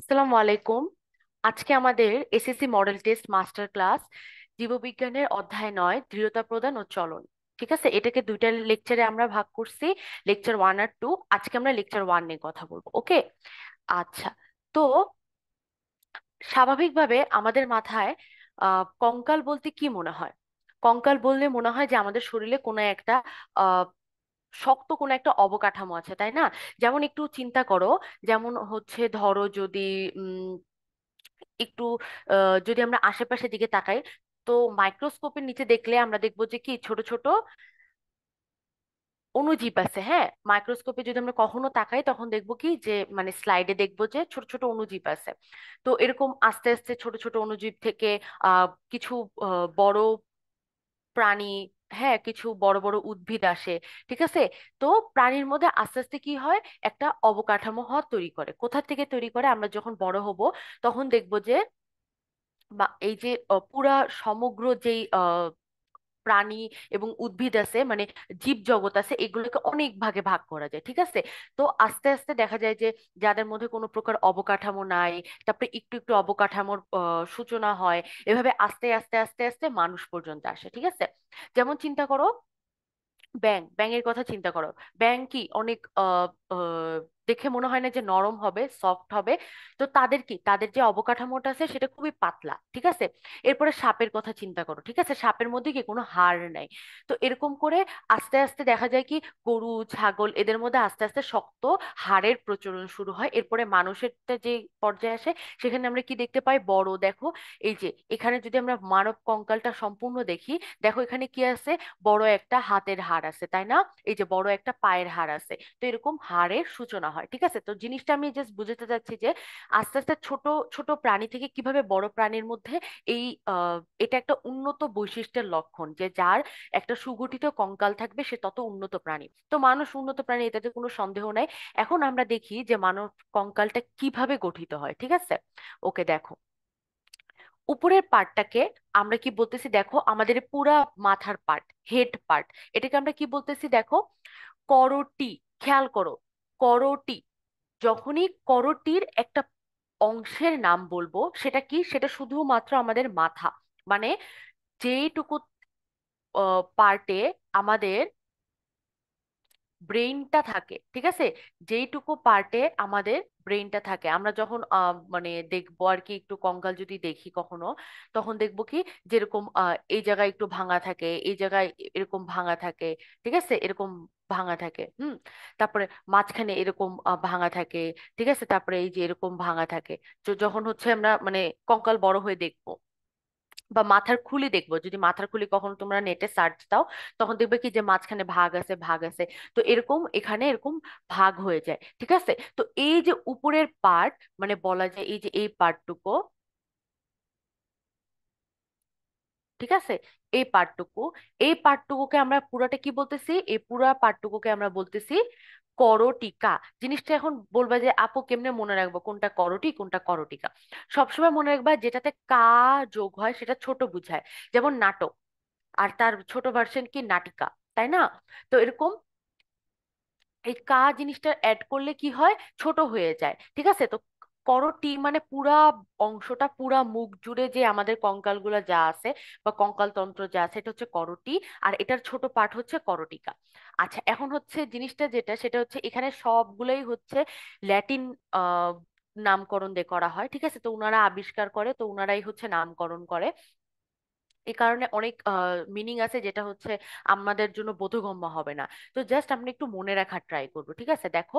আসসালামু আলাইকুম। আজকে আমাদের SSC model test master class জীববিজ্ঞানের অধ্যায় 9 দৃঢ়তা প্রদান ও চলন। ঠিক আছে, এটাকে দুইটা লেকচারে আমরা ভাগ করছি, লেকচার 1 আর 2। আজকে আমরা লেকচার 1 নিয়ে কথা বলবো, ওকে? আচ্ছা। তো স্বাভাবিকভাবে আমাদের মাথায় কঙ্কাল বলতে কি মনে হয়? কঙ্কাল বললে মনে হয় যে আমাদের শরীরে কোনো একটা আহ শক্ত কোনো একটা অবকাঠামো আছে, তাই না? যেমন একটু চিন্তা করো, যেমন হচ্ছে ধরো যদি একটু যদি আমরা আশেপাশের দিকে তাকাই, তো মাইক্রোস্কোপের নিচে দেখলে আমরা দেখবো যে কি ছোট ছোট অণুজীব আছে। হ্যাঁ, মাইক্রোস্কোপে যদি আমরা কখনো তাকাই তখন দেখবো কি যে মানে স্লাইডে দেখবো যে ছোট ছোট অণুজীব আছে। তো এরকম আস্তে আস্তে ছোট ছোট অণুজীব থেকে কিছু বড় প্রাণী, হ্যাঁ, কিছু বড় বড় উদ্ভিদ আসে। ঠিক আছে। তো প্রাণীর মধ্যে আস্তে আস্তে কি হয়, একটা অবকাঠামো হওয়া তৈরি করে। কোথা থেকে তৈরি করে, আমরা যখন বড় হব তখন দেখবো যে বা এই যে পুরা সমগ্র যেই প্রাণী এবং উদ্ভিদ আছে, মানে জীব জগৎ আছে, এগুলোকে অনেক ভাগে ভাগ করা যায়। ঠিক আছে। তো আস্তে আস্তে দেখা যায় যে যাদের মধ্যে কোনো প্রকার অবকাঠামো নাই, তারপরে একটু একটু অবকাঠামোর সূচনা হয়। এভাবে আস্তে আস্তে আস্তে আস্তে মানুষ পর্যন্ত আসে। ঠিক আছে। যেমন চিন্তা করো, ব্যাঙের কথা চিন্তা করো। ব্যাঙ কি অনেক দেখে মনে হয় না যে নরম হবে, সফট হবে? তো তাদের কি, তাদের যে অবকাঠামোটা আছে সেটা খুবই পাতলা। ঠিক আছে। এরপরে সাপের কথা চিন্তা করো। ঠিক আছে, সাপের মধ্যে কি কোনো হাড় নাই। তো এরকম করে আস্তে আস্তে দেখা যায় কি গরু, ছাগল এদের মধ্যে আস্তে আস্তে শক্ত হাড়ের প্রচলন শুরু হয়। এরপরে মানুষেরটা যে পর্যায়ে আসে, সেখানে আমরা কি দেখতে পাই, বড় দেখো, এই যে এখানে যদি আমরা মানব কঙ্কালটা সম্পূর্ণ দেখি, দেখো এখানে কি আছে, বড় একটা হাতের হাড় আছে, তাই না? এই যে বড় একটা পায়ের হাড় আছে। তো এরকম হাড়ের সূচনা হয়। ঠিক আছে। তো জিনিসটা আমি জাস্ট বুঝাতে চাচ্ছি যে আস্তে আস্তে ছোট ছোট প্রাণী থেকে কিভাবে বড় প্রাণীর মধ্যে এই এটা একটা উন্নত বৈশিষ্ট্যের লক্ষণ যে যার একটা সুগঠিত কঙ্কাল থাকবে সে তত উন্নত প্রাণী। তো মানুষ উন্নত প্রাণী, এটাতে কোনো সন্দেহ নাই। এখন আমরা দেখি যে মানব কঙ্কালটা কিভাবে গঠিত হয়। ঠিক আছে। ওকে, দেখো উপরের পার্টটাকে আমরা কি বলতেছি, দেখো আমাদের পুরা মাথার পার্ট, হেড পার্ট, এটাকে আমরা কি বলতেছি, দেখো করোটি। খেয়াল করো, করোটি। যখনই করোটির একটা অংশের নাম বলবো, সেটা কি, সেটা শুধুমাত্র আমাদের মাথা, মানে যেইটুকু পার্টে আমাদের ব্রেইনটা থাকে। ঠিক আছে। যেইটুকু পার্টে আমাদের ব্রেইনটা থাকে, আমরা যখন মানে দেখবো আর কি, একটু কঙ্কাল যদি দেখি কখনো, তখন দেখবো কি যেরকম এই জায়গায় একটু ভাঙা থাকে, এই জায়গায় এরকম ভাঙা থাকে। ঠিক আছে, এরকম ভাঙা থাকে। তারপরে মাঝখানে এরকম ভাঙা থাকে। ঠিক আছে, তারপরে এই যে এরকম ভাঙা থাকে। তো যখন হচ্ছে আমরা মানে কঙ্কাল বড় হয়ে দেখবো, বা মাথার খুলি দেখবো, যদি মাথার খুলি কখনো তোমরা নেটে সার্চ দাও, তখন দেখবে কি যে মাঝখানে ভাগ আছে, ভাগ আছে। তো এরকম এখানে এরকম ভাগ হয়ে যায়। ঠিক আছে। তো এই যে উপরের পার্ট, মানে বলা যায় এই যে এই পার্টটুকু, ঠিক আছে, এই পার্টটুকু, এই পার্টটুকুকে আমরা পুরাটা কি বলতেছি, এই পুরা পার্টটুকুকে আমরা বলতেছি করটিকা। জিনিসটা এখন বলবা যে আপু কেমনে মনে রাখবো কোনটা করটি কোনটা করটিকা? সবসময় মনে রাখবা যেটাতে কা যোগ হয় সেটা ছোট বুঝায়। যেমন নাটক, আর তার ছোট ভার্সন কি নাটিকা, তাই না? তো এরকম এই কা জিনিসটা অ্যাড করলে কি হয়, ছোট হয়ে যায়। ঠিক আছে। তো করটি মানে পুরা অংশটা, পুরা মুখ জুড়ে যে আমাদের কঙ্কালগুলো যা আছে বা কঙ্কাল তন্ত্র যা আছে, এটা হচ্ছে করটি। আর এটার ছোট পার্ট হচ্ছে করটিকা। আচ্ছা, এখন হচ্ছে জিনিসটা যেটা, সেটা হচ্ছে এখানে সবগুলোই হচ্ছে ল্যাটিন আহ নামকরণ দিয়ে করা হয়। ঠিক আছে। তো ওনারা আবিষ্কার করে, তো ওনারাই হচ্ছে নামকরণ করে। এই কারণে অনেক মিনিং আছে যেটা হচ্ছে আমাদের জন্য বোধগম্য হবে না। তো জাস্ট আমরা একটু মনে রাখার ট্রাই করবো। ঠিক আছে। দেখো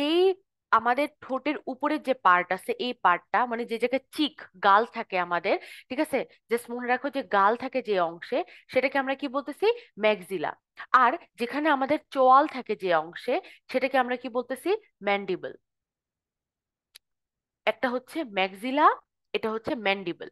এই আমাদের ঠোঁটের উপরে যে পার্ট আছে, এই পার্টটা মানে যে জায়গায় চিক, গাল থাকে আমাদের। ঠিক আছে। জাস্ট মনে রাখো যে গাল থাকে যে অংশে, সেটাকে আমরা কি বলতেছি, ম্যাক্সিলা। আর যেখানে আমাদের চোয়াল থাকে যে অংশে, সেটাকে আমরা কি বলতেছি, ম্যান্ডিবল। একটা হচ্ছে ম্যাক্সিলা, এটা হচ্ছে ম্যান্ডিবল।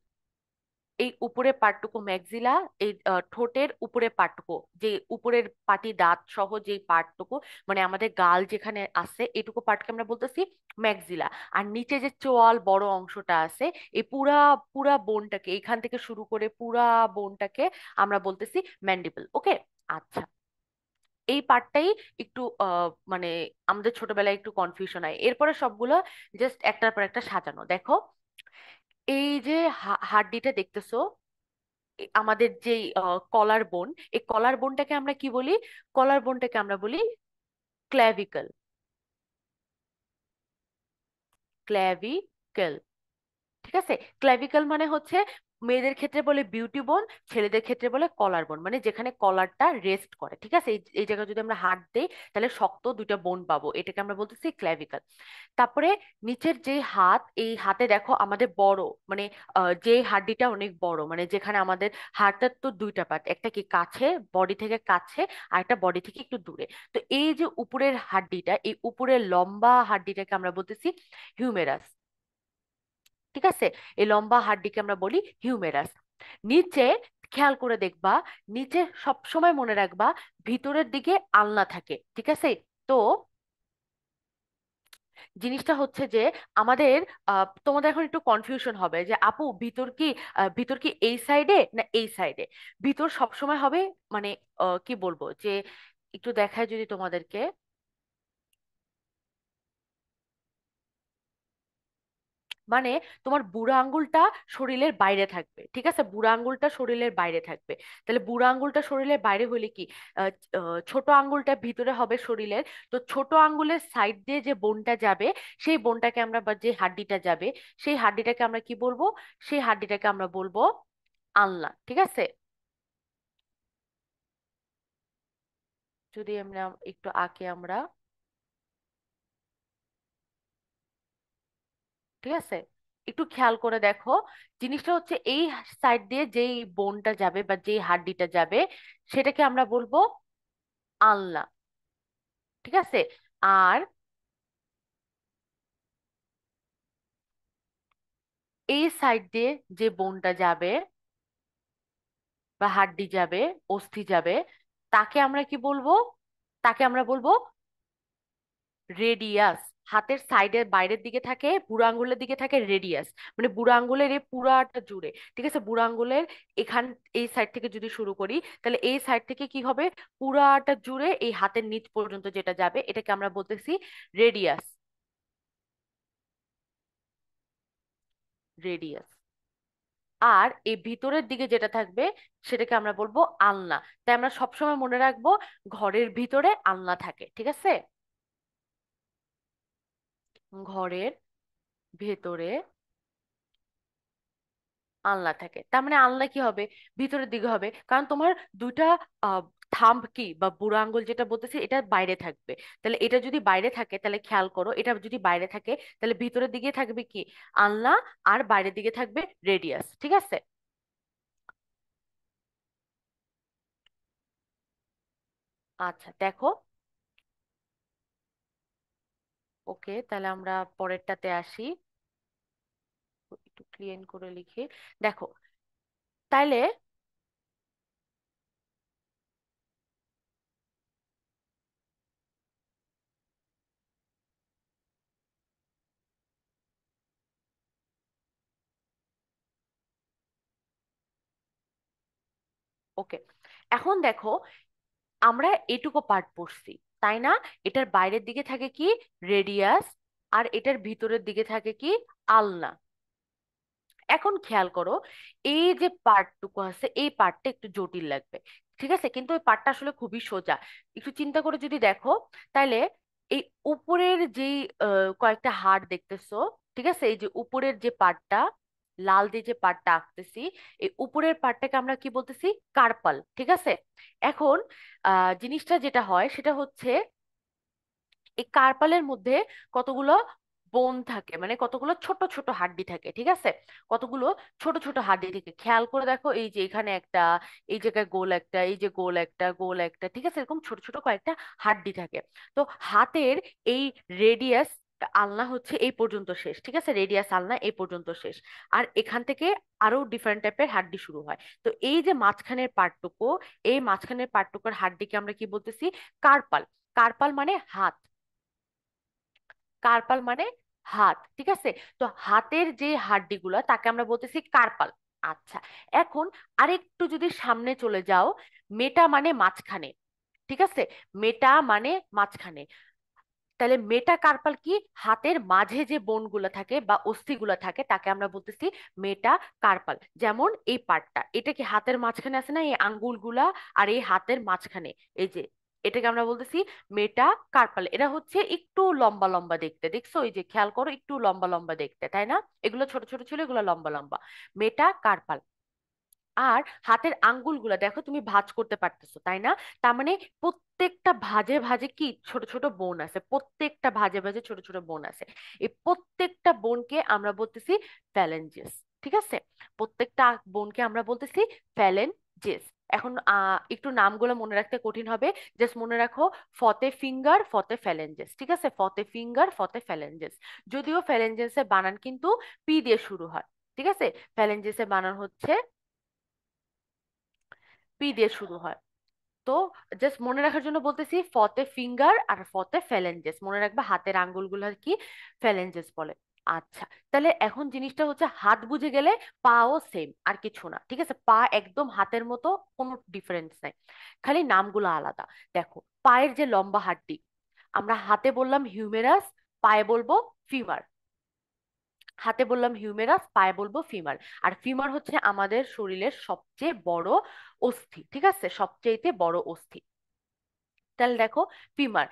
এই উপরের পার্টটুকু ম্যাক্সিলা, এই ঠোঁটের উপরের পার্টটুকু, যে উপরের পাটি দাঁত সহ যে পার্টটুকু, মানে আমাদের গাল যেখানে আছে এটুকু পার্টকে আমরা বলতেছি ম্যাক্সিলা। আর নিচে যে চোয়াল বড় অংশটা আছে, এই পুরা পুরা বোনটাকে, এখান থেকে শুরু করে পুরা বোনটাকে আমরা বলতেছি ম্যান্ডিবল। ওকে। আচ্ছা। এই পার্টটাই একটু মানে আমাদের ছোটবেলায় একটু কনফিউশন হয়, এরপরে সবগুলো জাস্ট একটার পর একটা সাজানো। দেখো এই যে হাড্ডিটা দেখতেছো, আমাদের যে কলার বোন, এই কলার বোনটাকে আমরা কি বলি? কলার বোনটাকে আমরা বলি ক্ল্যাভিকল। ক্ল্যাভিকল, ঠিক আছে। ক্ল্যাভিকল মানে হচ্ছে, মেয়েদের ক্ষেত্রে বলে বিউটি বোন, ছেলেদের ক্ষেত্রে বলে কলার বোন, মানে যেখানে কলারটা রেস্ট করে, ঠিক আছে। এই জায়গায় যদি আমরা হাত দেই তাহলে শক্ত দুইটা বোন পাবো, এটাকে আমরা বলতেছি ক্ল্যাভিকল। তারপরে নিচের যে হাত, এই হাতে দেখো আমাদের বড়, মানে যে হাড্ডিটা অনেক বড়, মানে যেখানে আমাদের হাড়টার তো দুইটা পার্ট, একটা কি কাছে, বডি থেকে কাছে, আর একটা বডি থেকে একটু দূরে। তো এই যে উপরের হাড্ডিটা, এই উপরের লম্বা হাড্ডিটাকে আমরা বলতেছি হিউমেরাস, ঠিক আছে। এই লম্বা হাড্ডিকে আমরা বলি হিউমেরাস। নিচে খেয়াল করে দেখবা, নিচে সব সময় মনে রাখবা ভিতরের দিকে আলনা থাকে, ঠিক আছে। তো জিনিসটা হচ্ছে যে আমাদের তোমাদের এখন একটু কনফিউশন হবে যে আপু ভিতর কি এই সাইডে না এই সাইডে? ভিতর সব সময় হবে, মানে কি বলবো যে, একটু দেখায় যদি তোমাদেরকে, মানে তোমার বুড়ো আঙ্গুলটা শরীরের বাইরে থাকবে, ঠিক আছে। বুড়ো আঙ্গুলটা শরীরের বাইরে থাকবে। তাহলে বুড়ো আঙ্গুলটা শরীরের বাইরে হলে কি, ছোট আঙ্গুলটা ভিতরে হবে শরীরের। তো ছোট আঙ্গুলের সাইড দিয়ে যে বোনটা যাবে, সেই বোনটাকে আমরা, বা যে হাড্ডিটা যাবে, সেই হাড্ডিটাকে আমরা কি বলবো? সেই হাড্ডিটাকে আমরা বলবো আলনা, ঠিক আছে। যদি আমরা একটু আঁকে আমরা, ঠিক আছে, একটু খেয়াল করে দেখো। জিনিসটা হচ্ছে এই সাইড দিয়ে যেই বোনটা যাবে বা যেই হাড্ডিটা যাবে, সেটাকে আমরা বলবো আলনা, ঠিক আছে। আর এই সাইড দিয়ে যে বোনটা যাবে বা হাড্ডি যাবে, অস্থি যাবে, তাকে আমরা কি বলবো? তাকে আমরা বলবো রেডিয়াস। হাতের সাইডের বাইরের দিকে থাকে, বুড়ো আঙ্গুলের দিকে থাকে রেডিয়াস, মানে বুড়ো আঙ্গুলের এই পুরাটা জুড়ে, ঠিক আছে। বুড়ো আঙ্গুলের এখান, এই সাইড থেকে যদি শুরু করি, তাহলে এই সাইড থেকে কি হবে, পুরাটা জুড়ে এই হাতের নিচ পর্যন্ত যেটা যাবে, এটাকে আমরা বলতেছি রেডিয়াস। রেডিয়াস। আর এই ভিতরের দিকে যেটা থাকবে, সেটাকে আমরা বলবো আলনা। তাই আমরা সবসময় মনে রাখবো ঘরের ভিতরে আলনা থাকে, ঠিক আছে। ঘরের ভেতরে আলনা থাকে, তার মানে আলনা কি হবে? ভিতরের দিকে হবে, কারণ তোমার দুইটা আহ থাম্ব কি বা বুড়ো আঙ্গুল যেটা বলতেছি, এটা বাইরে থাকবে। তাহলে এটা যদি বাইরে থাকে, তাহলে খেয়াল করো, এটা যদি বাইরে থাকে, তাহলে ভিতরের দিকে থাকবে কি? আলনা। আর বাইরের দিকে থাকবে রেডিয়াস, ঠিক আছে। আচ্ছা দেখো, ওকে, তাহলে আমরা পরেরটাতে আসি। একটু ক্লিন করে লিখি। দেখো, তাইলে ওকে, এখন দেখো, আমরা এটুকু পার্ট পড়ছি, তাই না? এটার বাইরের দিকে থাকে কি? রেডিয়াস। আর এটার ভিতরের দিকে থাকে কি? আলনা। এখন খেয়াল করো, এই যে পার্টটুকু আছে, এই পার্টটা একটু জটিল লাগবে, ঠিক আছে, কিন্তু ওই পার্টটা আসলে খুবই সোজা। একটু চিন্তা করে যদি দেখো, তাহলে এই উপরের যেই কয়েকটা হাড় দেখতেছো, ঠিক আছে, এই যে উপরের যে পার্টটা, লাল দিয়ে যে পার্টটা আঁকতেছি, এই উপরের পার্টটাকে আমরা কি বলতেছি? কার্পাল, ঠিক আছে। এখন জিনিসটা যেটা হয় সেটা হচ্ছে, এই কার্পালের মধ্যে কতগুলো বোন থাকে, মানে কতগুলো ছোট ছোট হাড্ডি থাকে, ঠিক আছে। কতগুলো ছোট ছোট হাড্ডি থাকে, খেয়াল করে দেখো, এই যে এখানে একটা, এই জায়গায় গোল একটা, এই যে গোল একটা, গোল একটা, ঠিক আছে, এরকম ছোট ছোট কয়েকটা হাড্ডি থাকে। তো হাতের এই রেডিয়াস আলনা হচ্ছে এই পর্যন্ত শেষ, ঠিক আছে, রেডিয়াস আলনা এই পর্যন্ত শেষ। আর এখান থেকে আরো ডিফারেন্ট টাইপের হাড্ডি শুরু হয়। তো এই যে মাঝখানের পার্টটুকু, এই মাঝখানের পার্টটুকুর হাড্ডিকে আমরা কি বলতেছি? কার্পাল। কার্পাল মানে হাত। কার্পাল মানে হাত, ঠিক আছে। তো হাতের যে হাড্ডিগুলো, তাকে আমরা বলতেছি কার্পাল। আচ্ছা, এখন আরেকটু যদি সামনে চলে যাও, মেটা মানে মাঝখানে, ঠিক আছে। মেটা মানে মাঝখানে। তাহলে মেটা কার্পাল কি? হাতের মাঝে যে বোনগুলো থাকে বা অস্থিগুলো থাকে তাকে আমরা বলতেছি মেটা কার্পাল। যেমন এই পার্টটা, এটা কি হাতের মাঝখানে আছে না, এই আঙ্গুলগুলা আর এই হাতের মাঝখানে, এই যে এটাকে আমরা বলতেছি মেটা কার্পাল। এটা হচ্ছে একটু লম্বা লম্বা দেখতে, দেখছো? এই যে খেয়াল করো, একটু লম্বা লম্বা দেখতে, তাই না? এগুলো ছোট ছোট ছিল, এগুলো লম্বা লম্বা। মেটা কার্পাল। আর হাতের আঙ্গুলগুলা দেখো, তুমি ভাঁজ করতে পারতেছো, তাই না? তার মানে প্রত্যেকটা ভাঁজে ভাঁজে কি ছোট ছোট বোন আছে, প্রত্যেকটা ভাঁজে ভাঁজে ছোট ছোট বোন আছে। এই প্রত্যেকটা বোনকে আমরা বলতেছি ফ্যালেঞ্জেস। ঠিক আছে, প্রত্যেকটা বোনকে আমরা বলতেছি ফ্যালেঞ্জেস। এখন একটু নামগুলো মনে রাখতে কঠিন হবে, জাস্ট মনে রাখো ফতে ফিঙ্গার, ফতে ফ্যালেঞ্জেস। ঠিক আছে, ফতে ফিঙ্গার, ফতে ফ্যালেঞ্জেস। যদিও ফ্যালেঞ্জেসের বানান কিন্তু পি দিয়ে শুরু হয়। ঠিক আছে, ফ্যালেঞ্জেসের বানান হচ্ছে পি দিয়ে শুরু হয়। তো জাস্ট মনে রাখার জন্য বলতেছি ফতে ফিঙ্গার আর ফতে ফ্যালেঞ্জেস, মনে রাখবা হাতের আঙ্গুলগুলো কি ফ্যালেঞ্জেস বলে। আচ্ছা, তাহলে এখন জিনিসটা হচ্ছে হাত বুঝে গেলে পাও সেম, আর কিছু না। ঠিক আছে, পা একদম হাতের মতো, কোনো ডিফারেন্স নাই, খালি নামগুলো আলাদা। দেখো, পায়ের যে লম্বা হাড্ডি, আমরা হাতে বললাম হিউমেরাস, পায়ে বলবো ফিমার। হাতে বললাম হিউমেরাস, পায়ে বলবো ফিমার। আর ফিমার হচ্ছে আমাদের শরীরের সবচেয়ে বড় অস্থি। ঠিক আছে, সবচেয়েতে বড় অস্থি। তাহলে দেখো, ফিমার।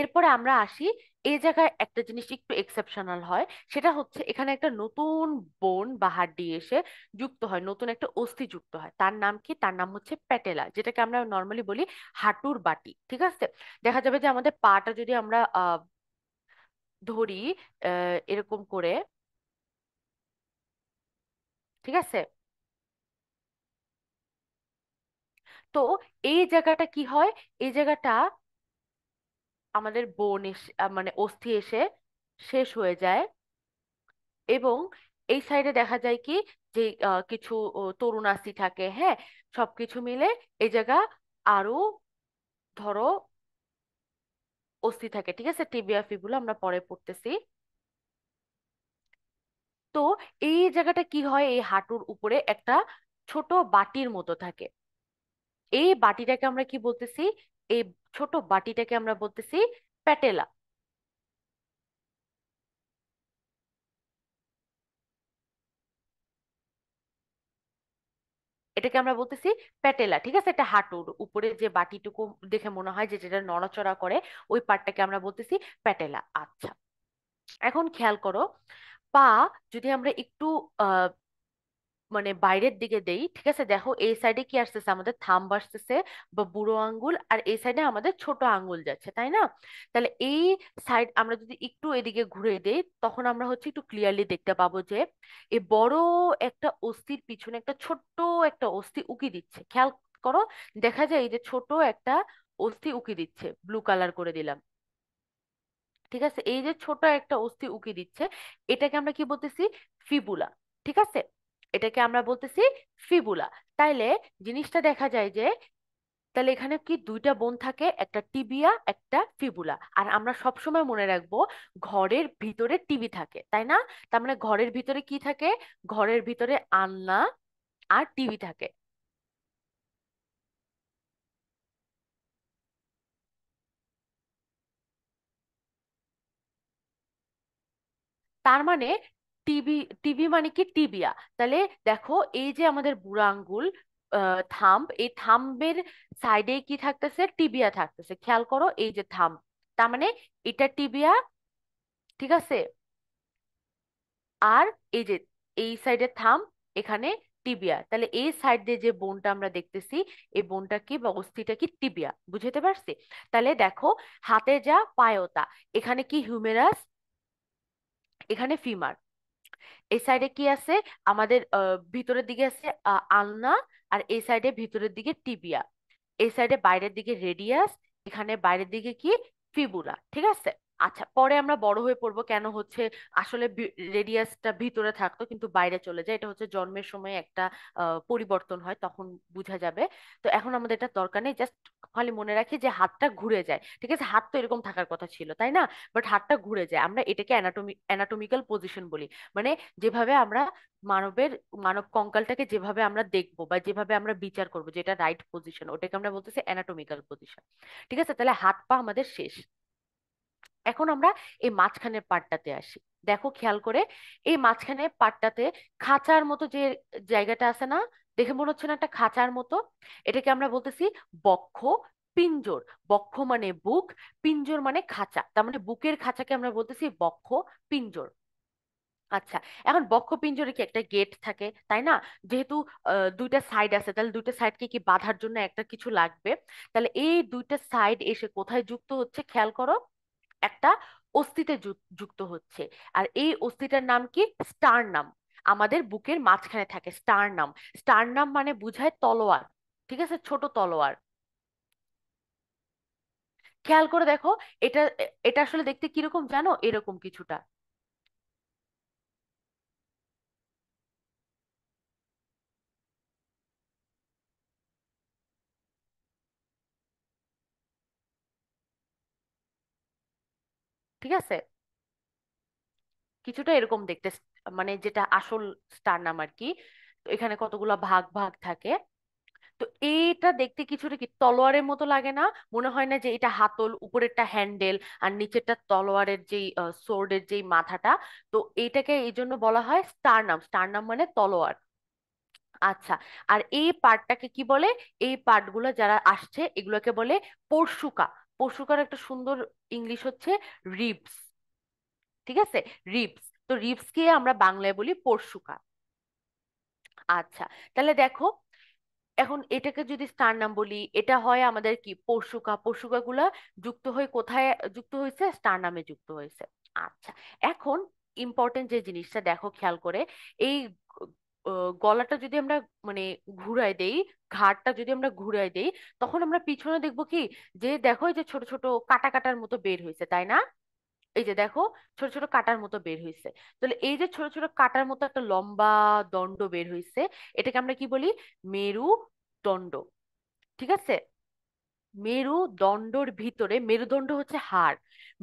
এরপরে আমরা আসি, এই জায়গায় একটা জিনিস একটু এক্সেপশনাল হয়, সেটা হচ্ছে এখানে একটা নতুন বোন বা হাড্ডি এসে যুক্ত হয়, নতুন একটা অস্থি যুক্ত হয়। তার নাম কি? তার নাম হচ্ছে প্যাটেলা, যেটাকে আমরা নর্মালি বলি হাঁটুর বাটি। ঠিক আছে, দেখা যাবে যে আমাদের পাটা যদি আমরা ধরি এরকম করে, ঠিক আছে, তো এই জায়গাটা কি হয়? এই জায়গাটা আমাদের বোন এসে মানে অস্থি এসে শেষ হয়ে যায়। এবং এই সাইডে দেখা যায় কি, যে কিছু তরুণাস্থি থাকে, হ্যাঁ, সবকিছু মিলে এই জায়গা আরো, ধরো, অস্থি থাকে। ঠিক আছে, টিবিয়া ফিবুলা আমরা পরে পড়তেছি। তো এই জায়গাটা কি হয়, এই হাঁটুর উপরে একটা ছোট বাটির মতো থাকে। এই বাটিটাকে আমরা কি বলতেছি? এই ছোট বাটিটাকে আমরা বলতেছি প্যাটেলা। এটাকে আমরা বলতেছি প্যাটেলা। ঠিক আছে, এটা হাঁটুর উপরে যে বাটিটুকু দেখে মনে হয় যে যেটা নড়াচড়া করে, ওই পার্টটাকে আমরা বলতেছি প্যাটেলা। আচ্ছা, এখন খেয়াল করো, পা যদি আমরা একটু আহ মানে বাইরের দিকে দেই, ঠিক আছে, দেখো এই সাইডে কি আসতেছে, আমাদের থাম্ব আসতেছে বা বুড়ো আঙ্গুল, আর এই সাইডে আমাদের ছোট আঙ্গুল যাচ্ছে, তাই না? তাহলে এই সাইড আমরা যদি একটু এদিকে ঘুরে দেই, তখন আমরা হচ্ছে একটু ক্লিয়ারলি দেখতে পাবো যে এই বড় একটা অস্থির পিছনে একটা ছোট্ট একটা অস্থি উকি দিচ্ছে। খেয়াল করো, দেখা যায় এই যে ছোট একটা অস্থি উকি দিচ্ছে, ব্লু কালার করে দিলাম। ঠিক আছে, এই যে ছোট একটা অস্থি উকি দিচ্ছে, এটাকে আমরা কি বলতেছি? ফিবুলা। ঠিক আছে, এটাকে আমরা বলতেছি ফিবুলা। তাইলে জিনিসটা দেখা যায় যে, তাহলে এখানে কি দুইটা বোন থাকে, একটা টিবিয়া, একটা ফিবুলা। আর আমরা সব সময় মনে রাখবো ঘরের ভিতরে টিবি থাকে, তাই না? তার মানে ঘরের ভিতরে কি থাকে? ঘরের ভিতরে আলনা আর টিভি থাকে। তার মানে টিবি, টিবি মানে কি? টিবিয়া। তাহলে দেখো, এই যে আমাদের বুড়ো আঙ্গুল, থাম্ব, এই থাম্বের সাইডে কি থাকতেছে? টিবিয়া থাকতেছে। খেয়াল করো, এই যে থাম্ব, তার মানে এটা টিবিয়া। ঠিক আছে, আর এই যে এই সাইডে থাম্ব, এখানে টিবিয়া। তাহলে এই সাইড দিয়ে যে বোনটা আমরা দেখতেছি, এই বোনটা কি বা অস্থিটা কি? টিবিয়া। বুঝতে পারছি? তাহলে দেখো, হাতে যা পায়েও তা, এখানে কি হিউমেরাস, এখানে ফিমার। এই সাইডে কি আছে আমাদের? ভিতরের দিকে আছে আলনা, আর এই সাইডে ভিতরের দিকে টিবিয়া। এই সাইডে বাইরের দিকে রেডিয়াস, এখানে বাইরের দিকে কি? ফিবুলা। ঠিক আছে। আচ্ছা, পরে আমরা বড় হয়ে পড়বো কেন হচ্ছে আসলে রেডিয়াসটা ভিতরে থাকতো কিন্তু বাইরে চলে যায়, এটা হচ্ছে জন্মের সময় একটা পরিবর্তন হয়, তখন বোঝা যাবে। তো এখন আমাদের এটা দরকার নেই, জাস্ট খালি মনে রাখি যে হাতটা ঘুরে যায়, ঠিক আছে, হাত তো এরকম থাকার কথা ছিল তাই না, বাট হাতটা ঘুরে যায়, আমরা এটাকে অ্যানাটমিক্যাল পজিশন বলি। মানে যেভাবে আমরা মানবের মানব কঙ্কালটাকে যেভাবে আমরা দেখবো বা যেভাবে আমরা বিচার করবো যেটা রাইট পজিশন, ওটাকে আমরা বলতেছি অ্যানাটমিক্যাল পজিশন। ঠিক আছে, তাহলে হাত পা আমাদের শেষ। এখন আমরা এই মাঝখানের পার্টটাতে আসি। দেখো খেয়াল করে, এই মাঝখানের পার্টটাতে খাঁচার মতো যে জায়গাটা আছে না, দেখে মনে হচ্ছে না একটা খাঁচার মতো? এটাকে আমরা বলতেছি বক্ষ পিঞ্জর। বক্ষ মানে বুক, পিঞ্জর মানে খাঁচা, তার মানে বুকের খাঁচাকে আমরা বলতেছি বক্ষ পিঞ্জর। আচ্ছা, এখন বক্ষ পিঞ্জরে কি একটা গেট থাকে তাই না? যেহেতু দুইটা সাইড আছে, তাহলে দুইটা সাইডকে কি বাঁধার জন্য একটা কিছু লাগবে। তাহলে এই দুইটা সাইড এসে কোথায় যুক্ত হচ্ছে খেয়াল করো, একটা অস্থিতে যুক্ত হচ্ছে। আর এই অস্থিটার নাম কি? স্টারনাম। আমাদের বুকের মাঝখানে থাকে স্টারনাম। স্টারনাম মানে বুঝায় তলোয়ার, ঠিক আছে, ছোট তলোয়ার। খেয়াল করে দেখো, এটা এটা আসলে দেখতে কিরকম জানো, এরকম কিছুটা। ঠিক আছে, কিছুটা এরকম দেখতে, মানে যেটা আসল স্টারনাম আর কি। তো এখানে কতগুলা ভাগ ভাগ থাকে। তো এইটা দেখতে কিছুটা কি তলোয়ারের মতো লাগে না? মনে হয় না যে এটা হাতল, উপরেরটা হ্যান্ডেল আর নিচেরটা তলোয়ারের যেই সোর্ডের যেই মাথাটা? তো এইটাকে এই জন্য বলা হয় স্টারনাম। স্টারনাম মানে তলোয়ার। আচ্ছা, আর এই পার্টটাকে কি বলে? এই পার্টগুলো যারা আসছে এগুলোকে বলে পরশুকা। পরশুকার একটা সুন্দর ইংলিশ হচ্ছে রিবস। ঠিক আছে, রিবস। তো রিবসকে আমরা বাংলায় বলি পরশুকা। আচ্ছা, তাহলে দেখো, এখন এটাকে যদি স্টার নাম বলি, এটা হয় আমাদের কি পরশুকা। পরশুকা গুলা যুক্ত হয়ে কোথায় যুক্ত হয়েছে? স্টার নামে যুক্ত হয়েছে। আচ্ছা, এখন ইম্পর্টেন্ট যে জিনিসটা দেখো খেয়াল করে, এই গলাটা যদি আমরা মানে ঘুরাই দেই, ঘাড়টা যদি আমরা ঘুরাই দেই, তখন আমরা পিছনে দেখবো কি, যে দেখো এই যে ছোট ছোট কাটা কাটার মতো বের হয়েছে তাই না? এই যে দেখো, ছোট ছোট কাটার মতো বের হয়েছে। তাহলে এই যে ছোট ছোট কাটার মতো একটা লম্বা দণ্ড বের হয়েছে, এটাকে আমরা কি বলি? মেরুদণ্ড। ঠিক আছে, মেরুদণ্ডর ভিতরে, মেরুদণ্ড হচ্ছে হাড়,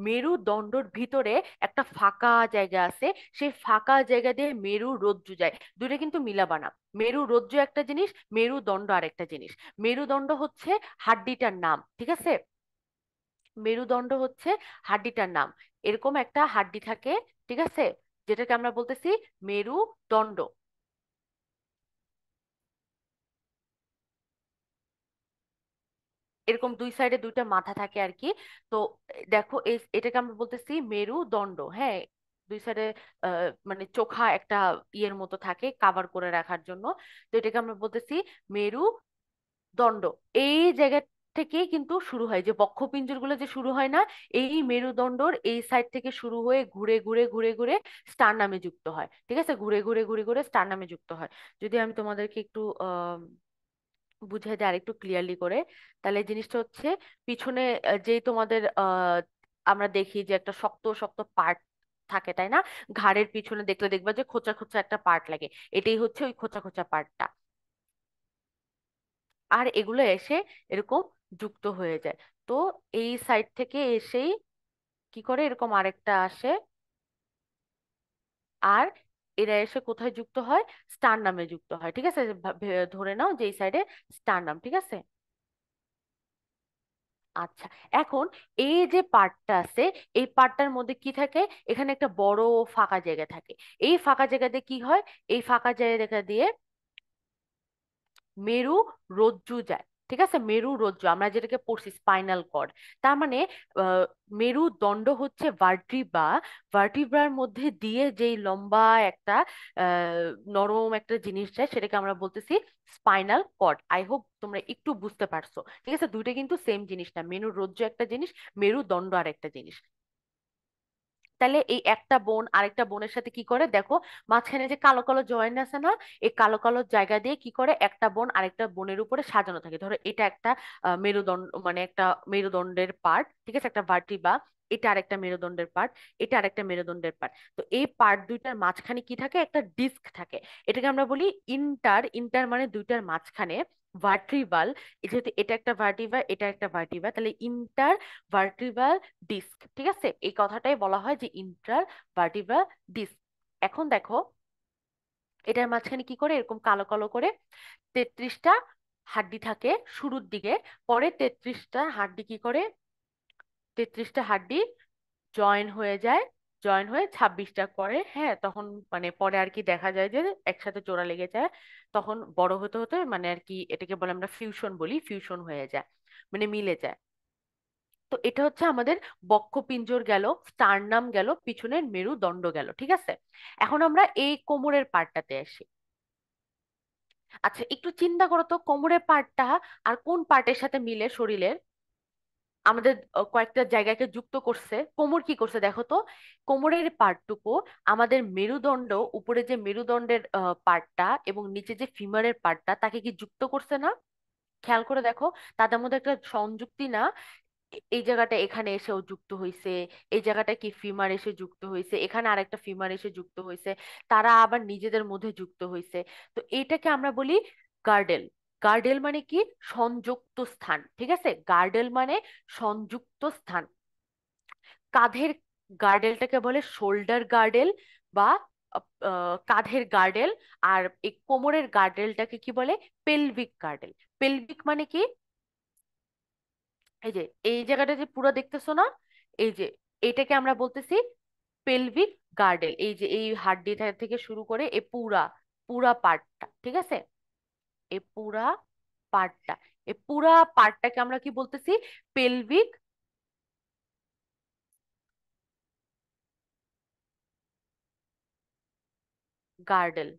মেরুদণ্ডর ভিতরে একটা ফাঁকা জায়গা আছে। সেই ফাঁকা জায়গা দিয়ে মেরু রজ্জু যায়। দুটো কিন্তু মিলাবা না। মেরু রজ্জু একটা জিনিস, মেরুদণ্ড আরেকটা জিনিস। মেরুদণ্ড হচ্ছে হাড্ডিটার নাম, ঠিক আছে? মেরুদণ্ড হচ্ছে হাড্ডিটার নাম। এরকম একটা হাড্ডি থাকে, ঠিক আছে, যেটাকে আমরা বলতেছি মেরুদণ্ড। এরকম দুই সাইডে দুইটা মাথা থাকে আর কি। তো দেখো এটাকে আমরা বলতেছি মেরুদণ্ড, হ্যাঁ। দুই সাইডে মানে চোখা একটা ইয়ের মতো থাকে কাভার করে রাখার জন্য। তো এটাকে আমরা বলতেছি মেরুদণ্ড। এই জায়গা থেকেই কিন্তু শুরু হয়, যে বক্ষপিঞ্জর গুলো যে শুরু হয় না, এই মেরুদণ্ডর এই সাইড থেকে শুরু হয়ে ঘুরে ঘুরে ঘুরে ঘুরে স্টারনামে যুক্ত হয়। ঠিক আছে, ঘুরে ঘুরে ঘুরে ঘুরে স্টারনামে যুক্ত হয়। যদি আমি তোমাদেরকে একটু বুঝাই দেয় আরেকটু ক্লিয়ারলি করে, তাহলে জিনিসটা হচ্ছে পিছনে যেই তোমাদের আমরা দেখি যে একটা শক্ত শক্ত পার্ট থাকে তাই না? ঘাড়ের পিছনে দেখলে দেখবা যে খোঁচা খোঁচা একটা পার্ট লাগে, এটাই হচ্ছে ওই খোঁচা খোঁচা পার্টটা। আর এগুলো এসে এরকম যুক্ত হয়ে যায়। তো এই সাইড থেকে এসেই কি করে, এরকম আরেকটা আসে। আর এরা এসে কোথায় যুক্ত হয়? স্টার নামে যুক্ত হয়। ঠিক আছে, ধরে নাও যে এই সাইডে স্টার নাম, ঠিক আছে। আচ্ছা, এখন এই যে পার্টটা আছে, এই পার্টটার মধ্যে কি থাকে? এখানে একটা বড় ফাঁকা জায়গা থাকে। এই ফাঁকা জায়গাতে কি হয়? এই ফাঁকা জায়গা দিয়ে মেরু রজ্জু যায়। ঠিক আছে, মেরু রজ্জু আমরা যেটাকে পড়ছি স্পাইনাল কর্ড। তার মানে আহ, মেরুদণ্ড হচ্ছে ভার্টিব্রা। ভার্টিব্রার মধ্যে দিয়ে যেই লম্বা একটা নরম একটা জিনিস যায়, সেটাকে আমরা বলতেছি স্পাইনাল কর্ড। আই হোপ তোমরা একটু বুঝতে পারছো। ঠিক আছে, দুইটা কিন্তু সেম জিনিস না, মেরু রজ্জু একটা জিনিস, মেরুদণ্ড আর একটা জিনিস। তাহলে এই একটা বোন আরেকটা বোনের সাথে কি করে দেখো, মাঝখানে যে কালো কালো জয়েন্ট আছে না, এই কালো কালো জায়গা দিয়ে কি করে একটা বোন আরেকটা বোনের উপরে সাজানো থাকে। ধরো এটা একটা মেরুদণ্ড, মানে একটা মেরুদণ্ডের পার্ট, ঠিক আছে, একটা ভার্টিব্রা। এটা আরেকটা মেরুদণ্ডের পার্ট, এটা আরেকটা মেরুদণ্ডের পার্ট। তো এই পার্ট দুইটার মাঝখানে কি থাকে, একটা ডিস্ক থাকে। এটাকে আমরা বলি ইন্টার। ইন্টার মানে দুইটার মাঝখানে ভার্টিব্রাল। যেহেতু এটা একটা ভার্টিব্রা, এটা একটা ভার্টিব্রা, তাহলে ইন্টার ভার্টিব্রাল ডিস্ক। ঠিক আছে, এই কথাটাই বলা হয় যে ইন্টার ভার্টিব্রাল ডিস্ক। এখন দেখো এটার মাঝখানে কি করে এরকম কালো কালো করে 33টা হাড্ডি থাকে শুরুর দিকে। পরে 33টা হাড্ডি কি করে, 33টা হাড্ডি জয়েন হয়ে যায়। জয়েন হয়ে 26টা করে, হ্যাঁ, তখন মানে পরে আর কি দেখা যায় যে একসাথে জোড়া লেগে যায়। তখন বড় হতে হতে মানে আর কি এটাকে বলে আমরা ফিউশন বলি, ফিউশন হয়ে যায়, মানে মিলে যায়। তো এটা হচ্ছে আমাদের বক্ষপিঞ্জর গেল, স্টার্নাম গেল, পিছনের মেরুদণ্ড গেল। ঠিক আছে, এখন আমরা এই কোমরের পার্টটাতে আসি। আচ্ছা, একটু চিন্তা করো তো কোমরের পার্টটা আর কোন পার্টের সাথে মিলে শরীরের। আমাদের কয়েকটা জায়গাকে যুক্ত করছে। কোমর কি করছে দেখো তো, কোমরের পার্টটুকু আমাদের মেরুদণ্ড, উপরে যে মেরুদণ্ডের পার্টটা এবং নিচে যে ফিমারের পার্টটা, তাকে কি যুক্ত করছে না? খেয়াল করে দেখো, তাদের মধ্যে একটা সংযুক্তি না? এই জায়গাটা এখানে এসেও যুক্ত হয়েছে, এই জায়গাটা কি ফিমার এসে যুক্ত হয়েছে, এখানে আরেকটা ফিমার এসে যুক্ত হয়েছে, তারা আবার নিজেদের মধ্যে যুক্ত হয়েছে। তো এইটাকে আমরা বলি গার্ডেল। গার্ডেল মানে কি, সংযুক্ত স্থান। ঠিক আছে, গার্ডেল মানে সংযুক্ত স্থান। কাঁধের গার্ডেলটাকে বলে শোল্ডার গার্ডেল বা কাঁধের গার্ডেল। আর এই কোমরের গার্ডেলটাকে কি বলে, পেলভিক গার্ডেল। পেলভিক মানে কি, এই যে এই জায়গাটা যে পুরো দেখতেছো না, এই যে এটাকে আমরা বলতেছি পেলভিক গার্ডেল। এই যে এই হাড্ডিটা থেকে শুরু করে এই পুরা পুরা পার্টটা, ঠিক আছে, এই পুরা পার্টটা, এই পুরা পার্টটাকে আমরা কি বলতেছি, পেলভিক গার্ডেল।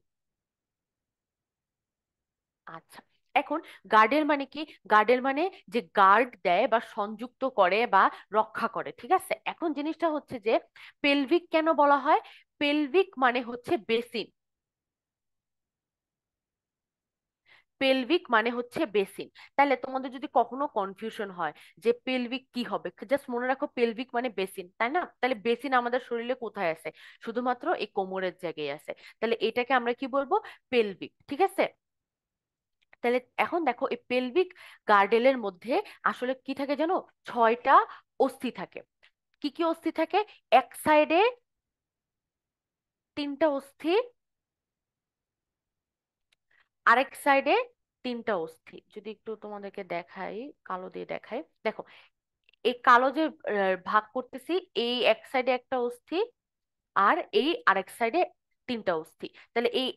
আচ্ছা, এখন গার্ডেল মানে কি, গার্ডেল মানে যে গার্ড দেয় বা সংযুক্ত করে বা রক্ষা করে। ঠিক আছে, এখন জিনিসটা হচ্ছে যে পেলভিক কেন বলা হয়, পেলভিক মানে হচ্ছে বেসিন। পেলভিক মানে হচ্ছে বেসিন। তাহলে তোমাদের যদি কখনো কনফিউশন হয় যে পেলভিক কি হবে, জাস্ট মনে রাখো পেলভিক মানে বেসিন, তাই না? তাহলে বেসিন আমাদের শরীরে কোথায় আছে, শুধুমাত্র এই কোমরের জায়গায় আছে। তাহলে এটাকে আমরা কি বলবো, পেলভিক। ঠিক আছে, তাহলে এখন দেখো এই পেলভিক গার্ডেলের মধ্যে আসলে কি থাকে জানো, 6টা অস্থি থাকে। কি কি অস্থি থাকে, এক সাইডে 3টা অস্থি, আরেক সাইডে 3টা অস্থি। যদি একটু তোমাদেরকে দেখাই, কালো দিয়ে দেখাই, দেখো এই কালো যে ভাগ করতেছি, এই এক সাইডে একটা অস্থি আর এই আরেক সাইডে 3টা অস্থি। তাহলে এই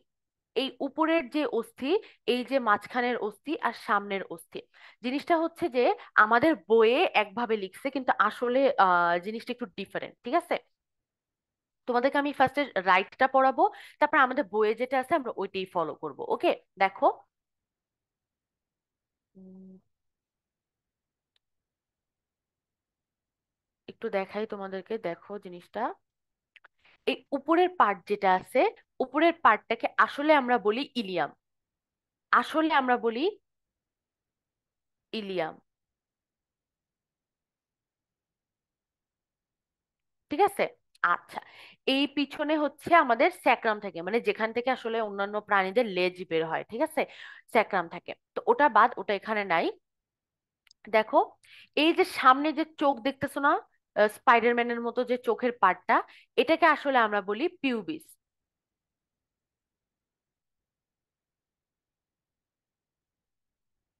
এই উপরের যে অস্থি, এই যে মাঝখানের অস্থি আর সামনের অস্থি, জিনিসটা হচ্ছে যে আমাদের বইয়ে একভাবে লিখছে কিন্তু আসলে জিনিসটা একটু ডিফারেন্ট। ঠিক আছে, তোমাদেরকে আমি ফার্স্টে রাইটটা পড়াবো, তারপর আমাদের বইয়ে যেটা আছে আমরা ওইটাই ফলো করব। ওকে, দেখো, উম, একটু দেখাই তোমাদেরকে, দেখো জিনিসটা। এই উপরের পার্ট যেটা আছে, উপরের পার্টটাকে আসলে আমরা বলি ইলিয়াম। আসলে আমরা বলি ইলিয়াম। ঠিক আছে, আচ্ছা, এই পিছনে হচ্ছে আমাদের স্যাক্রাম থাকে, মানে যেখান থেকে আসলে অন্যান্য প্রাণীদের লেজ বের হয়। ঠিক আছে, স্যাক্রাম থাকে, তো ওটা বাদ, ওটা এখানে নাই। দেখো এই যে সামনে যে চোখ দেখতেছো না, স্পাইডারম্যানের মতো যে চোখের পার্টটা, এটাকে আসলে আমরা বলি পিউবিস।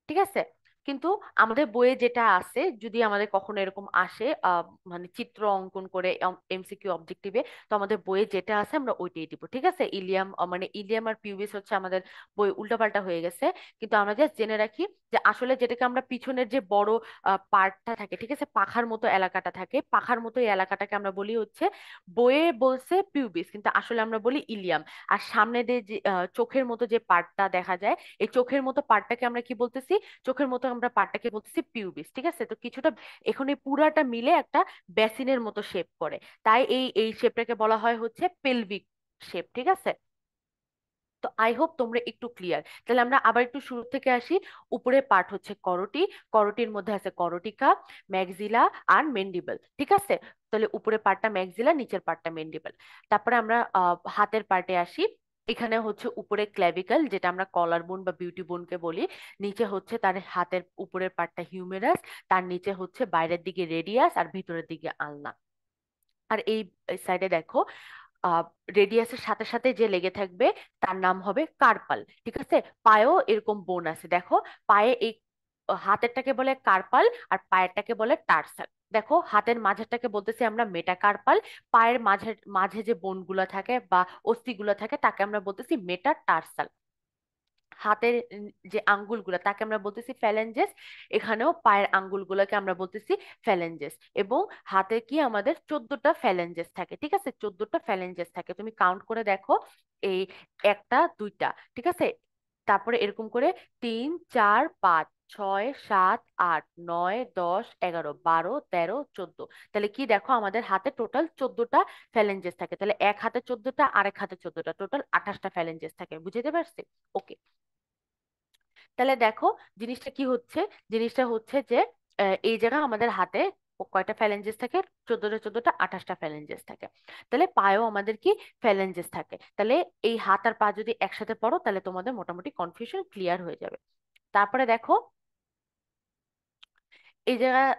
ঠিক আছে, কিন্তু আমাদের বইয়ে যেটা আছে, যদি আমাদের কখনো এরকম আসে মানে চিত্র অঙ্কন করে এমসিকিউ অবজেক্টিভে, তো আমাদের বইয়ে যেটা আছে আমরা ওইটাই দিব। ঠিক আছে, ইলিয়াম মানে ইলিয়াম আর পিউবিস হচ্ছে আমাদের বই উল্টাপাল্টা হয়ে গেছে। কিন্তু আমরা জাস্ট জেনে রাখি যে আসলে যেটাকে আমরা পিছনের যে বড় পার্টটা থাকে, ঠিক আছে, পাখার মতো এলাকাটা থাকে, পাখার মতো এই এলাকাটাকে আমরা বলি হচ্ছে, বইয়ে বলছে পিউবিস কিন্তু আসলে আমরা বলি ইলিয়াম। আর সামনে দিয়ে যে চোখের মতো যে পার্টটা দেখা যায়, এই চোখের মতো পার্টটাকে আমরা কি বলতেছি, চোখের মতো আমরা পার্টটাকে বলতেছি পিউবিস। ঠিক আছে, তো কিছুটা এখন এই পুরাটা মিলে একটা বেসিনের মতো শেপ করে, তাই এই এই শেপটাকে বলা হয় হচ্ছে পেলভিক শেপ। ঠিক আছে, তো আই হোপ তোমরা একটু ক্লিয়ার। তাহলে আমরা আবার একটু শুরু থেকে আসি। উপরে পার্ট হচ্ছে করোটি, করোটির মধ্যে আছে করোটিকা, ম্যাক্সিলা আর মেন্ডিবল, ঠিক আছে? তাহলে উপরে পার্টটা ম্যাক্সিলা, নিচের পার্টটা মেন্ডিবল। তারপরে আমরা হাতের পার্টে আসি। এখানে হচ্ছে উপরে ক্ল্যাভিকল, যেটা আমরা কলার বোন বা বিউটি বোনকে বলি। নিচে হচ্ছে তার হাতের উপরের পার্টটা হিউমেরাস, তার নিচে হচ্ছে বাইরের দিকে রেডিয়াস আর ভিতরের দিকে আলনা। আর এই সাইডে দেখো, আহ রেডিয়াসের সাথে সাথে যে লেগে থাকবে তার নাম হবে কার্পাল, ঠিক আছে? পায়েও এরকম বোন আছে, দেখো। পায়ে এই হাতেরটাকে বলে কার্পাল, আর পায়েরটাকে বলে টার্সাল। দেখো, হাতের মাঝেরটাকে বলতেছি আমরা মেটাকার্পাল, পায়ের মাঝে মাঝে যে বোনগুলো থাকে বা অস্থিগুলো থাকে তাকে আমরা বলতেছি মেটাটার্সাল। হাতের যে আঙ্গুলগুলো তাকে আমরা বলতেছি ফ্যালেঞ্জেস। এখানেও পায়ের আঙ্গুলগুলোকে আমরা বলতেছি ফ্যালেঞ্জেস। এবং হাতে কি আমাদের 14টা ফ্যালেঞ্জেস থাকে, ঠিক আছে? 14টা ফ্যালেঞ্জেস থাকে, তুমি কাউন্ট করে দেখো। এই একটা দুইটা, ঠিক আছে? তারপরে এরকম করে 3 4 5 6 7 8 9 10 11 12 13 14। তাহলে কি দেখো, আমাদের হাতে টোটাল 14টা ফ্যালেঞ্জেস থাকে। তাহলে এক হাতে 14টা, আরেক হাতে 14টা, টোটাল 28টা ফ্যালেঞ্জেস থাকে। বুঝতে পারছি? ওকে। তাহলে দেখো, জিনিসটা কি হচ্ছে? জিনিসটা হচ্ছে যে এই জায়গা আমাদের হাতে কয়টা ফ্যালেঞ্জেস থাকে? 14টা 14টা 28টা ফ্যালেঞ্জেস থাকে। তাহলে পায়েও আমাদের কি ফ্যালেঞ্জেস থাকে। তাহলে এই হাত আর পা যদি একসাথে পড়ো তাহলে তোমাদের মোটামুটি কনফিউশন ক্লিয়ার হয়ে যাবে। তারপরে দেখো, এই জায়গায়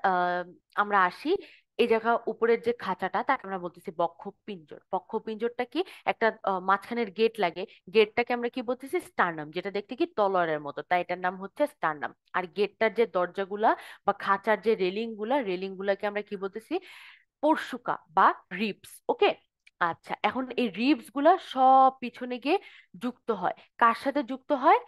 আমরা আসি। এই জায়গা উপরের যে খাঁচাটা তাকে আমরা বলতেছি বক্ষপিঞ্জর। বক্ষপিঞ্জরটা কি? একটা মাঝখানের গেট লাগে, গেটটাকে আমরা কি বলতেছি? স্টার্নাম, যেটা দেখতে কি তলোয়ারের মতো, তাই এটার নাম হচ্ছে স্টার্নাম। আর গেটটার যে দরজাগুলা বা খাঁচার যে রেলিং গুলাকে আমরা কি বলতেছি? পরশুকা বা রিবস। ওকে। আচ্ছা, এখন এই রিবস গুলা সব পিছনে গিয়ে যুক্ত হয়, কার সাথে যুক্ত হয়?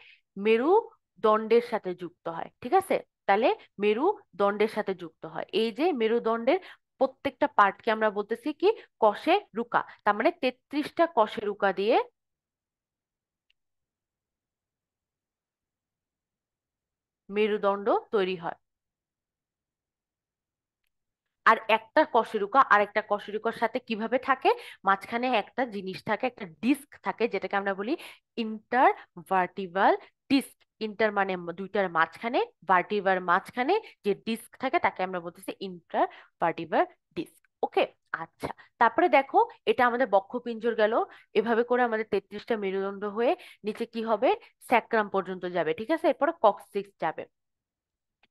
মেরুদণ্ডের সাথে যুক্ত হয়, ঠিক আছে? তাহলে মেরুদণ্ডের সাথে যুক্ত হয়। এই যে মেরুদণ্ডের প্রত্যেকটা পার্টকে আমরা বলতেছি কি? কশে রুকা। তার মানে 33টা কশে রুকা দিয়ে মেরুদণ্ড তৈরি হয়। আর একটা কশেরুকা আর একটা কশেরুকার সাথে কিভাবে থাকে? মাঝখানে একটা জিনিস থাকে, একটা ডিস্ক থাকে, যেটাকে আমরা বলি ইন্টার ভার্টিব্রাল ডিস্ক। ইন্টার মানে দুইটার মাঝখানে, ভার্টিব্রার মাঝখানে যে ডিস্ক থাকে তাকে আমরা বলতেছি ইন্টার ভার্টিব্রাল ডিস্ক। ওকে। আচ্ছা, তারপরে দেখো, এটা আমাদের বক্ষপিঞ্জর গেল। এভাবে করে আমাদের 33টা মেরুদণ্ড হয়ে নিচে কি হবে? স্যাক্রাম পর্যন্ত যাবে, ঠিক আছে? এরপরে কক্সিক্স যাবে।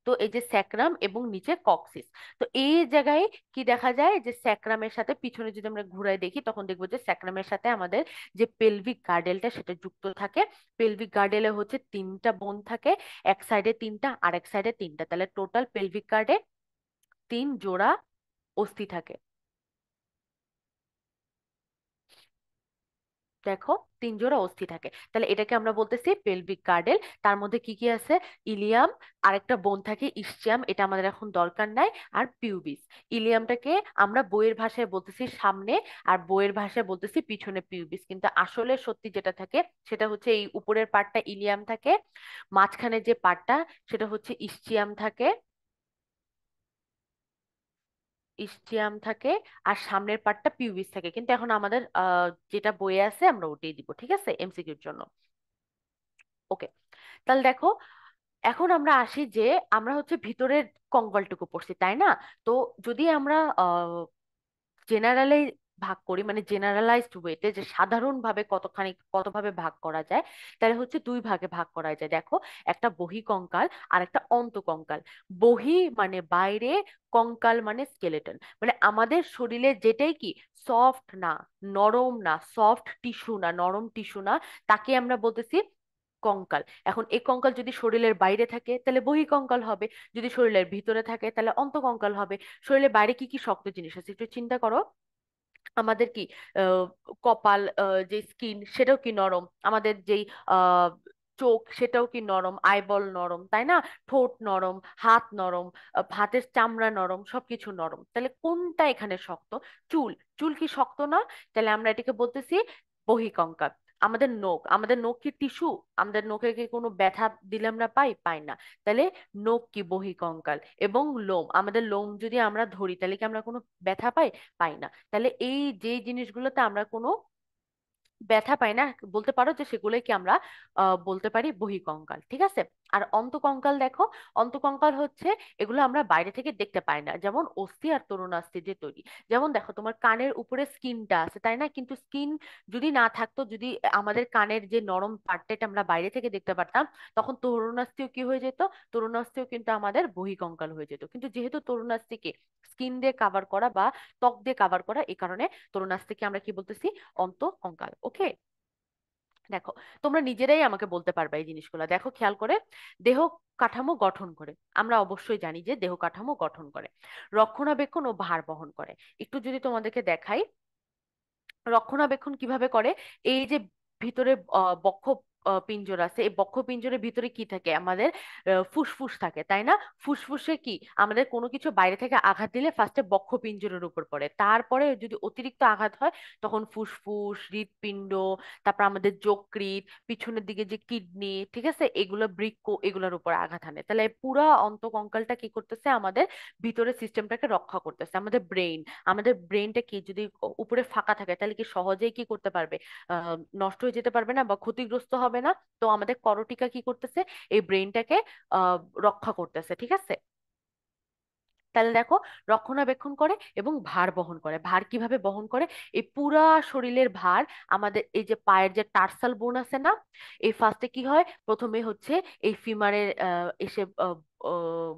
তো এই যে স্যাক্রাম এবং নিচে কক্সিস, তো এই জায়গায় কি দেখা যায়? যে স্যাক্রামের সাথে পিছনে যদি আমরা ঘুরায় দেখি তখন দেখবো যে স্যাক্রামের সাথে আমাদের যে পেলভিক গার্ডেলটা সেটা যুক্ত থাকে। পেলভিক গার্ডেলে হচ্ছে 3টা বোন থাকে, এক সাইডে 3টা আর এক সাইডে 3টা। তাহলে টোটাল পেলভিক গার্ডে 3 জোড়া অস্থি থাকে। দেখো, 3 জোড়া অস্থি থাকে। তাহলে এটাকে আমরা বলতেছি পেলভিক গার্ডেল। তার মধ্যে কি কি আছে? ইলিয়াম, আরেকটা বোন থাকে ইসচিয়াম, এটা আমাদের এখন দরকার নাই, আর পিউবিস। ইলিয়ামটাকে আমরা বইয়ের ভাষায় বলতেছি সামনে, আর বইয়ের ভাষায় বলতেছি পিছনে পিউবিস। কিন্তু আসলে সত্যি যেটা থাকে সেটা হচ্ছে এই উপরের পার্টটা ইলিয়াম থাকে, মাঝখানে যে পার্টটা সেটা হচ্ছে ইসচিয়াম থাকে, ইস্টিয়াম থাকে, আর সামনের পার্টটা পিউবিস থাকে। কিন্তু এখন আমাদের যেটা বইয়ে আছে আমরা ওটাই দিব, ঠিক আছে, এমসিকিউর জন্য। ওকে। তাহলে দেখো, এখন আমরা আসি যে আমরা হচ্ছে ভিতরের কঙ্কালটুকু পড়ছি, তাই না? তো যদি আমরা জেনারেলি ভাগ করি, মানে জেনারেলাইজড ওয়েতে, যে সাধারণভাবে কতভাবে ভাগ করা যায়, তাহলে হচ্ছে 2 ভাগে ভাগ করা যায়। দেখো, একটা বহিঃকঙ্কাল আর একটা অন্তঃকঙ্কাল। বহি মানে বাইরে, কঙ্কাল মানে স্কেলেটন। মানে আমাদের শরীরে যেটাই কি সফট না, নরম না, সফট টিস্যু না, নরম টিস্যু না, তাকে আমরা বলতেছি কঙ্কাল। এখন এই কঙ্কাল যদি শরীরের বাইরে থাকে তাহলে বহিঃকঙ্কাল হবে, যদি শরীরের ভিতরে থাকে তাহলে অন্তঃকঙ্কাল হবে। শরীরের বাইরে কি কি শক্ত জিনিস আছে একটু চিন্তা করো। আমাদের কি আহ, কপাল, যে স্কিন সেটাও কি নরম, আমাদের যেই আহ, চোখ সেটাও কি নরম, আইবল নরম, তাই না? ঠোঁট নরম, হাত নরম, হাতের চামড়া নরম, সবকিছু নরম। তাহলে কোনটা এখানে শক্ত? চুল। চুল কি শক্ত না? তাহলে আমরা এটাকে বলতেছি বহিঃকঙ্কাল। আমাদের নখ কি টিস্যু? আমাদের নখে কি কোনো ব্যথা দিলে আমরা পাই না? তাহলে নখ কি বহিঃকঙ্কাল। এবং লোম, আমাদের লোম যদি আমরা ধরি তাহলে কি আমরা কোনো ব্যথা পাই? পাই না। তাহলে এই যে জিনিসগুলোতে আমরা কোনো ব্যথা পাই না, বলতে পারো যে সেগুলোকে আমরা বলতে পারি বহিঃকঙ্কাল, ঠিক আছে। আর অন্তঃকঙ্কাল দেখো, অন্তঃকঙ্কাল হচ্ছে এগুলো আমরা বাইরে থেকে দেখতে পাই না, যেমন অস্থি আর তরুণাস্থি দিয়ে তৈরি। যেমন দেখো তোমার কানের উপরে স্কিনটা আছে তাই না, কিন্তু স্কিন যদি না থাকতো, যদি আমাদের কানের যে নরম পার্টটা এটা আমরা বাইরে থেকে দেখতে পারতাম, তখন তরুণাস্থিও কি হয়ে যেত, তরুণাস্থিও কিন্তু আমাদের বহিঃকঙ্কাল হয়ে যেত। কিন্তু যেহেতু তরুণাস্থিকে স্কিন দিয়ে কাভার করা বা ত্বক দিয়ে কাভার করা, এই কারণে তরুণাস্থিকে আমরা কি বলতেছি, অন্তঃকঙ্কাল। ওকে, দেখো তোমরা নিজেরাই আমাকে বলতে পারবে এই জিনিসগুলো, দেখো খেয়াল করে। দেহ কাঠামো গঠন করে, আমরা অবশ্যই জানি যে দেহ কাঠামো গঠন করে, রক্ষণাবেক্ষণ ও ভার বহন করে। একটু যদি তোমাদেরকে দেখাই রক্ষণাবেক্ষণ কিভাবে করে, এই যে ভিতরে বক্ষ পিঞ্জর আছে, এই বক্ষ পিঞ্জরের ভিতরে কি থাকে আমাদের, ফুসফুস থাকে তাই না। ফুসফুসে কি আমাদের কোনো কিছু বাইরে থেকে আঘাত দিলে ফার্স্টে বক্ষ পিঞ্জরের উপর পড়ে, তারপরে যদি অতিরিক্ত আঘাত হয় তখন ফুসফুস, হৃৎপিণ্ড, তারপর আমাদের যকৃৎ, পিছনের দিকে যে কিডনি, ঠিক আছে, এগুলো বৃক্ক, এগুলোর উপর আঘাত হানে। তাহলে পুরা অন্তঃকঙ্কালটা কি করতেছে, আমাদের ভিতরের সিস্টেমটাকে রক্ষা করতেছে। আমাদের ব্রেইন, আমাদের ব্রেনটা কি যদি উপরে ফাঁকা থাকে তাহলে কি সহজেই কি করতে পারবে, নষ্ট হয়ে যেতে পারবে না বা ক্ষতিগ্রস্ত হবে না। তো আমাদের করটিকা কি করতেছে, এই ব্রেনটাকে আহ রক্ষা করতেছে, ঠিক আছে। তাহলে দেখো, রক্ষণাবেক্ষণ করে এবং ভার বহন করে। ভার কিভাবে বহন করে, এই পুরা শরীরের ভার আমাদের এই যে পায়ের যে টার্সাল বোন আছে না, এই ফার্স্টে কি হয়, প্রথমে হচ্ছে এই ফিমারের এসে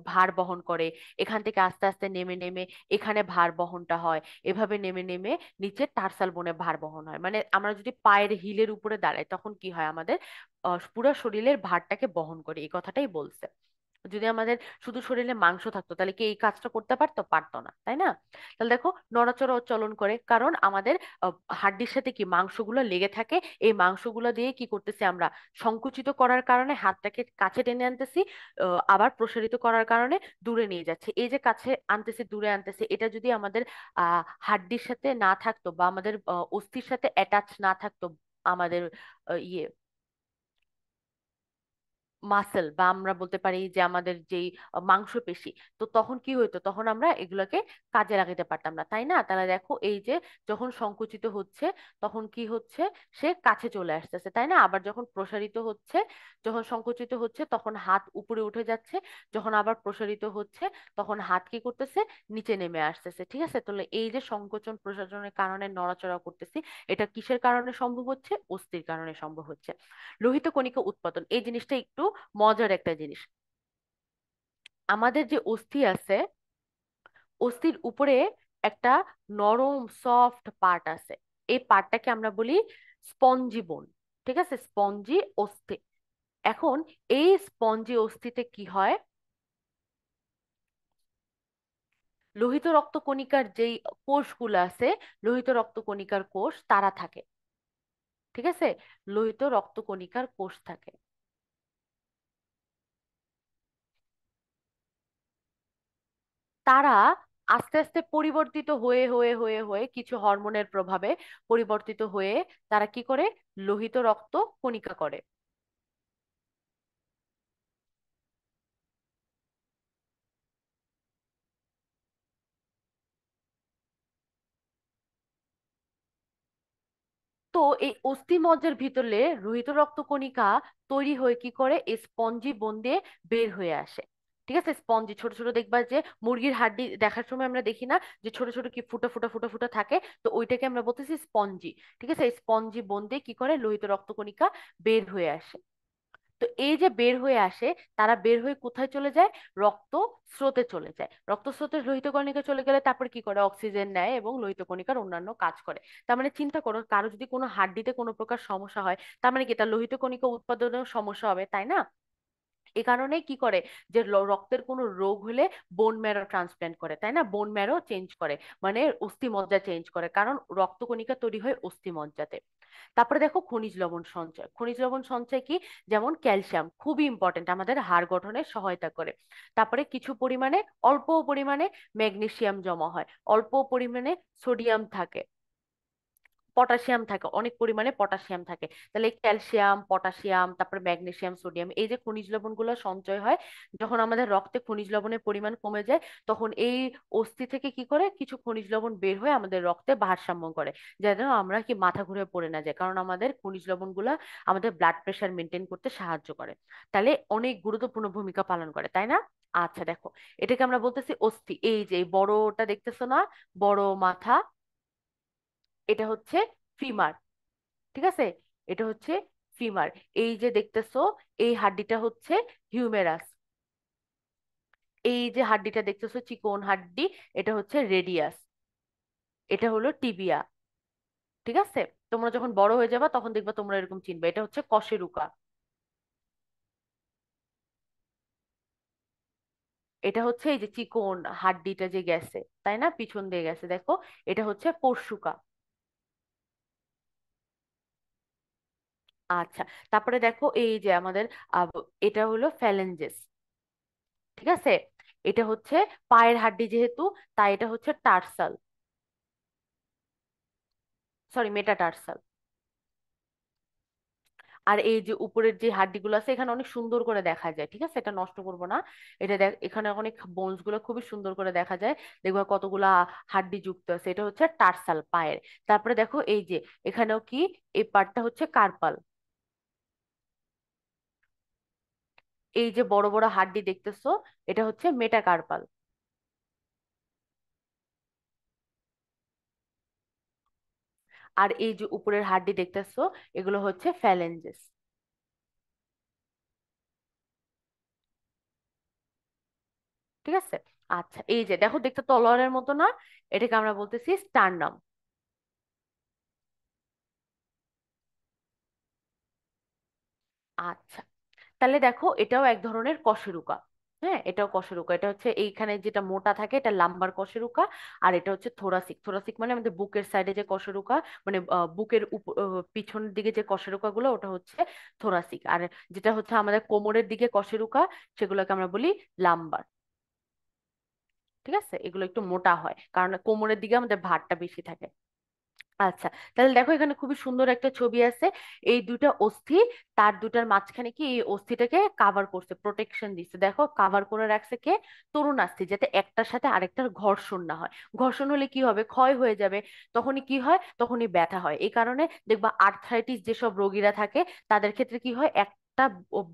ভার বহন করে, এখান থেকে আস্তে আস্তে নেমে নেমে এখানে ভার বহনটা হয়, এভাবে নেমে নেমে নিচে টার্সাল বোনে ভার বহন হয়। মানে আমরা যদি পায়ের হিলের উপরে দাঁড়াই তখন কি হয়, আমাদের পুরো শরীরের ভারটাকে বহন করে, এই কথাটাই বলছে। যদি আমাদের শুধু শরীরে মাংস থাকতো তাহলে কি এই কাজটা করতে পারতো, পারতো না তাই না। তাহলে দেখো নড়াচড়া ও চলন করে, কারণ আমাদের হাড্ডির সাথে কি মাংসগুলো লেগে থাকে, এই মাংসগুলো দিয়ে কি করতেছি আমরা, সংকুচিত করার কারণে হাতটাকে কাছে টেনে আনতেছি, আবার প্রসারিত করার কারণে দূরে নিয়ে যাচ্ছে। এই যে কাছে আনতেছি দূরে আনতেছি, এটা যদি আমাদের হাড্ডির সাথে না থাকতো বা আমাদের অস্থির সাথে অ্যাটাচ না থাকতো, আমাদের ইয়ে মাসেল, বা আমরা বলতে পারি যে আমাদের যেই মাংসপেশি, তো তখন কি হইতো, তখন আমরা এগুলোকে কাজে লাগাতে পারতাম না তাই না। তাহলে দেখো এই যে যখন সংকুচিত হচ্ছে তখন কি হচ্ছে, সে কাছে চলে আসতেছে তাই না। আবার যখন প্রসারিত হচ্ছে, যখন সংকুচিত হচ্ছে তখন হাত উপরে উঠে যাচ্ছে, যখন আবার প্রসারিত হচ্ছে তখন হাত কি করতেছে, নিচে নেমে আসতেছে, ঠিক আছে। তাহলে এই যে সংকোচন প্রসারণের কারণে নড়াচড়া করতেছি, এটা কিসের কারণে সম্ভব হচ্ছে, অস্থির কারণে সম্ভব হচ্ছে। লোহিত কণিকা উৎপাদন, এই জিনিসটা একটু মজার একটা জিনিস। আমাদের যে অস্থি আছে, অস্থির উপরে একটা নরম সফট পার্ট আছে, এই পার্টটাকে আমরা বলি স্পঞ্জি বোন, ঠিক আছে, স্পঞ্জি অস্থি। এখন এই স্পঞ্জি অস্থিতে কি হয়, লোহিত রক্তকণিকার যেই কোষগুলো আছে, লোহিত রক্তকণিকার কোষ তারা থাকে, ঠিক আছে, লোহিত রক্তকণিকার কোষ থাকে। তারা আস্তে আস্তে পরিবর্তিত হয়ে হয়ে হয়ে হয়ে কিছু হরমোনের প্রভাবে পরিবর্তিত হয়ে তারা কি করে, লোহিত রক্ত কণিকা করে। তো এই অস্থিমজ্জার ভিতরে লোহিত রক্ত কণিকা তৈরি হয়ে কি করে, এই স্পঞ্জি বোন দিয়ে বের হয়ে আসে, ঠিক আছে। স্পঞ্জি ছোট ছোট, দেখবা যে মুরগির হাড্ডি দেখার সময় আমরা দেখি না যে ছোট ছোট কি ফুটা ফুটা ফুটা ফুটা থাকে, তো ওইটাকে আমরা বলতেছি স্পঞ্জি, ঠিক আছে। এই স্পঞ্জি বোন দিয়ে কি করে, লোহিত রক্ত কণিকা বের হয়ে আসে। তো এই যে বের হয়ে আসে, তারা বের হয়ে কোথায় চলে যায়, রক্ত স্রোতে চলে যায়। রক্ত স্রোতে লোহিত কণিকা চলে গেলে তারপর কি করে, অক্সিজেন নেয় এবং লোহিত কণিকার অন্যান্য কাজ করে। তার মানে চিন্তা করো, কারো যদি কোনো হাড্ডিতে কোনো প্রকার সমস্যা হয়, তার মানে কি তার লোহিত কণিকা উৎপাদনেও সমস্যা হবে তাই না। এ কারণে কি করে, যে রক্তের কোনো রোগ হলে বোন ম্যারো ট্রান্সপ্ল্যান্ট করে তাই না, বোন ম্যারো চেঞ্জ করে, মানে অস্থি মজ্জা চেঞ্জ করে, কারণ রক্তকণিকা তৈরি হয় অস্থি মজ্জাতে। তারপরে দেখো খনিজ লবণ সঞ্চয়, খনিজ লবণ সঞ্চয় কি, যেমন ক্যালসিয়াম খুবই ইম্পর্টেন্ট, আমাদের হাড় গঠনে সহায়তা করে। তারপরে কিছু পরিমাণে, অল্প পরিমাণে ম্যাগনেসিয়াম জমা হয়, অল্প পরিমাণে সোডিয়াম থাকে, পটাশিয়াম থাকে, অনেক পরিমাণে পটাশিয়াম থাকে। তাহলে এই ক্যালসিয়াম, পটাশিয়াম, তারপরে ম্যাগনেসিয়াম, সোডিয়াম, এই যে খনিজ লবণগুলো সঞ্চয় হয়, যখন আমাদের রক্তে খনিজ লবণের পরিমাণ কমে যায়, তখন এই অস্থি থেকে কি করে কিছু খনিজ লবণ বের হয়ে আমাদের রক্তে ভারসাম্য করে, যেন আমরা কি মাথা ঘুরে পড়ে না যায়, কারণ আমাদের খনিজ লবণগুলা আমাদের ব্লাড প্রেশার মেনটেন করতে সাহায্য করে। তাহলে অনেক গুরুত্বপূর্ণ ভূমিকা পালন করে, তাই না? আচ্ছা দেখো, এটাকে আমরা বলতেছি অস্থি। এই যে এই বড়টা দেখতেছো না, বড় মাথা, এটা হচ্ছে ফিমার। ঠিক আছে, এটা হচ্ছে ফিমার। এই যে দেখতেছো, এই হাড্ডিটা হচ্ছে হিউমেরাস। এই যে হাড্ডিটা দেখতেছো চিকন হাড্ডি, এটা হচ্ছে রেডিয়াস। এটা হলো টিবিয়া। ঠিক আছে, তোমরা যখন বড় হয়ে যাবে তখন দেখবা তোমরা এরকম চিনবে, এটা হচ্ছে কশেরুকা। এটা হচ্ছে এই যে চিকন হাড্ডিটা যে গেছে, তাই না, পিছন দিয়ে গেছে, দেখো, এটা হচ্ছে পরশুকা। আচ্ছা, তারপরে দেখো এই যে আমাদের আহ, এটা হলো ফ্যালেঞ্জেস। ঠিক আছে, এটা হচ্ছে পায়ের হাড্ডি যেহেতু, তাই এটা হচ্ছে টার্সাল, সরি মেটাটার্সাল। আর এই যে উপরের যে হাড্ডিগুলো আছে এখানে অনেক সুন্দর করে দেখা যায়, ঠিক আছে, এটা নষ্ট করব না। এটা দেখ, এখানে অনেক বোনস গুলো খুবই সুন্দর করে দেখা যায়, দেখবা কতগুলা হাড্ডি যুক্ত আছে, এটা হচ্ছে টার্সাল পায়ের। তারপরে দেখো এই যে এখানেও কি, এই পার্টটা হচ্ছে কার্পাল। এই যে বড় বড় হাড্ডি দেখতেছো, এটা হচ্ছে মেটাকার্পাল। আর এই যে উপরের হাড্ডি দেখতেছো, এগুলো হচ্ছে ফ্যালেঞ্জেস। ঠিক আছে। আচ্ছা, এই যে দেখো, দেখতে তলোয়ারের মতো না, এটাকে আমরা বলতেছি স্টার্নাম। আচ্ছা, তাহলে দেখো এটাও এক ধরনের কশেরুকা। হ্যাঁ, এটাও কশেরুকা। এটা হচ্ছে এইখানে যেটা মোটা থাকে এটা লাম্বার কশেরুকা। আর এটা হচ্ছে থোরাসিক। থোরাসিক মানে আমাদের বুকের সাইডে যে কশেরুকা, মানে বুকের পিছনের দিকে যে কশেরুকা গুলো, ওটা হচ্ছে থোরাসিক। আর যেটা হচ্ছে আমাদের কোমরের দিকে কশেরুকা, সেগুলোকে আমরা বলি লাম্বার। ঠিক আছে, এগুলো একটু মোটা হয় কারণ কোমরের দিকে আমাদের ভারটা বেশি থাকে। আচ্ছা, তাহলে দেখো এখানে খুবই সুন্দর একটা ছবি আছে। এই দুটা অস্থি, তার দুটার মাঝখানে কি এই অস্থিটাকে কাভার করছে, প্রোটেকশন দিচ্ছে, দেখো কাভার করে রাখছে কে, তরুণ অস্থি, যাতে একটার সাথে আরেকটার ঘর্ষণ না হয়। ঘর্ষণ হলে কি হবে, ক্ষয় হয়ে যাবে, তখনই কি হয়, তখনই ব্যথা হয়। এই কারণে দেখবা আর্থ্রাইটিস যেসব রোগীরা থাকে, তাদের ক্ষেত্রে কি হয়, একটা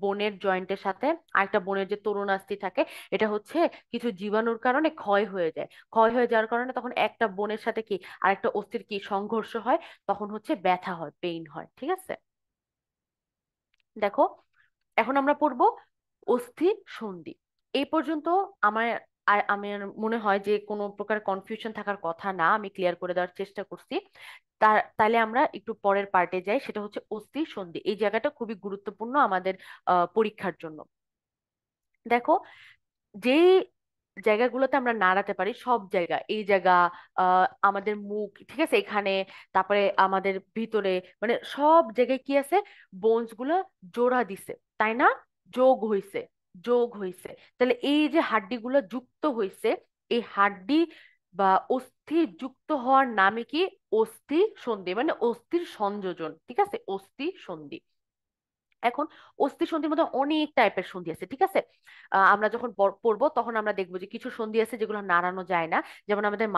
বোনের জয়েন্টের সাথে আরেকটা বোনের যে তরুণ অস্থি থাকে, এটা হচ্ছে কিছু জীবাণুর কারণে ক্ষয় হয়ে যায়। ক্ষয় হয়ে যাওয়ার কারণে তখন একটা বোনের সাথে কি আরেকটা অস্থির কি সংঘর্ষ হয়, তখন হচ্ছে ব্যথা হয়, পেইন হয়। ঠিক আছে, দেখো এখন আমরা পড়বো অস্থি সন্ধি। এই পর্যন্ত আমার আমার মনে হয় যে কোনো প্রকার কনফিউশন থাকার কথা না, আমি ক্লিয়ার করে দেওয়ার চেষ্টা করছি। তাহলে আমরা একটু পরের পার্টে যাই, সেটা হচ্ছে অস্থি সন্ধি। এই জায়গাটা খুবই গুরুত্বপূর্ণ আমাদের পরীক্ষার জন্য। দেখো, যেই জায়গাগুলোতে আমরা নাড়াতে পারি, সব জায়গা, এই জায়গা, আমাদের মুখ, ঠিক আছে, এখানে, তারপরে আমাদের ভিতরে, মানে সব জায়গায় কি আছে, বোনস গুলো জোড়া দিছে, তাই না, যোগ হইছে, যোগ হইছে। তাহলে এই যে হাড্ডি গুলো যুক্ত হইছে, এই হাড্ডি বা অস্থি যুক্ত হওয়ার নামে কি, অস্থি সন্ধি, মানে অস্থির সংযোজন। ঠিক আছে, অস্থি সন্ধি। এখন অস্থি সন্ধির মধ্যে অনেক টাইপের সন্ধি আছে, ঠিক আছে। আমরা যখন পড়বো তখন আমরা দেখবো যে কিছু সন্ধি আছে যেগুলো নাড়ানো যায় না। যেমন আমাদের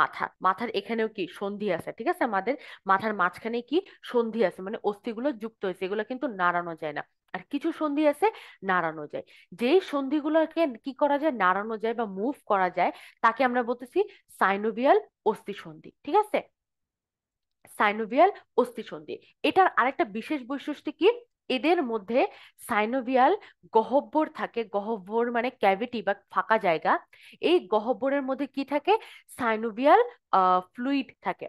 মাথার এখানেও কি সন্ধি আছে, ঠিক আছে, আমাদের মাথার মাঝখানে কি সন্ধি আছে, মানে অস্থিগুলো যুক্ত হয়েছে, এগুলো কিন্তু নাড়ানো যায় না। আর কিছু সন্ধি আছে নাড়ানো যায়। যেই সন্ধিগুলোকে কি করা যায়, নাড়ানো যায় বা মুভ করা যায়, তাকে আমরা বলতেছি সাইনোভিয়াল অস্থি সন্ধি। ঠিক আছে, সাইনোভিয়াল অস্থিসন্ধি। এটার আরেকটা বিশেষ বৈশিষ্ট্য কি, এদের মধ্যে সাইনোভিয়াল গহ্বর থাকে। গহ্বর মানে ক্যাভিটি বা ফাঁকা জায়গা। এই গহ্বরের মধ্যে কি থাকে, সাইনোভিয়াল ফ্লুইড থাকে।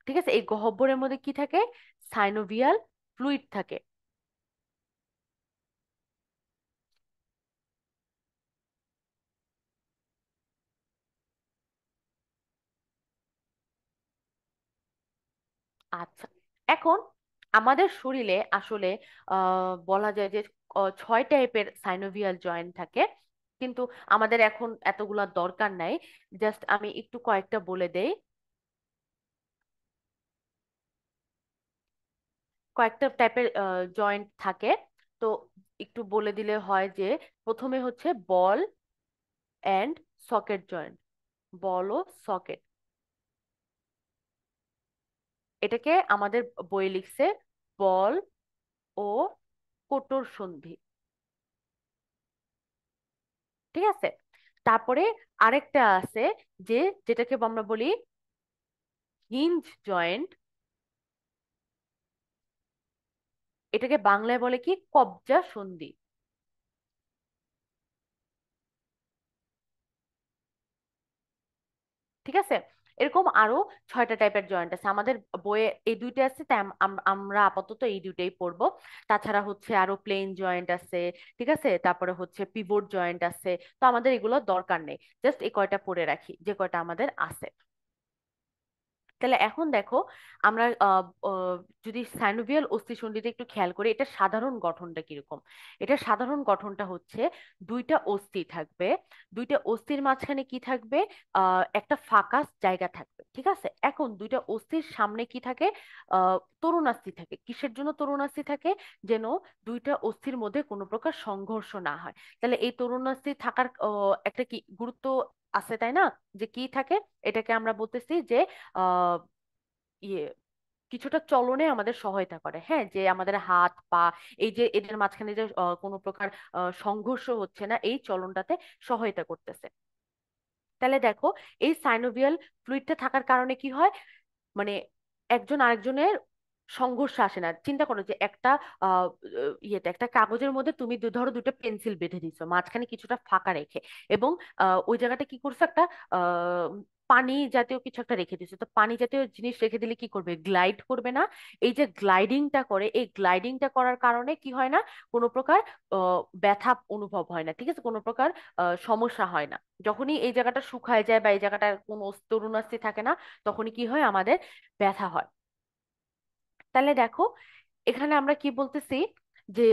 ঠিক আছে, এই গহ্বরের মধ্যে কি থাকে, সাইনোভিয়াল ফ্লুইড থাকে। আচ্ছা, এখন আমাদের শরীরে আসলে বলা যায় যে 6 টাইপের সাইনোভিয়াল জয়েন্ট থাকে, কিন্তু আমাদের এখন এতগুলা দরকার নাই। জাস্ট আমি একটু কয়েকটা বলে দেই। কয়েকটা টাইপের জয়েন্ট থাকে। তো একটু বলে দিলে হয় যে প্রথমে হচ্ছে ball and socket joint. Ball ও সকেট, এটাকে আমাদের বইয়ে লিখছে বল ও কোটর সন্ধি। ঠিক আছে। তারপরে আরেকটা আছে যে, যেটাকে আমরা বলি হিঞ্জ জয়েন্ট। এটাকে বাংলায় বলে কি কবজা সন্ধি। ঠিক আছে। এরকম আরো 6টা টাইপের জয়েন্ট আছে আমাদের বইয়ে, এই দুইটা আছে তাই আমরা আপাতত এই দুইটাই পড়বো। তাছাড়া হচ্ছে আরো প্লেন জয়েন্ট আছে, ঠিক আছে, তারপরে হচ্ছে পিভট জয়েন্ট আছে। তো আমাদের এগুলো দরকার নেই, জাস্ট এই কয়টা পড়ে রাখি যে কয়টা আমাদের আছে। তাহলে এখন দেখো, আমরা যদি সাইনোভিয়াল অস্থিসন্ধিতে একটু খেয়াল করি, এটা সাধারণ গঠনটা কিরকম। এটা সাধারণ গঠনটা হচ্ছে দুইটা অস্থি থাকবে, দুইটা অস্থির মাঝখানে কি থাকবে, একটা ফাঁকা জায়গা থাকবে। ঠিক আছে। এখন দুইটা অস্থির সামনে কি থাকে, তরুণাস্থি থাকে। কিসের জন্য তরুণাস্থি থাকে? যেন দুইটা অস্থির মধ্যে কোনো প্রকার সংঘর্ষ না হয়। তাহলে এই তরুণাস্থি থাকার একটা কি গুরুত্ব আছে, তাই না? যে কি থাকে, এটাকে আমরা বলতেছি যে আহ ইয়ে কিছুটা চলনে আমাদের সহায়তা করে। হ্যাঁ, যে আমাদের হাত পা, এই যে এদের মাঝখানে যে কোনো প্রকার সংঘর্ষ হচ্ছে না, এই চলনটাতে সহায়তা করতেছে। তাহলে দেখো, এই সাইনোভিয়াল ফ্লুইডটা থাকার কারণে কি হয়, মানে একজন আরেকজনের সংঘর্ষ আসে না। চিন্তা করো যে একটা আহ ইয়েতে একটা কাগজের মধ্যে তুমি ধরো দুটো পেন্সিল বেঁধে দিছো মাঝখানে কিছুটা ফাঁকা রেখে, এবং ওই জায়গাটা কি করছো, একটা আহ পানি জাতীয় কিছু একটা রেখে দিছো। তো পানি জাতীয় জিনিস রেখে দিলে কি করবে, গ্লাইড করবে না? এই যে গ্লাইডিংটা করে, এই গ্লাইডিংটা করার কারণে কি হয় না, কোনো প্রকার ব্যথা অনুভব হয় না। ঠিক আছে, কোনো প্রকার সমস্যা হয় না। যখনই এই জায়গাটা শুকায় যায় বা এই জায়গাটা কোনো তরুণাস্থি থাকে না, তখনই কি হয়, আমাদের ব্যথা হয়। তাহলে দেখো, এখানে আমরা কি বলতেছি, যে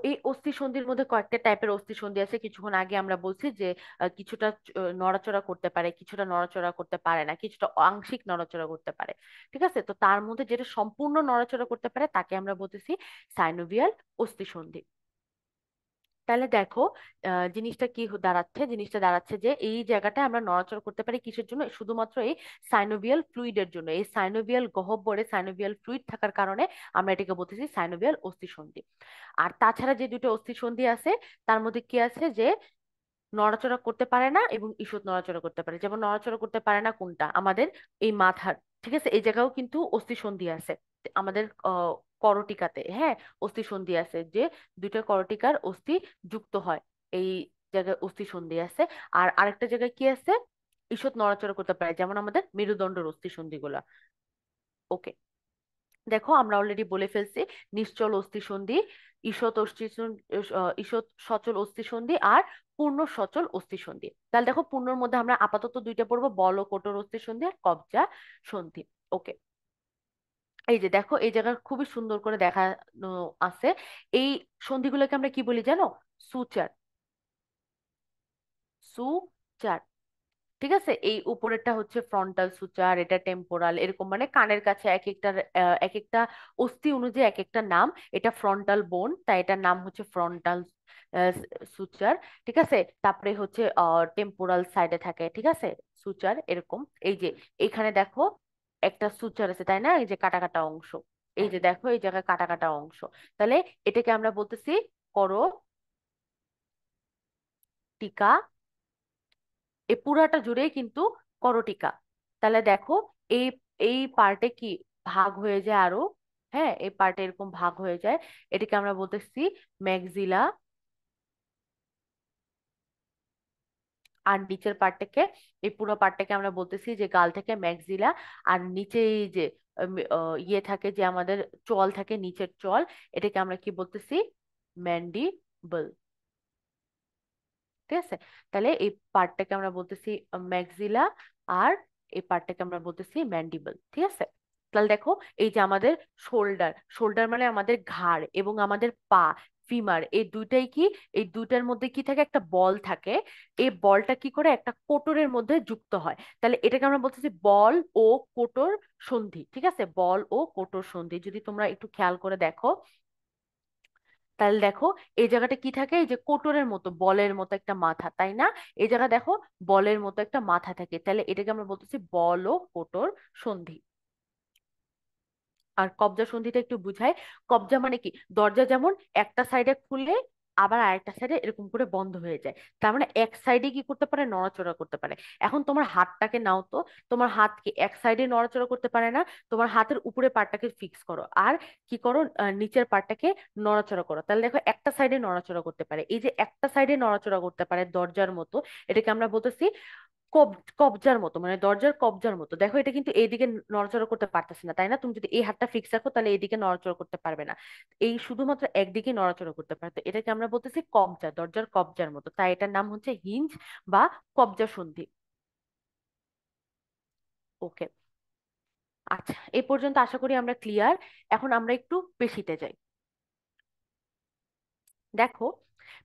এই অস্থি সন্ধির মধ্যে কয়েকটা টাইপের অস্থি সন্ধি আছে। কিছুক্ষণ আগে আমরা বলছি যে কিছুটা নড়াচড়া করতে পারে, কিছুটা নড়াচড়া করতে পারে না, কিছুটা আংশিক নড়াচড়া করতে পারে। ঠিক আছে। তো তার মধ্যে যেটা সম্পূর্ণ নড়াচড়া করতে পারে তাকে আমরা বলতেছি সাইনোভিয়াল অস্থি সন্ধি। তাহলে দেখো, জিনিসটা কি দাঁড়াচ্ছে, জিনিসটা দাঁড়াচ্ছে যে এই জায়গাটা আমরা নড়াচড়া করতে পারি কিসের জন্য, শুধুমাত্র এই সাইনোভিয়াল ফ্লুইডের জন্য। এই সাইনোভিয়াল গহ্বরে সাইনোভিয়াল ফ্লুইড থাকার কারণে আমরা এটাকে বলতেছি সাইনোভিয়াল অস্থিসন্ধি। আর তাছাড়া যে দুটো অস্থিসন্ধি আছে, তার মধ্যে কি আছে, যে নড়াচড়া করতে পারে না এবং ঈষৎ নড়াচড়া করতে পারে। যেমন নড়াচড়া করতে পারে না কোনটা, আমাদের এই মাথার। ঠিক আছে, এই জায়গাও কিন্তু অস্থিসন্ধি আছে আমাদের করটিকাতে। হ্যাঁ, অস্থিসন্ধি আছে, যে দুইটা করটিকার অস্থি যুক্ত হয়, এই জায়গায় অস্থিসন্ধি আছে। আর আরেকটা জায়গায় কি আছে, ঈষৎ নড়াচড়া করতে পারে, যেমন আমাদের মেরুদণ্ডের অস্থিসন্ধি গুলা। ওকে। দেখো, আমরা অলরেডি বলে ফেলছি নিশ্চল অস্থিসন্ধি, ঈষৎ ঈষৎ সচল অস্থিসন্ধি আর পূর্ণ সচল অস্থিসন্ধি। তাহলে দেখো, পূর্ণর মধ্যে আমরা আপাতত দুইটা পড়বো, বল ও কঠোর অস্থিসন্ধি আর কবজা সন্ধি। ওকে। এই যে দেখো, এই জায়গা খুবই সুন্দর করে দেখানো আছে। এই সন্ধিগুলোকে আমরা কি বলি জানো? সুচার। সুচার। ঠিক আছে। এই উপরেরটা হচ্ছে ফ্রন্টাল সুচার, এটা টেম্পোরাল, এরকম মানে কানের কাছে এক একটা এক একটা অস্থি অনুযায়ী এক একটা নাম। এটা ফ্রন্টাল বোন, তাই এটার নাম হচ্ছে ফ্রন্টাল সুচার। ঠিক আছে। তারপরে হচ্ছে টেম্পোরাল সাইডে থাকে, ঠিক আছে, সুচার এরকম। এই যে এখানে দেখো একটা সুচার আছে, তাই না, এই যে কাটা কাটা অংশ। এই যে দেখো, এই জায়গায় কাটা কাটা অংশ। তাহলে এটাকে আমরা বলতেছি করো টিকা। এই পুরাটা জুড়েই কিন্তু করটিকা। তাহলে দেখো, এই এই পার্টে কি ভাগ হয়ে যায় আরো। হ্যাঁ, এই পার্টে এরকম ভাগ হয়ে যায়, এটাকে আমরা বলতেছি ম্যাক্সিলা। আর নিচের পার্টটাকে, এই পুরো পার্টটাকে আমরা বলতেছি যে গাল থেকে ম্যাক্সিলা। আর নিচে এই যে ইয়ে থাকে, যে আমাদের চোয়াল থাকে, নিচের চোয়াল, এটাকে আমরা কি বলতেছি, ম্যান্ডিবল। ঠিক আছে। তাহলে এই পার্টটাকে আমরা বলতেছি ম্যাক্সিলা, আর এই পার্টটাকে আমরা বলতেছি ম্যান্ডিবল। ঠিক আছে। তাহলে দেখো, এই যে আমাদের শোল্ডার, শোল্ডার মানে আমাদের ঘাড়, এবং আমাদের পা, ফিমার, এই দুইটাই কি, এই দুইটার মধ্যে কি থাকে, একটা বল থাকে। এই বলটা কি করে একটা কোটরের মধ্যে যুক্ত হয়। তাহলে এটাকে আমরা বলতেছি বল ও কোটর সন্ধি। ঠিক আছে, বল ও কোটর সন্ধি যদি তোমরা একটু খেয়াল করে দেখো, তাহলে দেখো এই জায়গাটা কি থাকে, এই যে কোটরের মতো বলের মতো একটা মাথা, তাই না? এই জায়গা দেখো বলের মতো একটা মাথা থাকে, তাহলে এটাকে আমরা বলতেছি বল ও কোটর সন্ধি। আর কবজা সন্ধিটা একটু বুঝাই। কবজা মানে কি, দরজা যেমন একটা সাইডে খুলে আবার আরেকটা সাইডে এরকম করে বন্ধ হয়ে যায়, তার মানে এক সাইডে কি করতে পারে, নড়াচড়া করতে পারে। এখন তোমার হাতটাকে নাও তো, তোমার হাত কি এক সাইডে নড়াচড়া করতে পারে না? তোমার হাতের উপরে পার্টটাকে ফিক্স করো, আর কি করো, নিচের পার্টটাকে নড়াচড়া করো, তাহলে দেখো একটা সাইডে নড়াচড়া করতে পারে। এই যে একটা সাইডে নড়াচড়া করতে পারে দরজার মতো, এটাকে আমরা বলতেছি কবজার মতো, মানে দরজার কবজার মতো। দেখো এটা কিন্তু এইদিকে নড়াচড়া করতে পারতেছে না, তাই না? তুমি যদি এই হাতটা ফিক্স রাখো তাহলে এইদিকে নড়াচড়া করতে পারবে না, এই শুধুমাত্র একদিকে নড়াচড়া করতে পারে। তো এটাকে আমরা বলতেছি কবজা, দরজার কবজার মতো, তাই এটার নাম হচ্ছে হিঞ্জ বা কবজা সন্ধি। ওকে, আচ্ছা, এই পর্যন্ত আশা করি আমরা ক্লিয়ার। এখন আমরা একটু পেশিতে যাই। দেখো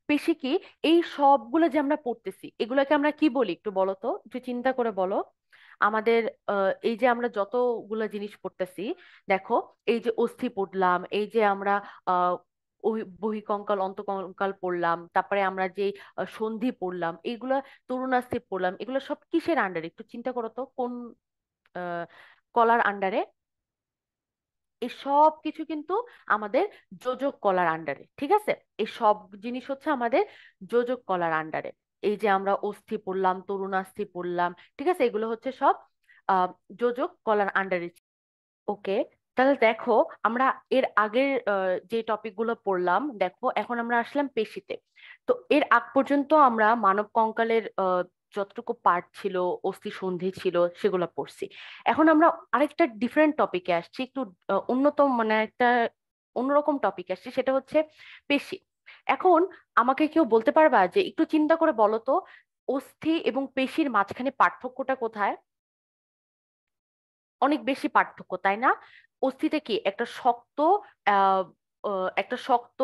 পেশি কি, এই সবগুলো যে আমরা পড়তেছি এগুলোকে আমরা কি বলি একটু বলো তো, একটু চিন্তা করে বলো। আমাদের এই যে আমরা যতগুলো জিনিস পড়তেছি, দেখো এই যে অস্থি পড়লাম, এই যে আমরা আহ বহিকঙ্কাল অন্তকঙ্কাল পড়লাম, তারপরে আমরা যে সন্ধি পড়লাম, এইগুলা তরুণাস্থি পড়লাম, এগুলো সব কিসের আন্ডারে একটু চিন্তা করো তো, কোন আহ কলার আন্ডারে? এই সব কিছু কিন্তু আমাদের যোজক কলার আন্ডারে, ঠিক আছে? এই সব জিনিস হচ্ছে আমাদের যোজক কলার আন্ডারে। এই যে আমরা অস্থি পড়লাম, তরুণাস্থি পড়লাম, ঠিক আছে, এগুলো হচ্ছে সব আহ যোজক কলার আন্ডারে। ওকে, তাহলে দেখো আমরা এর আগের যে টপিক গুলো পড়লাম, দেখো এখন আমরা আসলাম পেশিতে। তো এর আগ পর্যন্ত আমরা মানব কঙ্কালের যতটুকু পার্ট ছিল, অস্থি সন্ধি ছিল, সেগুলো পড়ছি। এখন আমরা আরেকটা ডিফারেন্ট টপিকে আসছি, একটু উন্নত, মানে একটা অন্যরকম টপিক আসছি, সেটা হচ্ছে পেশি। এখন আমাকে কেউ বলতে পারবা যে একটু চিন্তা করে বলো তো, অস্থি এবং পেশির মাঝখানে পার্থক্যটা কোথায়? অনেক বেশি পার্থক্য, তাই না? অস্থিতে কি একটা শক্ত আহ একটা শক্ত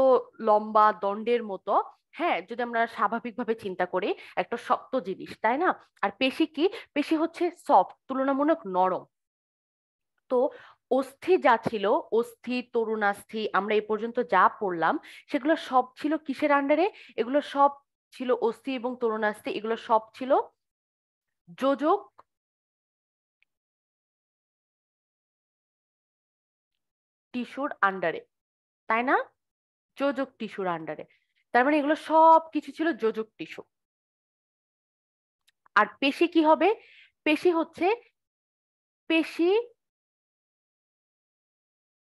লম্বা দণ্ডের মতো, হ্যাঁ, যদি আমরা স্বাভাবিকভাবে চিন্তা করি, একটা শক্ত জিনিস, তাই না? আর পেশি কি, পেশি হচ্ছে সফট, তুলনামূলক নরম। তো অস্থি যা ছিল, অস্থি তরুণাস্থি আমরা এই পর্যন্ত যা পড়লাম, সেগুলো সব ছিল কিসের আন্ডারে? এগুলো সব ছিল, অস্থি এবং তরুণাস্থি এগুলো সব ছিল যোজক টিস্যুর আন্ডারে, তাই না? যোজক টিস্যুর আন্ডারে, তার মানে এগুলো সব কিছু ছিল যোজক টিস্যু। আর পেশি কি হবে? পেশি হচ্ছে পেশি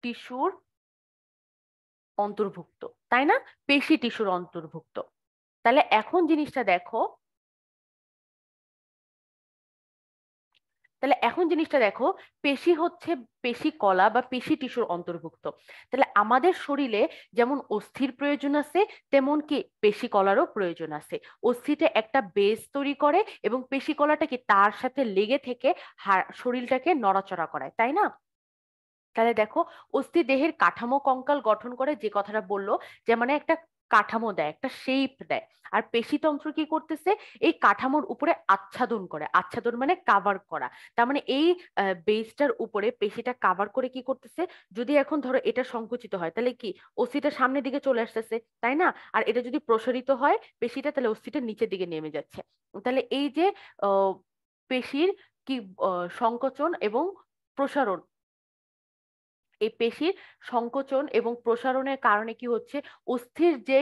টিস্যুর অন্তর্ভুক্ত, তাই না? পেশি টিস্যুর অন্তর্ভুক্ত। তাহলে এখন জিনিসটা দেখো, তাহলে এখন জিনিসটা দেখো, পেশি হচ্ছে পেশি কলা বা পেশি টিস্যুর অন্তর্ভুক্ত। তাহলে আমাদের শরীরে যেমন অস্থির প্রয়োজন আছে, তেমন কি পেশি কলারও প্রয়োজন আছে। অস্থিতে একটা বেস তৈরি করে এবং পেশি কলাটা কি তার সাথে লেগে থেকে শরীরটাকে নড়াচড়া করায়, তাই না? তাহলে দেখো, অস্থি দেহের কাঠামো কঙ্কাল গঠন করে, যে কথাটা বললো, যে মানে একটা কাঠামো দেয়, একটা শেপ দেয়। আর পেশিতন্ত্র কি করতেছে, এই কাঠামোর উপরে আচ্ছাদন করে, আচ্ছাদন মানে কাভার করা। তার মানে এই বেসটার উপরে পেশিটা কাভার করে কি করতেছে, যদি এখন ধরো এটা সংকুচিত হয় তাহলে কি, অস্থিটা সামনের দিকে চলে আসতেছে, তাই না? আর এটা যদি প্রসারিত হয় পেশিটা, তাহলে অস্থিটা নিচের দিকে নেমে যাচ্ছে। তাহলে এই যে আহ, পেশির কি সংকোচন এবং প্রসারণ, এই পেশির সংকোচন এবং প্রসারণের কারণে কি হচ্ছে, অস্থির যে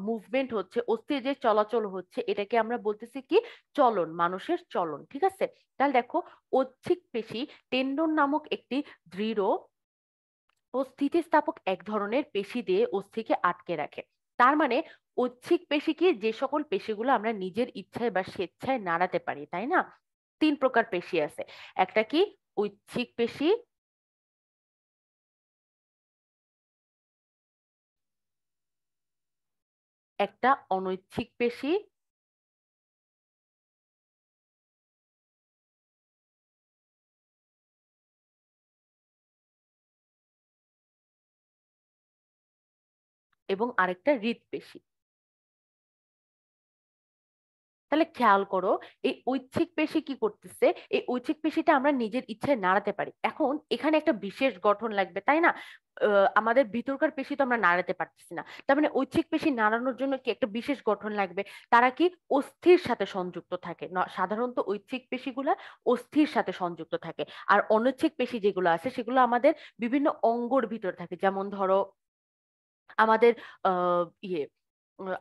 মুভমেন্ট হচ্ছে, অস্থির যে চলাচল হচ্ছে, এটাকে আমরা বলতেছি কি, চলন, মানুষের চলন, ঠিক আছে? তাহলে দেখো, ঐচ্ছিক পেশি টেন্ডন নামক একটি দৃঢ় ও স্থিতিস্থাপক এক ধরনের পেশি দিয়ে অস্থিকে আটকে রাখে। তার মানে ঐচ্ছিক পেশি কি, যে সকল পেশিগুলো আমরা নিজের ইচ্ছায় বা স্বেচ্ছায় নাড়াতে পারি, তাই না? তিন প্রকার পেশি আছে। একটা কি, ঐচ্ছিক পেশি, একটা অনৈচ্ছিক পেশি, এবং আরেকটা হৃৎপেশি। তাহলে খেয়াল করো, এই ঐচ্ছিক পেশি কি করতেছে, এই ঐচ্ছিক পেশিটা আমরা নিজের ইচ্ছায় নাড়াতে পারি। এখন এখানে একটা বিশেষ গঠন লাগবে, তাই না? আমাদের ভিতরকার পেশি তো আমরা নাড়াতে পারতেছি না, তার মানে ঐচ্ছিক পেশি নাড়ানোর জন্য কি একটা বিশেষ গঠন লাগবে। তারা কি অস্থির সাথে সংযুক্ত থাকে সাধারণত ঐচ্ছিক পেশিগুলা অস্থির সাথে সংযুক্ত থাকে। আর অনৈচ্ছিক পেশি যেগুলো আছে সেগুলো আমাদের বিভিন্ন অঙ্গর ভিতর থাকে, যেমন ধরো আমাদের ইয়ে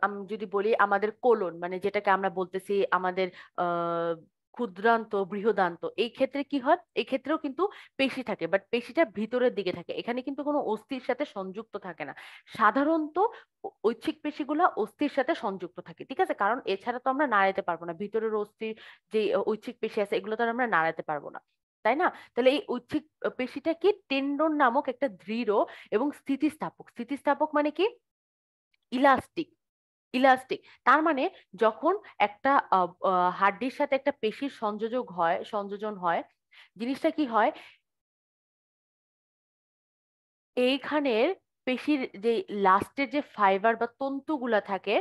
আমি যদি বলি আমাদের কোলন, মানে যেটাকে আমরা বলতেছি আমাদের আহ ক্ষুদ্রান্ত বৃহদান্ত, এই ক্ষেত্রে কি হয়, এই ক্ষেত্রেও কিন্তু পেশি থাকে, বাট পেশিটা ভিতরের দিকে থাকে, এখানে কিন্তু কোনো অস্থির সাথে সংযুক্ত থাকে না। সাধারণত ঐচ্ছিক পেশিগুলা অস্থির সাথে সংযুক্ত থাকে, ঠিক আছে, কারণ এছাড়া তো আমরা নাড়াতে পারবো না, ভিতরের অস্থির যে ঐচ্ছিক পেশি আছে এগুলো তো আর আমরা নাড়াতে পারবো না, তাই না? তাহলে এই ঐচ্ছিক পেশিটা কি টেন্ডন নামক একটা দৃঢ় এবং স্থিতিস্থাপক, স্থিতিস্থাপক মানে কি ইলাস্টিক, ইলাস্টিক। তার মানে যখন একটা হাড্ডির সাথে একটা পেশির সংযোজন হয়, জিনিসটা কি হয়, এইখানের পেশির যে লাস্টের যে ফাইবার বা তন্তুগুলা থাকে,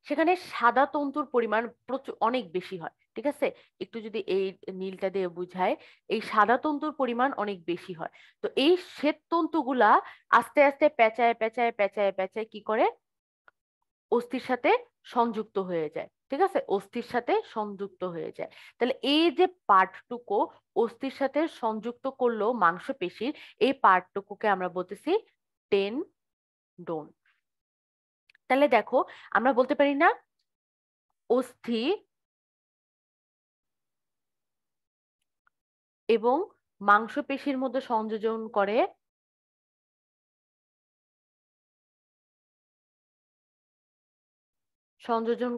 সেখানে সাদা তন্তুর পরিমাণ প্রচুর অনেক বেশি হয়, ঠিক আছে? একটু যদি এই নীলটা দিয়ে বুঝায়, এই সাদা তন্তুর পরিমাণ অনেক বেশি হয়। তো এই শ্বেত তন্তুগুলা আস্তে আস্তে পেঁচায় পেঁচায় পেঁচায় পেঁচায় কি করে, অস্থির সাথে সংযুক্ত হয়ে যায়, ঠিক আছে, অস্থির সাথে সংযুক্ত হয়ে যায়। তাহলে এই যে পার্টটুকু অস্থির সাথে সংযুক্ত করলো মাংসপেশির, এই পার্টটুকুকে আমরা বলতেছি টেন্ডন। তাহলে দেখো, আমরা বলতে পারি না অস্থি এবং মাংসপেশির মধ্যে সংযোজন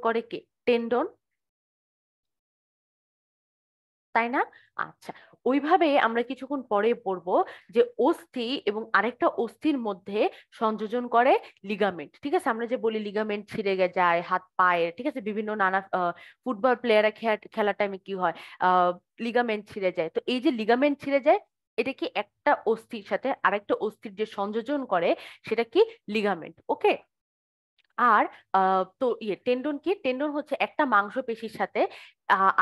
করে কে, টেন্ডন, তাই না? আচ্ছা, ওইভাবে আমরা কিছুক্ষণ পরে পড়বো যে অস্থি এবং আরেকটা অস্থির মধ্যে সংযোজন করে লিগামেন্ট, ঠিক আছে? আমরা যে বলি লিগামেন্ট ছিঁড়ে যায় হাত পায়ের, ঠিক আছে, বিভিন্ন নানা ফুটবল প্লেয়াররা খেলার টাইমে কি হয়, লিগামেন্ট ছিঁড়ে যায়। তো এই যে লিগামেন্ট ছিঁড়ে যায়, এটা কি একটা অস্থির সাথে আরেকটা অস্থির যে সংযোজন করে, সেটা কি লিগামেন্ট, ওকে? আর তো টেন্ডন কি, টেন্ডন হচ্ছে একটা মাংসপেশির সাথে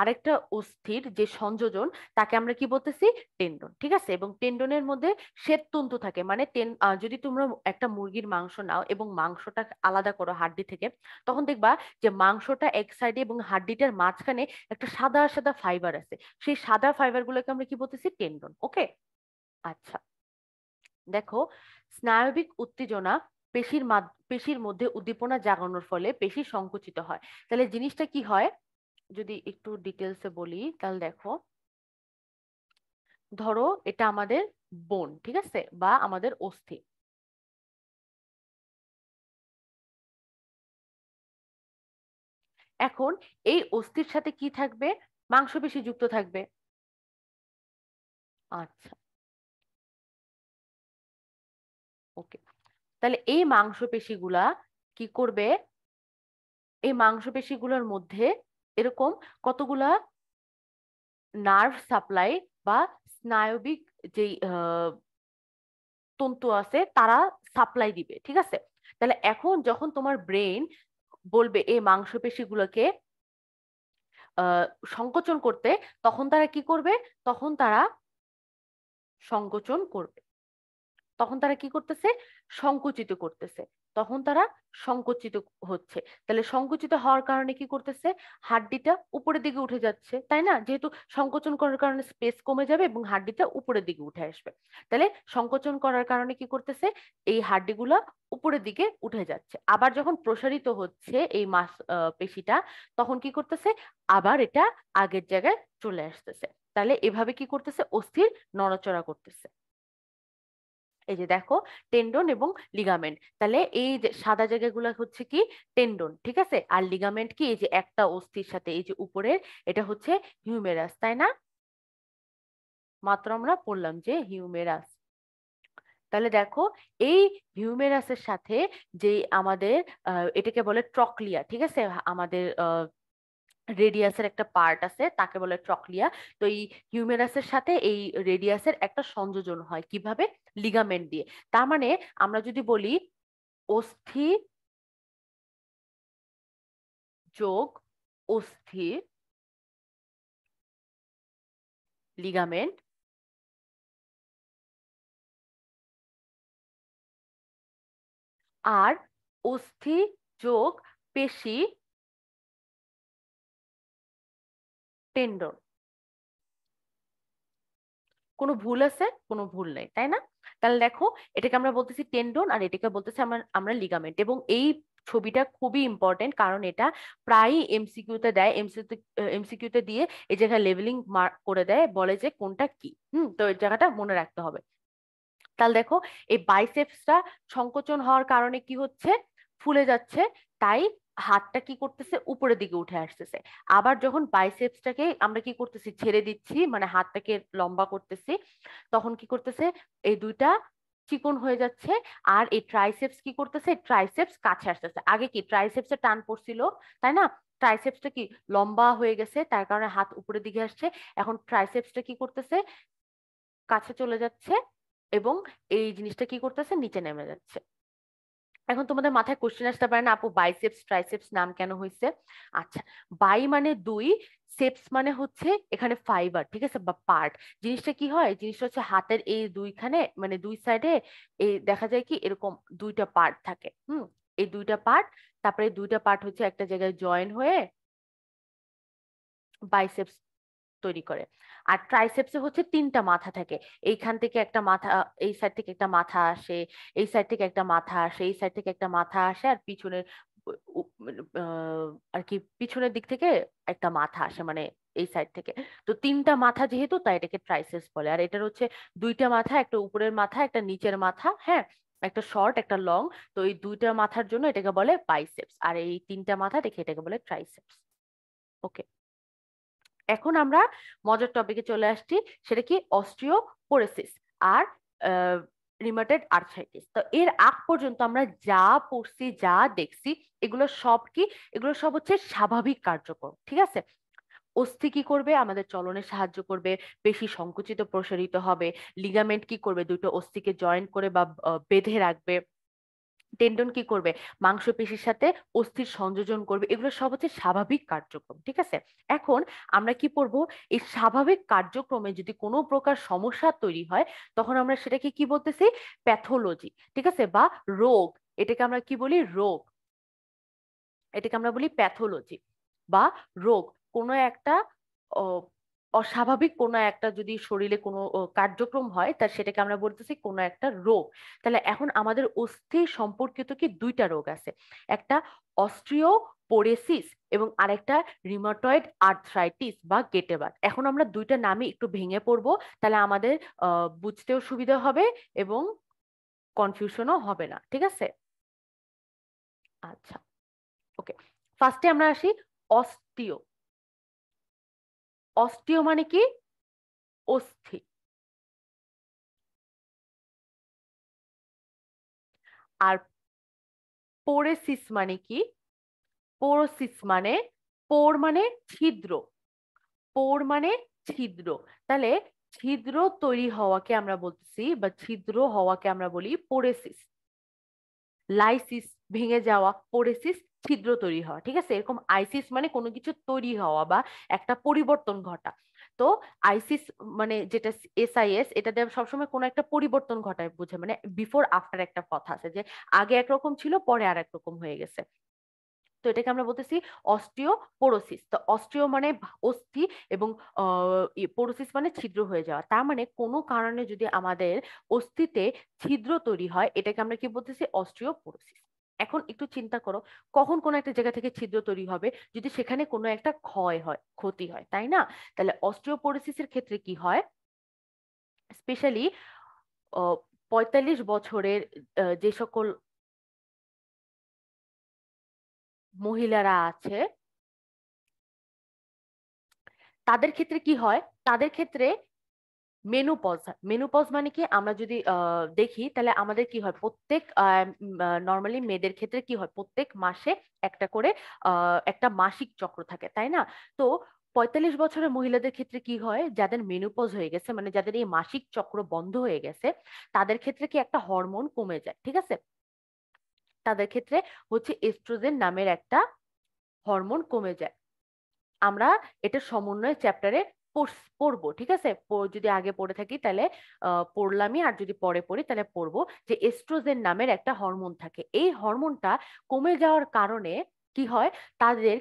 আরেকটা অস্থির যে সংযোজন, তাকে আমরা কি বলতেছি, টেন্ডন, ঠিক আছে? এবং টেন্ডনের মধ্যে শ্বেত তন্তু থাকে, মানে যদি তোমরা একটা মুরগির মাংস নাও এবং মাংসটা আলাদা করো হাড্ডি থেকে, তখন দেখবা যে মাংসটা এক সাইডে এবং হাড্ডিটার মাঝখানে একটা সাদা সাদা ফাইবার আছে, সেই সাদা ফাইবার গুলোকে আমরা কি বলতেছি, টেন্ডন, ওকে? আচ্ছা, দেখো, স্নায়বিক উত্তেজনা পেশির মধ্যে উদ্দীপনা জাগানোর ফলে পেশি সংকুচিত হয়। তাহলে জিনিসটা কি হয়, যদি একটু ডিটেলসে বলি, তাহলে দেখো, ধরো এটা আমাদের বোন, ঠিক আছে, বা আমাদের অস্থি। এখন এই অস্থির সাথে কি থাকবে, মাংসপেশি যুক্ত থাকবে। আচ্ছা, ওকে। তাহলে এই মাংসপেশিগুলা কি করবে, এই মাংসপেশিগুলোর মধ্যে এরকম কতগুলা নার্ভ সাপ্লাই বা স্নায়বিক যেই তন্তু আছে তারা সাপ্লাই দিবে, ঠিক আছে? তাহলে এখন যখন তোমার ব্রেন বলবে এই মাংসপেশিগুলোকে আহ সংকোচন করতে, তখন তারা কি করবে, তখন তারা সংকোচন করবে, তখন তারা কি করতেছে, সংকুচিত করতেছে, তখন তারা সংকুচিত হচ্ছে। তাহলে সংকুচিত হওয়ার কারণে কি করতেছে, হাড্ডিটা উপরের দিকে উঠে যাচ্ছে, তাই না? যেহেতু সংকোচন করার কারণে স্পেস কমে যাবে এবং হাড্ডিটা উপরের দিকে উঠে আসবে। তাহলে সংকোচন করার কারণে কি করতেছে, এই হাড্ডিগুলা উপরের দিকে উঠে যাচ্ছে। আবার যখন প্রসারিত হচ্ছে এই পেশিটা, তখন কি করতেছে, আবার এটা আগের জায়গায় চলে আসতেছে। তাহলে এভাবে কি করতেছে, অস্থির নড়াচড়া করতেছে। এই যে দেখো, টেন্ডন এবং লিগামেন্ট, তাহলে এই যে সাদা জায়গাগুলো হচ্ছে কি টেন্ডন, ঠিক আছে, আর লিগামেন্ট কি এই যে একটা অস্থির সাথে এই যে উপরের, এটা হচ্ছে হিউমেরাস, তাই না? মাত্র আমরা পড়লাম যে হিউমেরাস। তাহলে দেখো, এই হিউমেরাসের সাথে যে আমাদের এটাকে বলে ট্রকলিয়া, ঠিক আছে, আমাদের রেডিয়াসের একটা পার্ট আছে তাকে বলে ট্রকলিয়া। তো এই হিউমেরাসের সাথে এই রেডিয়াসের একটা সংযোজন হয় কিভাবে, লিগামেন্ট দিয়ে। তার মানে আমরা যদি বলি অস্থি যোগ অস্থির লিগামেন্ট আর অস্থি যোগ পেশি টেন্ডন। কোনো ভুল আছে? কোনো ভুল নেই, তাই না? তাহলে দেখো, এটাকে আমরা বলতেছি টেন্ডন আর এটাকে বলতেছি আমরা আমরা লিগামেন্ট। এবং এই ছবিটা খুবই ইম্পর্টেন্ট, কারণ এটা প্রায়ই এমসিকিউতে দেয়। এমসিকিউতে দিয়ে এই জায়গায় লেভেলিং মার্ক করে দেয়, বলে যে কোনটা কি। তো এই জায়গাটা মনে রাখতে হবে। তাহলে দেখো, এই বাইসেপসটা সংকোচন হওয়ার কারণে কি হচ্ছে, ফুলে যাচ্ছে। তাই হাতটা কি করতেছে, উপরের দিকে উঠে আসতেছে। আবার যখন বাইসেপসটাকে আমরা কি করতেছি, ছেড়ে দিচ্ছি, মানে হাতটাকে লম্বা করতেছি, তখন কি করতেছে, এই দুইটা চিকন হয়ে যাচ্ছে। আর এই ট্রাইসেপস কি করতেছে, ট্রাইসেপস কাছে আসতেছে। আগে কি ট্রাইসেপসে টান পড়ছিল, তাই না? ট্রাইসেপসটা কি লম্বা হয়ে গেছে, তার কারণে হাত উপরের দিকে আসছে। এখন ট্রাইসেপসটা কি করতেছে, কাছে চলে যাচ্ছে, এবং এই জিনিসটা কি করতেছে, নিচে নেমে যাচ্ছে। এখন তোমাদের মাথায় কোশ্চেন আসতে পারে না, আপু বাইসেপস ট্রাইসেপস নাম কেন হয়েছে? আচ্ছা, বাই মানে দুই, সেপস মানে হচ্ছে এখানে ফাইবার, ঠিক আছে, বা পার্ট। জিনিসটা কি হয়, জিনিসটা হচ্ছে হাতের এই দুইখানে, মানে দুই সাইডে এই দেখা যায় কি এরকম দুইটা পার্ট থাকে। এই দুইটা পার্ট, তারপরে এই দুইটা পার্ট হচ্ছে একটা জায়গায় জয়েন হয়ে বাইসেপস তৈরি করে। আর ট্রাইসেপসে হচ্ছে তিনটা মাথা থাকে। এইখান থেকে একটা মাথা, এই সাইড থেকে একটা মাথা আসে, এই সাইড থেকে একটা মাথা আসে, এই সাইড থেকে একটা মাথা আসে, আর পিছনের আর কি পিছনের দিক থেকে একটা মাথা আসে, মানে এই সাইড থেকে। তো তিনটা মাথা যেহেতু, তাই এটাকে ট্রাইসেপস বলে। আর এটার হচ্ছে দুইটা মাথা, একটা উপরের মাথা একটা নিচের মাথা, হ্যাঁ, একটা শর্ট একটা লং। তো এই দুইটা মাথার জন্য এটাকে বলে বাইসেপস, আর এই তিনটা মাথা দেখে এটাকে বলে ট্রাইসেপস। ওকে, এখন আমরা মজার টপিকে চলে আসছি। সেটা কি, অস্টিওপোরোসিস আর রিমাটেড আর্থ্রাইটিস। তো এর আগ পর্যন্ত আমরা যা পড়ছি যা দেখছি, এগুলো সব কি, এগুলো সব হচ্ছে স্বাভাবিক কার্যক্রম, ঠিক আছে। অস্থি কি করবে, আমাদের চলনে সাহায্য করবে, পেশি সংকুচিত প্রসারিত হবে, লিগামেন্ট কি করবে, দুটো অস্থিকে জয়েন করে বা বেঁধে রাখবে, টেন্ডন কি করবে, মাংসপেশির সাথে অস্থির সংযোজন করবে। এগুলো সব হচ্ছে স্বাভাবিক কার্যক্রম, ঠিক আছে। এখন আমরা কি পড়বো, এই স্বাভাবিক কার্যক্রমে যদি কোনো প্রকার সমস্যা তৈরি হয়, তখন আমরা সেটাকে কি বলতেছি, প্যাথোলজি, ঠিক আছে, বা রোগ। এটাকে আমরা কি বলি, রোগ। এটাকে আমরা বলি প্যাথোলজি বা রোগ। কোনো একটা আহ, অস্বাভাবিক কোনো একটা যদি শরীরে কোনো কার্যক্রম হয়, তা সেটাকে আমরা বলতেছি কোনো একটা রোগ। তাহলে এখন আমাদের অস্থি সম্পর্কিত কি দুইটা রোগ আছে, একটা অস্ট্রিওপোরেসিস এবং আরেকটা রিমাটয়েড আর্থ্রাইটিস বা গেটেবাত। এখন আমরা দুইটা নামই একটু ভেঙে পড়বো, তাহলে আমাদের বুঝতেও সুবিধা হবে এবং কনফিউশনও হবে না, ঠিক আছে। আচ্ছা, ওকে, ফার্স্টে আমরা আসি অস্টিও। অস্টিও মানে কি, অস্থি। আর পোরেসিস মানে কি, পোরোসিস মানে, পোর মানে ছিদ্র, পোর মানে ছিদ্র। তাহলে ছিদ্র তৈরি হওয়াকে আমরা বলতেছি, বা ছিদ্র হওয়াকে আমরা বলি পোরেসিস। লাইসিস ভেঙে যাওয়া, পোরেসিস ছিদ্র তৈরি হওয়া, ঠিক আছে। এরকম আইসিস মানে কোনো কিছু তৈরি হওয়া বা একটা পরিবর্তন ঘটা। তো আইসিস মানে যেটা এসআইএস, এটা দিয়ে সবসময় কোনো একটা পরিবর্তন ঘটায় বোঝে, মানে বিফোর আফটার একটা কথা আছে, যে আগে একরকম ছিল পরে আর একরকম হয়ে গেছে। তো এটাকে আমরা বলতেছি অস্টিওপোরোসিস। তো অস্টিও মানে অস্থি, এবং পোরোসিস মানে ছিদ্র হয়ে যাওয়া। তার মানে কোনো কারণে যদি আমাদের অস্থিতে ছিদ্র তৈরি হয়, এটাকে আমরা কি বলতেছি, অস্টিওপোরোসিস। এখন একটু চিন্তা করো, কখন কোন একটা জায়গা থেকে ছিদ্র তৈরি হবে, যদি সেখানে কোনো একটা ক্ষয় হয়, ক্ষতি হয়, তাই না? তাহলে অস্টিওপোরোসিসের ক্ষেত্রে কি হয়, স্পেশালি 45 বছরের যে সকল মহিলারা আছে, তাদের ক্ষেত্রে কি হয়, তাদের ক্ষেত্রে মেনোপজ। মেনোপজ মানে কি, আমরা যদি দেখি, তাহলে আমাদের কি হয়, প্রত্যেক নর্মালি মেয়েদের ক্ষেত্রে কি হয়, প্রত্যেক মাসে একটা করে একটা মাসিক চক্র থাকে, তাই না? তো 45 বছরের মহিলাদের ক্ষেত্রে কি হয়, যাদের মেনোপজ হয়ে গেছে, মানে যাদের এই মাসিক চক্র বন্ধ হয়ে গেছে, তাদের ক্ষেত্রে কি একটা হরমোন কমে যায়, ঠিক আছে। তাদের ক্ষেত্রে হচ্ছে এস্ট্রোজেন নামের একটা হরমোন কমে যায়। আমরা এটা সমন্বয় চ্যাপ্টারে পড়বো, ঠিক আছে? যদি আগে পড়ে থাকি তাহলে পড়লামই, আর যদি পরে পড়ি তাহলে পড়বো যে এস্ট্রোজেন নামের একটা হরমোন থাকে। এই হরমোনটা কমে যাওয়ার কারণে কি হয়, তাদের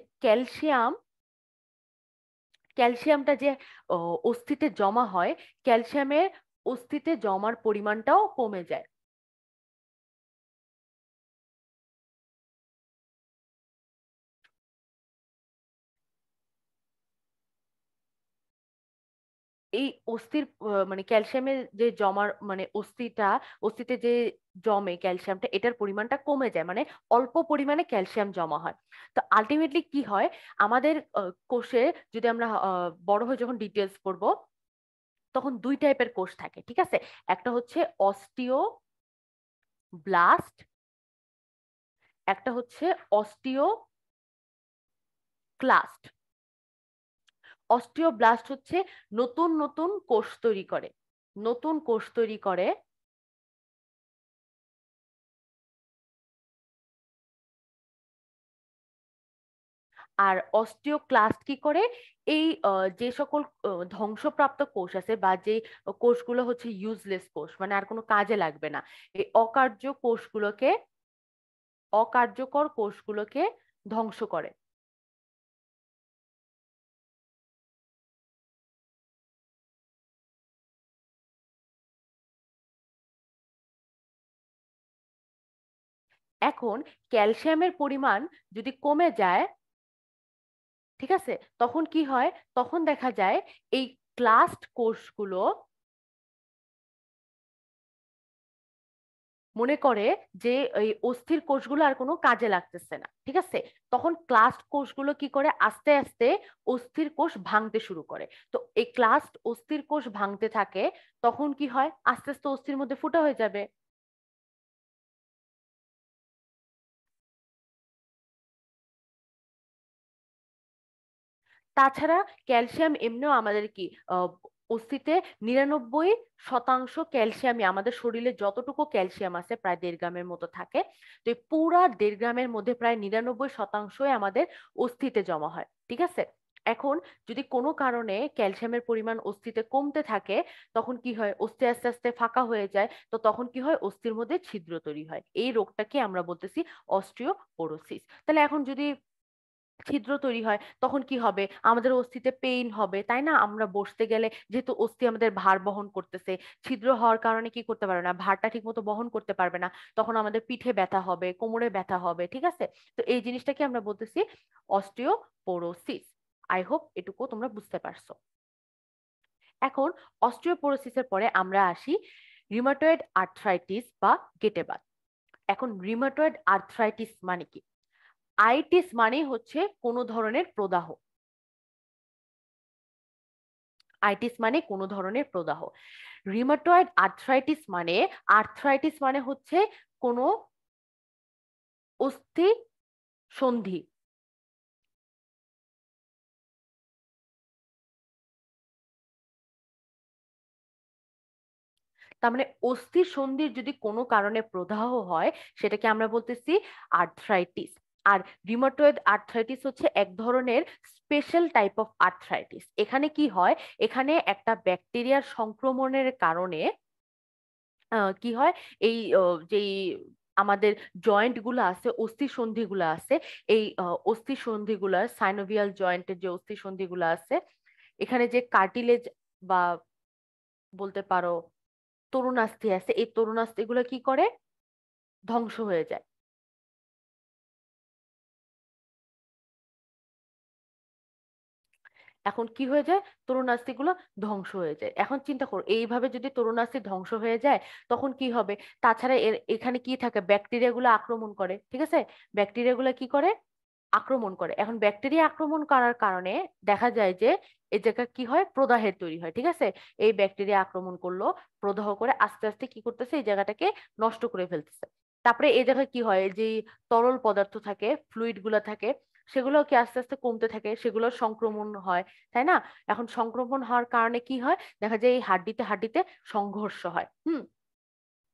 ক্যালসিয়ামটা যে অস্থিতে জমা হয়, ক্যালসিয়ামের অস্থিতে জমার পরিমাণটাও কমে যায়। এই অস্থির মানে ক্যালসিয়ামের যে জমার মানে অস্থিতে যে জমে ক্যালসিয়ামটা, এটার পরিমাণটা কমে যায়, মানে অল্প পরিমাণে ক্যালসিয়াম জমা হয়। তো আলটিমেটলি কি হয়, আমাদের কোষে যদি আমরা বড় হয়ে যখন ডিটেলস পড়বো, তখন দুই টাইপের কোষ থাকে, ঠিক আছে? একটা হচ্ছে অস্টিওব্লাস্ট, একটা হচ্ছে অস্টিওক্লাস্ট। অস্টিওব্লাস্ট হচ্ছে নতুন নতুন কোষ তৈরি করে, নতুন কোষ তৈরি করে। আর অস্টিওক্লাস্ট কি করে, এই যে সকল ধ্বংসপ্রাপ্ত কোষ আছে, বা যে কোষগুলো হচ্ছে ইউজলেস কোষ, মানে আর কোনো কাজে লাগবে না, এই অকার্যকর কোষগুলোকে ধ্বংস করে। এখন ক্যালসিয়ামের পরিমাণ যদি কমে যায়, ঠিক আছে, তখন কি হয়, তখন দেখা যায় এই ক্লাস্ট কোষগুলো মনে করে যে এই অস্থির কোষগুলো আর কোনো কাজে লাগতেছে না, ঠিক আছে? তখন ক্লাস্ট কোষগুলো কি করে, আস্তে আস্তে অস্থির কোষ ভাঙতে শুরু করে। তো এই ক্লাস্ট অস্থির কোষ ভাঙতে থাকে, তখন কি হয়, আস্তে আস্তে অস্থির মধ্যে ফুটা হয়ে যাবে। তাছাড়া ক্যালসিয়াম এমনিও আমাদের কি আহ, অস্থিতে 99% ক্যালসিয়ামই, আমাদের শরীরে যতটুকু ক্যালসিয়াম আছে প্রায় 1.5 গ্রামের মতো থাকে। তো এই পুরা 1.5 গ্রামের মধ্যে প্রায় 99%ই আমাদের অস্থিতে জমা হয়, ঠিক আছে? এখন যদি কোনো কারণে ক্যালসিয়ামের পরিমাণ অস্থিতে কমতে থাকে, তখন কি হয়, অস্থি আস্তে আস্তে ফাঁকা হয়ে যায়। তো তখন কি হয়, অস্থির মধ্যে ছিদ্র তৈরি হয়। এই রোগটাকে আমরা বলতেছি অস্টিওপোরোসিস। তাহলে এখন যদি ছিদ্র তৈরি হয়, তখন কি হবে, আমাদের অস্থিতে পেইন হবে, তাই না? আমরা বসতে গেলে যেহেতু অস্থি আমাদের ভার বহন করতেছে, ছিদ্র হওয়ার কারণে কি করতে পারবে না, ভারটা ঠিক মতো বহন করতে পারবে না, তখন আমাদের পিঠে ব্যথা হবে, কোমরে ব্যথা হবে, ঠিক আছে? তো এই জিনিসটাকে আমরা বলতেছি অস্টিওপোরোসিস। আই হোপ এটুকু তোমরা বুঝতে পারছো। এখন অস্টিওপোরোসিসের পরে আমরা আসি রিউমাটয়েড আর্থ্রাইটিস বা গেটে বাত। এখন রিউমাটয়েড আর্থ্রাইটিস মানে কি? আইটিস মানে হচ্ছে কোনো ধরনের প্রদাহ। আইটিস মানে কোনো ধরনের প্রদাহ। রিউমাটয়েড আর্থ্রাইটিস মানে হচ্ছে কোনো অস্থি সন্ধি। তার মানে অস্থি সন্ধির যদি কোনো কারণে প্রদাহ হয়, সেটাকে আমরা বলতেছি আর্থ্রাইটিস। আর রিউমাটয়েড আর্থ্রাইটিস হচ্ছে এক ধরনের স্পেশাল টাইপ অফ আর্থ্রাইটিস। এখানে কি হয়, এখানে একটা ব্যাকটেরিয়ার সংক্রমণের কারণে কি হয়, এই যেই আমাদের জয়েন্ট গুলো আছে, অস্থি সন্ধি গুলো আছে, এই অস্থি সন্ধি গুলা, সাইনোভিয়াল জয়েন্টের যে অস্থি সন্ধি গুলো আছে, এখানে যে কার্টিলেজ বা বলতে পারো তরুণাস্থি আছে, এই তরুণাস্থি গুলো কি করে, ধ্বংস হয়ে যায়। এখন কি হয়ে যায়, তরুণাস্থি গুলো ধ্বংস হয়ে যায়। এখন চিন্তা করো, এইভাবে যদি তরুণাস্থি ধ্বংস হয়ে যায়, তখন কি হবে? তাছাড়া এখানে কি থাকে, ব্যাকটেরিয়া গুলো আক্রমণ করে, ঠিক আছে? ব্যাকটেরিয়া গুলো কি করে, আক্রমণ করে। এখন ব্যাকটেরিয়া আক্রমণ করার কারণে দেখা যায় যে এই জায়গা কি হয়, প্রদাহের তৈরি হয়, ঠিক আছে? এই ব্যাকটেরিয়া আক্রমণ করলো, প্রদাহ করে আস্তে আস্তে কি করতেছে, এই জায়গাটাকে নষ্ট করে ফেলতেছে। তারপরে এই জায়গায় কি হয়, যে তরল পদার্থ থাকে, ফ্লুইড গুলা থাকে, সেগুলো কি আস্তে আস্তে কমতে থাকে, সেগুলো সংক্রমণ হয়, তাই না? এখন সংক্রমণ হওয়ার কারণে কি হয়, দেখা যায় এই হাড্ডিতে হাড্ডিতে সংঘর্ষ হয়।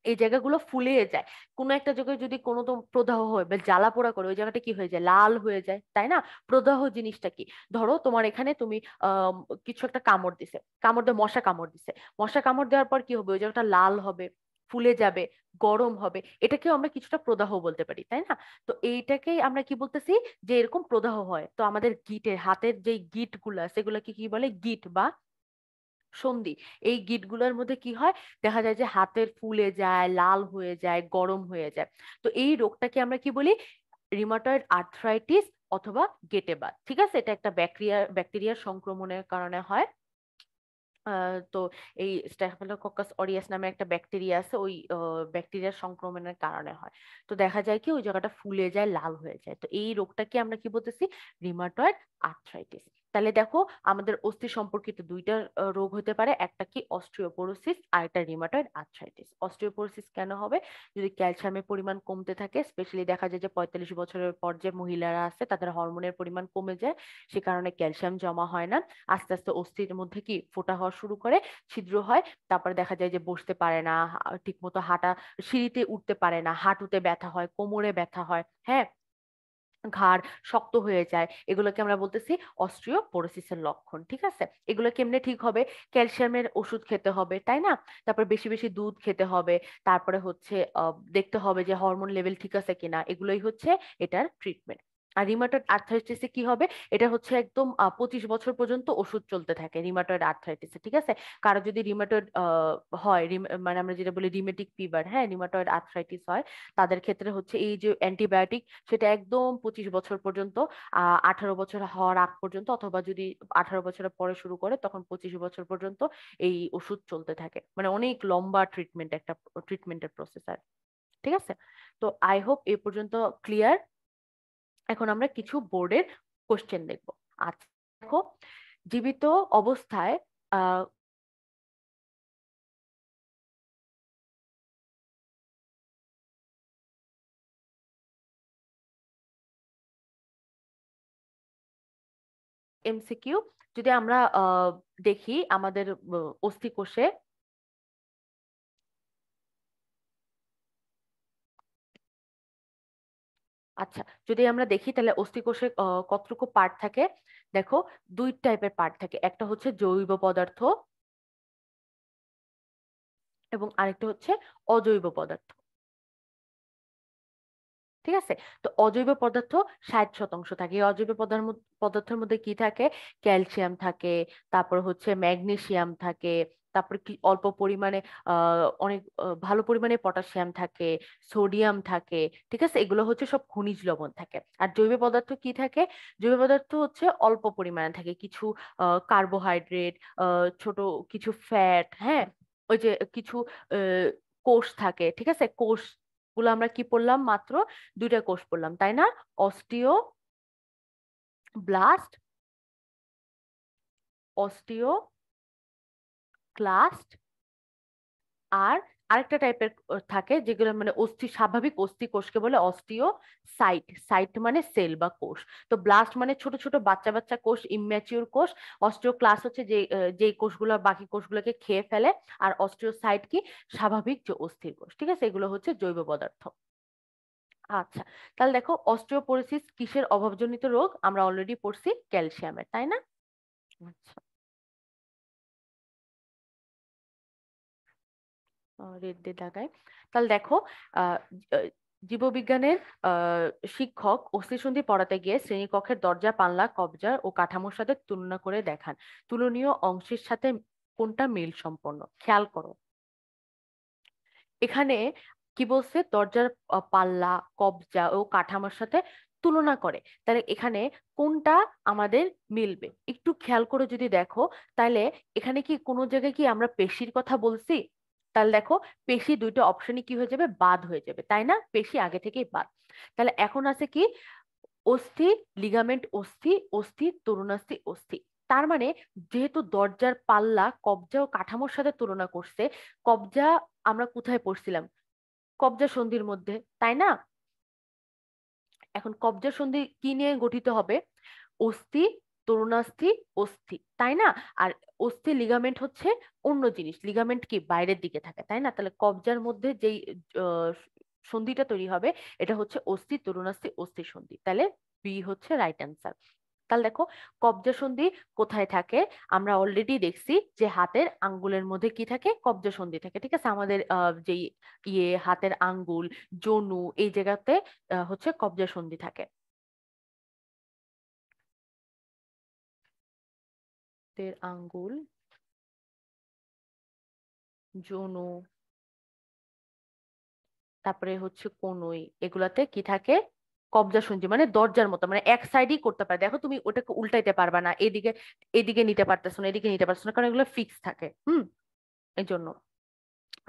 এই জায়গাগুলো ফুলিয়ে যায়। কোনো একটা জায়গায় যদি কোনো তো প্রদাহ হয় বা জ্বালা পোড়া করে, ওই জায়গাটা কি হয়ে যায়, লাল হয়ে যায়, তাই না? প্রদাহ জিনিসটা কি? ধরো তোমার এখানে তুমি আহ কিছু একটা কামড় দিছে, কামড় দিয়ে মশা কামড় দিছে, মশা কামড় দেওয়ার পর কি হবে, ওই জায়গাটা লাল হবে, ফুলে যাবে, গরম হবে, এটাকেও আমরা কিছুটা প্রদাহ বলতে পারি, তাই না? তো এইটাকেই আমরা কি বলতেছি, যে এরকম প্রদাহ হয়। তো আমাদের গিটের হাতের যে গিট গুলা, সেগুলোকে কি বলে, গিট বা সন্ধি। এই গিঁটগুলোর মধ্যে কি হয়, দেখা যায় যে হাতের ফুলে যায়, লাল হয়ে যায়, গরম হয়ে যায়। তো এই রোগটাকে আমরা কি বলি, রিমাটয়েড আর্থ্রাইটিস অথবা গেটে বাত। ঠিক আছে, এটা একটা ব্যাকটেরিয়ার সংক্রমণের কারণে হয়। তো এই স্ট্যাফিলোকক্কাস অরিয়াস নামে একটা ব্যাকটেরিয়া আছে, ওই ব্যাকটেরিয়ার সংক্রমণের কারণে হয়। তো দেখা যায় কি ওই জায়গাটা ফুলে যায়, লাল হয়ে যায়। তো এই রোগটাকে আমরা কি বলতেছি, রিমাটয়েড আর্থ্রাইটিস। তাহলে দেখো, আমাদের অস্থি সম্পর্কিত দুইটা রোগ হতে পারে, একটা কি অস্টিওপোরোসিস, আর একটা রিমাটয়েড আর্থ্রাইটিস। অস্টিওপোরোসিস কেন হবে, যদি ক্যালসিয়ামের পরিমাণ কমতে থাকে, স্পেশালি দেখা যায় যে 45 বছরের পর যে মহিলারা আছে তাদের হরমোনের পরিমাণ কমে যায়, সে কারণে ক্যালসিয়াম জমা হয় না, আস্তে আস্তে অস্থির মধ্যে কি ফোঁটা হওয়া শুরু করে, ছিদ্র হয়। তারপরে দেখা যায় যে বসতে পারে না, ঠিক মতো হাঁটা, সিঁড়িতে উঠতে পারে না, হাঁটুতে ব্যথা হয়, কোমরে ব্যথা হয়, হ্যাঁ, ঘাড় শক্ত হয়ে যায়। এগুলোকে আমরা বলতেছি অস্টিওপোরোসিসের লক্ষণ। ঠিক আছে, এগুলো কেমনে ঠিক হবে, ক্যালসিয়ামের ওষুধ খেতে হবে, তাই না? তারপর বেশি বেশি দুধ খেতে হবে। তারপরে হচ্ছে দেখতে হবে যে হরমোন লেভেল ঠিক আছে কিনা, এগুলোই হচ্ছে এটার ট্রিটমেন্ট। আর রিমাটয়েড আর্থ্রাইটিসে কি হবে, এটা হচ্ছে একদম 25 বছর পর্যন্ত ওষুধ চলতে থাকে রিমাটয়েড আর্থ্রাইটিসে। ঠিক আছে, কারো যদি রিমাটয়েড হয়, মানে আমরা যেটা বলি রিমেটিক ফিভার, হ্যাঁ, রিমাটয়েড আর্থ্রাইটিস হয়, তাদের ক্ষেত্রে হচ্ছে এই যে অ্যান্টিবায়োটিক, সেটা একদম 25 বছর পর্যন্ত, 18 বছর হওয়ার আগ পর্যন্ত, অথবা যদি 18 বছরের পরে শুরু করে তখন 25 বছর পর্যন্ত এই ওষুধ চলতে থাকে। মানে অনেক লম্বা ট্রিটমেন্ট, একটা ট্রিটমেন্টের প্রসেস আর। ঠিক আছে, তো আই হোপ এ পর্যন্ত ক্লিয়ার। এখন আমরা কিছু বোর্ডের কোশ্চেন দেখবো। আচ্ছা, দেখো, জীবিত অবস্থায় আহ এমসিকিউ, যদি আমরা দেখি আমাদের অস্থিকোষে, আচ্ছা, যদি আমরা দেখি তাহলে অস্থিকোষে কতটুকু পার্ট থাকে। দেখো, দুই টাইপের পার্ট থাকে, একটা হচ্ছে জৈব পদার্থ এবং আরেকটা হচ্ছে অজৈব পদার্থ। ঠিক আছে, তো অজৈব পদার্থ 60% থাকে। এই অজৈব পদার্থের মধ্যে কি থাকে, ক্যালসিয়াম থাকে, তারপর হচ্ছে ম্যাগনেসিয়াম থাকে, তারপর কি অল্প পরিমাণে অনেক ভালো পরিমাণে পটাশিয়াম থাকে, সোডিয়াম থাকে। ঠিক আছে, এগুলো হচ্ছে সব খনিজ লবণ থাকে। আর জৈব পদার্থ কি থাকে, জৈব পদার্থ হচ্ছে অল্প পরিমাণে থাকে, কিছু কার্বোহাইড্রেট, ছোট কিছু ফ্যাট, হ্যাঁ, ওই যে কিছু আহ, কোষ থাকে। ঠিক আছে, কোষ গুলো আমরা কি পড়লাম, মাত্র দুইটা কোষ পড়লাম, তাই না? অস্টিও ব্লাস্ট, অস্টিও ক্লাস্ট, আর আরেকটা টাইপের থাকে যেগুলো মানে স্বাভাবিক অস্থি কোষকে বলে অস্টিও সাইট। সাইট মানে সেল বা কোষ। তো ব্লাস্ট মানে ছোট ছোট বাচ্চা বাচ্চা কোষ, ইম্যাচিউর কোষ। অস্টিও ক্লাস হচ্ছে যে যে কোষগুলো বাকি কোষগুলোকে খেয়ে ফেলে। আর অস্টিও সাইট কি, স্বাভাবিক যে অস্থির কোষ। ঠিক আছে, এগুলো হচ্ছে জৈব পদার্থ। আচ্ছা, তাহলে দেখো, অস্টিওপোরোসিস কিসের অভাবজনিত রোগ, আমরা অলরেডি পড়ছি ক্যালসিয়ামের, তাই না? আচ্ছা, রেড দিয়ে দাগাই। তাহলে দেখো, আহ আহ, জীববিজ্ঞানের আহ শিক্ষক অস্থিসন্ধি পড়াতে গিয়ে শ্রেণীকক্ষের দরজা, পাল্লা, কবজা ও কাঠামোর সাথে তুলনা করে দেখান, তুলনীয় অংশের সাথে কোনটা মিল সম্পন্ন। খেয়াল করো, এখানে কি বলছে, দরজার পাল্লা, কবজা ও কাঠামোর সাথে তুলনা করে। তাহলে এখানে কোনটা আমাদের মিলবে, একটু খেয়াল করে যদি দেখো, তাহলে এখানে কি কোনো জায়গায় কি আমরা পেশির কথা বলছি? তাহলে দেখো, পেশি দুইটা অপশনই কি হয়ে যাবে, বাদ হয়ে যাবে, তাই না? পেশি আগে থেকেই বাদ। তাহলে এখন আছে কি, অস্থি, লিগামেন্ট অস্থি, অস্থি তরুণাস্থি অস্থি। তার মানে যেহেতু দরজার পাল্লা, কবজা ও কাঠামোর সাথে তুলনা করছে, কবজা আমরা কোথায় পড়ছিলাম, কবজা সন্ধির মধ্যে, তাই না? এখন কবজা সন্ধি কি নিয়ে গঠিত হবে, অস্থি, তরুণাস্থি অস্থি, তাই না? আর অস্থি লিগামেন্ট হচ্ছে অন্য জিনিস, লিগামেন্ট কি বাইরের দিকে থাকে, তাই না? তাহলে কবজার মধ্যে যেই আহ, সন্ধিটা তৈরি হবে এটা হচ্ছে অস্থি তরুণাস্থি অস্থি সন্ধি। তাহলে বি হচ্ছে রাইট অ্যান্সার। তাহলে দেখো, কবজা সন্ধি কোথায় থাকে? আমরা অলরেডি দেখছি যে হাতের আঙ্গুলের মধ্যে কি থাকে, কবজা সন্ধি থাকে, ঠিক আছে? আমাদের যেই হাতের আঙ্গুল, জনু, এই জায়গাতে হচ্ছে কবজা সন্ধি থাকে। হাতের আঙ্গুল, জনু, তারপরে হচ্ছে কনুই, এগুলাতে কি থাকে? কবজা সন্ধি। মানে দরজার মতো, মানে এক সাইডই করতে পারে। দেখো তুমি ওটাকে উল্টাইতে পারবা না, এদিকে এদিকে নিতে পারতেছো না, এদিকে নিতে পারছো না, কারণ এগুলো ফিক্স থাকে। এই জন্য।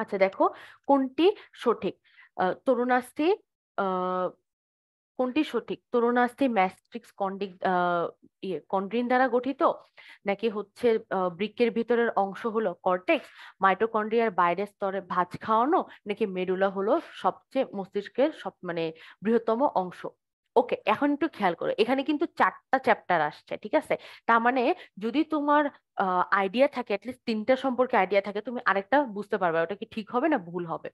আচ্ছা দেখো, কোনটি সঠিক? তরুণাস্থি, আহ কোনটি সঠিক? তরুণাস্থি ম্যাট্রিক্স কন্ড্রিন দ্বারা গঠিত, নাকি হচ্ছে বৃক্কের ভিতরের অংশ হলো কর্টেক্স, মাইটোকন্ড্রিয়ার বাইরের স্তরে ভাঁজ খাওয়ানো, নাকি মেডুলা হলো সবচেয়ে মস্তিষ্কের সব মানে বৃহত্তম অংশ? ওকে, এখন একটু খেয়াল করো, এখানে কিন্তু 4টা চ্যাপ্টার আসছে, ঠিক আছে? তার মানে যদি তোমার আইডিয়া থাকে, অ্যাটলিস্ট 3টা সম্পর্কে আইডিয়া থাকে, তুমি আরেকটা বুঝতে পারবে ওটা কি ঠিক হবে না ভুল হবে।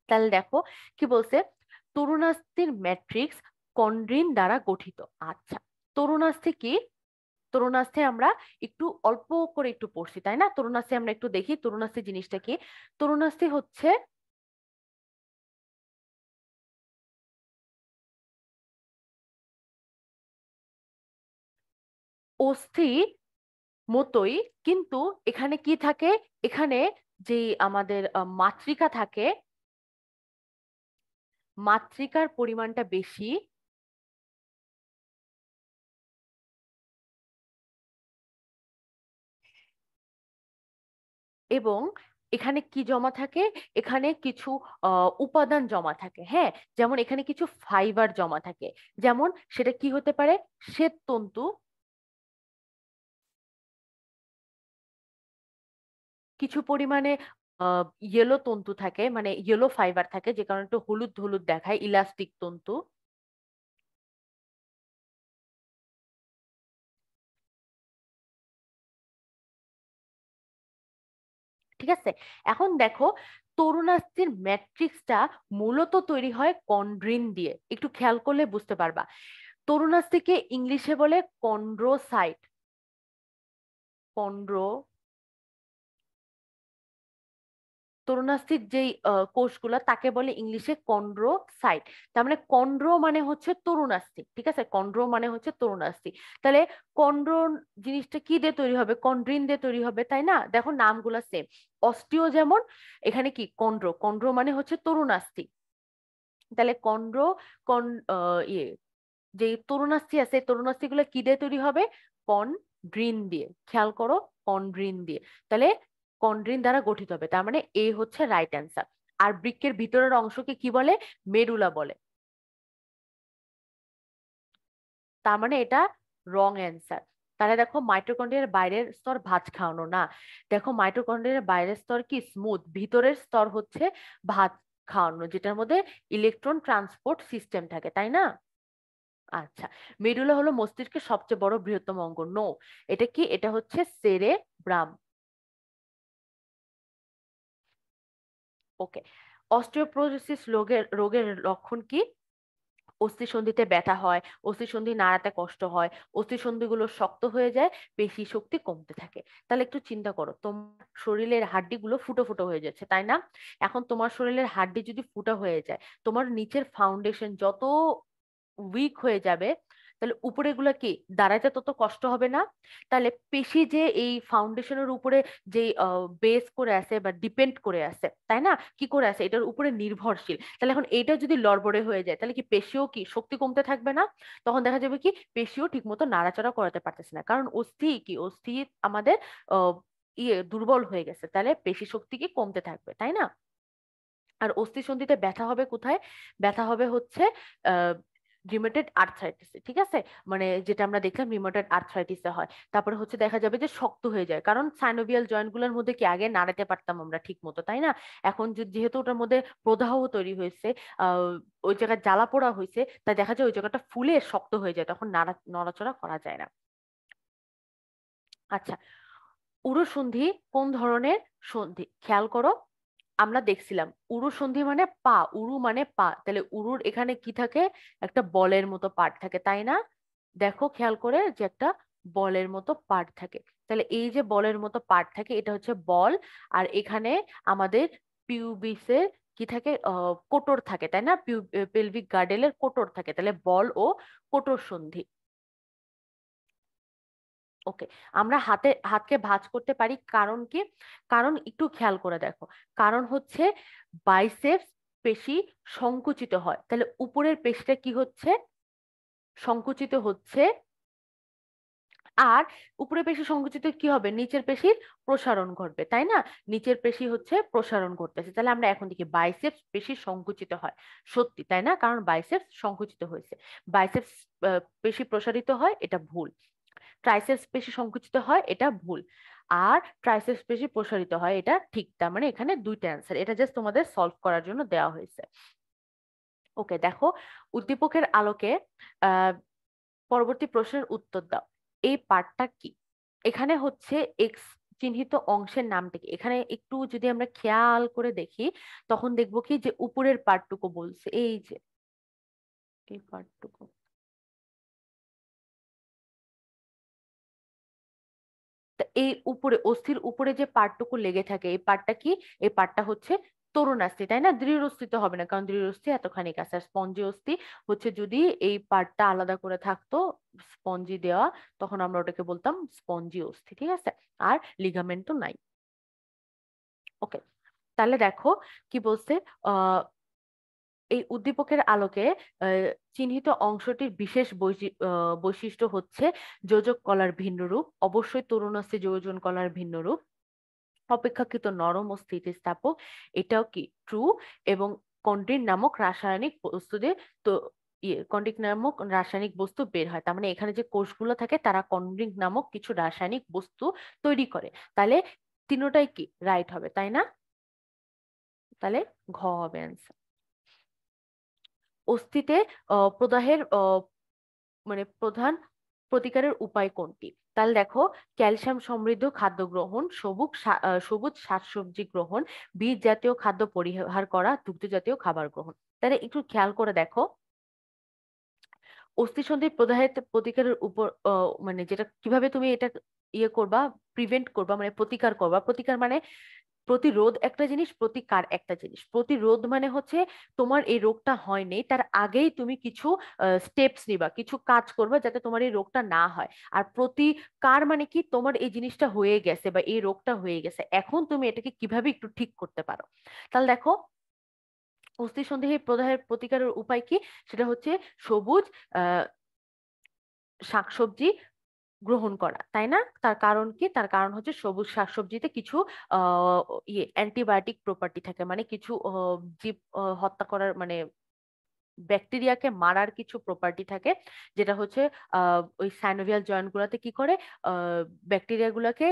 তাহলে দেখো কি বলছে, তরুণাস্থির ম্যাট্রিক্স কন্ড্রিন দ্বারা গঠিত। আচ্ছা, তরুণাস্থি কি? তরুণাস্থি আমরা একটু অল্প করে একটু পড়ছি, তাই না? তরুণাস্থি আমরা একটু দেখি, তরুণাস্থি জিনিসটা কি। তরুণাস্থি হচ্ছে অস্থি মতোই, কিন্তু এখানে কি থাকে? এখানে যে আমাদের মাতৃকা থাকে, মাতৃকার পরিমাণটা বেশি, এবং এখানে কি জমা থাকে? এখানে কিছু উপাদান জমা থাকে, হ্যাঁ। যেমন এখানে কিছু ফাইবার জমা থাকে। যেমন সেটা কি হতে পারে? শ্বেত তন্তু, কিছু পরিমাণে ইয়েলো তন্তু থাকে, মানে ইয়েলো ফাইবার থাকে, যে কারণে একটু হলুদ হলুদ দেখায়, ইলাস্টিক তন্তু। ঠিক আছে, এখন দেখো, তরুণাস্থির ম্যাট্রিক্সটা মূলত তৈরি হয় কন্ড্রিন দিয়ে। একটু খেয়াল করলে বুঝতে পারবা। তরুণাস্থিকে ইংলিশে বলে কন্ড্রোসাইট। কন্ড্রো, তরুণাস্থির যেই কোষগুলো তাকে বলে ইংলিশে কন্ড্রোসাইট। তার মানে কন্ড্রো মানে হচ্ছে তরুণাস্থি, ঠিক আছে? কন্ড্রো মানে হচ্ছে তরুণাস্থি। তাহলে কন্ড্রো জিনিসটা কি দিয়ে তৈরি হবে? কন্ড্রিন দিয়ে তৈরি হবে, তাই না? দেখো নামগুলো সেম। অস্টিও যেমন, এখানে কি কন্ড্রো, কন্ড্রো মানে হচ্ছে তরুণাস্থি। তাহলে কন্ড্রো, কন ইয়ে যে তরুণাস্থি আছে, তরুণাস্থি গুলো কি দিয়ে তৈরি হবে? কন্ড্রিন দিয়ে। খেয়াল করো, কন্ড্রিন দিয়ে। তাহলে কন্ড্রিন দ্বারা গঠিত হবে, তার মানে এ হচ্ছে রাইট অ্যান্সার। আর বৃক্কের ভিতরের অংশকে কি বলে? মেডুলা বলে। তার মানে এটা রং অ্যান্সার। তাহলে দেখো, মাইটোকন্ড্রিয়ার বাইরের স্তর ভাঁজ খাওয়ানো না। দেখো, মাইটোকন্ড্রিয়ার বাইরের স্তর কি স্মুথ, ভিতরের স্তর হচ্ছে ভাঁজ খাওয়ানো, যেটার মধ্যে ইলেকট্রন ট্রান্সপোর্ট সিস্টেম থাকে, তাই না? আচ্ছা, মেডুলা হলো মস্তিষ্কের সবচেয়ে বড় বৃহত্তম অঙ্গ। নো, এটা কি? এটা হচ্ছে সেরেব্রাম। ওকে, অস্টিওপোরোসিস রোগের রোগের লক্ষণ কি? অস্থিসন্ধিতে ব্যথা হয়, অস্থিসন্ধি নাড়াতে কষ্ট হয়, অস্থিসন্ধিগুলো শক্ত হয়ে যায়, পেশি শক্তি কমতে থাকে। তাহলে একটু চিন্তা করো, তোমার শরীরের হাড্ডিগুলো ফুটো ফুটো হয়ে যাচ্ছে, তাই না? এখন তোমার শরীরের হাড্ডি যদি ফুটো হয়ে যায়, তোমার নিচের ফাউন্ডেশন যত উইক হয়ে যাবে, তাহলে উপরে গুলা কি দাঁড়াইতে তত কষ্ট হবে না? তাহলে পেশি যে এই ফাউন্ডেশনের উপরে যে বেস করে আছে বা ডিপেন্ড করে আছে, তাই না? কি করে আছে? এটার উপরে নির্ভরশীল। তাহলে এখন এইটা যদি লড়বড়ে হয়ে যায়, তাহলে কি পেশিও কি শক্তি কমতে থাকবে না? তখন দেখা যাবে কি পেশিও ঠিক মতো নাড়াচাড়া করাতে পারতেছে না, কারণ অস্থি কি, অস্থি আমাদের আহ দুর্বল হয়ে গেছে, তাহলে পেশি শক্তি কি কমতে থাকবে, তাই না? আর অস্থিসন্ধিতে ব্যথা হবে কোথায়? ব্যথা হবে হচ্ছে আহ রিউমেটয়েড আর্থ্রাইটিসে, ঠিক আছে? মানে যেটা আমরা দেখলাম রিউমেটয়েড আর্থ্রাইটিসে হয়। তারপরে হচ্ছে দেখা যাবে যে শক্ত হয়ে যায়, কারণ সাইনোভিয়াল জয়েন্ট গুলোর মধ্যে কি আগে নাড়াতে পারতাম আমরা ঠিক মতো, তাই না? এখন যেহেতু ওটার মধ্যে প্রদাহ তৈরি হয়েছে, আহ ওই জায়গায় জ্বালা পোড়া হয়েছে, তাই দেখা যায় ওই জায়গাটা ফুলে শক্ত হয়ে যায়, তখন নড়াচড়া করা যায় না। আচ্ছা, উরু সন্ধি কোন ধরনের সন্ধি খেয়াল করো। আমরা দেখছিলাম উরু সন্ধি মানে পা, উরু মানে পা, তাহলে উরুর এখানে কি থাকে, একটা বলের মতো পার্ট থাকে তাই না? দেখো খেয়াল করে যে একটা বলের মতো পার্ট থাকে, তাহলে এই যে বলের মতো পার্ট থাকে এটা হচ্ছে বল। আর এখানে আমাদের পিউবিসের কি থাকে, কোটর থাকে তাই না, পেলভিক গার্ডেলের কোটর থাকে, তাহলে বল ও কোটর সন্ধি। ওকে, আমরা হাতকে ভাঁজ করতে পারি, কারণ কি? কারণ একটু খেয়াল করে দেখো, কারণ হচ্ছে বাইসেপস পেশি সংকুচিত হয়, তাহলে উপরের পেশিটা কি হচ্ছে, সংকুচিত হচ্ছে। আর উপরের পেশি সংকুচিত কি হবে, নিচের পেশির প্রসারণ ঘটবে তাই না? নিচের পেশি হচ্ছে প্রসারণ ঘটতেছে, তাহলে আমরা এখন দেখি বাইসেপস পেশি সংকুচিত হয়। সত্যি তাই না, কারণ বাইসেপস সংকুচিত হয়েছে। বাইসেপস পেশি প্রসারিত হয়, এটা ভুল। ট্রাইসেপস পেশি সংকুচিত হয়, এটা ভুল। আর ট্রাইসেপস পেশি প্রসারিত হয়, এটা ঠিক। তার মানে এখানে দুইটা অ্যান্সার, এটা জাস্ট তোমাদের সলভ করার জন্য দেওয়া হয়েছে। ওকে, দেখো, উদ্দীপকের আলোকে আহ পরবর্তী প্রশ্নের উত্তর দাও। এই পার্টটা কি? এখানে হচ্ছে এক্স চিহ্নিত অংশের নামটা কি? এখানে একটু যদি আমরা খেয়াল করে দেখি, তখন দেখবো কি যে উপরের পার্টটুকু বলছে, এই যে এই পার্টটুকু। তা এই উপরে অস্থির উপরে যে পার্টটুকু লেগে থাকে, এই পার্টটা কি? এই পার্টটা হচ্ছে তরুণাস্থি তাই না? দৃঢ় অস্থি তো হবে না, কারণ দৃঢ় অস্থি এতখানি কাছে। আর স্পঞ্জি অস্থি হচ্ছে যদি এই পার্টটা আলাদা করে থাকতো, স্পঞ্জি দেওয়া, তখন আমরা ওটাকে বলতাম স্পঞ্জি অস্থি, ঠিক আছে? আর লিগামেন্ট তো নাই। ওকে, তাহলে দেখো কি বলছে। আহ এই উদ্দীপকের আলোকে আহ, চিহ্নিত অংশটির বিশেষ বৈশিষ্ট্য হচ্ছে যোজক কলার ভিন্ন রূপ, অবশ্যই তরুণাস্থি যোজন কলার ভিন্ন রূপ, অপেক্ষাকৃত নরম ও স্থিতিস্থাপক, এটাও কি ট্রু। এবং কন্ড্রিন নামক রাসায়নিক বস্তু দিয়ে তো কন্ড্রিক নামক রাসায়নিক বস্তু বের হয়, তার মানে এখানে যে কোষগুলো থাকে তারা কন্ড্রিক নামক কিছু রাসায়নিক বস্তু তৈরি করে। তাহলে তিনটাই কি রাইট হবে তাই না? তাহলে ঘ হবে অ্যান্সার। অস্থিতে প্রদাহের মানে প্রধান প্রতিকারের উপায় কোনটি? তাহলে দেখো, ক্যালসিয়াম সমৃদ্ধ খাদ্য গ্রহণ, সবুজ শাকসবজি গ্রহণ, বীজ জাতীয় খাদ্য পরিহার করা, দুগ্ধ জাতীয় খাবার গ্রহণ। তাহলে একটু খেয়াল করে দেখো, অস্থিসন্ধি প্রদাহের প্রতিকারের উপর মানে যেটা কিভাবে তুমি এটা ইয়ে করবা, প্রিভেন্ট করবা, মানে প্রতিকার করবা। প্রতিকার মানে প্রতিরোধ একটা জিনিস, প্রতিকার একটা জিনিস। প্রতিরোধ মানে হচ্ছে তোমার এই রোগটা হয়নি তার আগেই তুমি কিছু স্টেপস নিবা, কিছু কাজ করবা যাতে তোমার এই রোগটা না হয়। আর প্রতিকার মানে কি, তোমার এই জিনিসটা হয়ে গেছে বা এই রোগটা হয়ে গেছে, এখন তুমি এটাকে কিভাবে একটু ঠিক করতে পারো। তাহলে দেখো, অস্থি সন্দেহে প্রদাহের প্রতিকারের উপায় কি? সেটা হচ্ছে সবুজ আহ শাকসবজি গ্রহণ করা তাই না? তার কারণ কি? তার কারণ হচ্ছে সবুজ শাকসবজিতে কিছু অ্যান্টিবায়োটিক প্রপার্টি থাকে, মানে কিছু জীব হত্যা করার মানে ব্যাকটেরিয়াকে মারার কিছু প্রপার্টি থাকে, যেটা হচ্ছে ওই সাইনোভিয়াল জয়েন্ট গুলাতে কি করে, ব্যাকটেরিয়া গুলাকে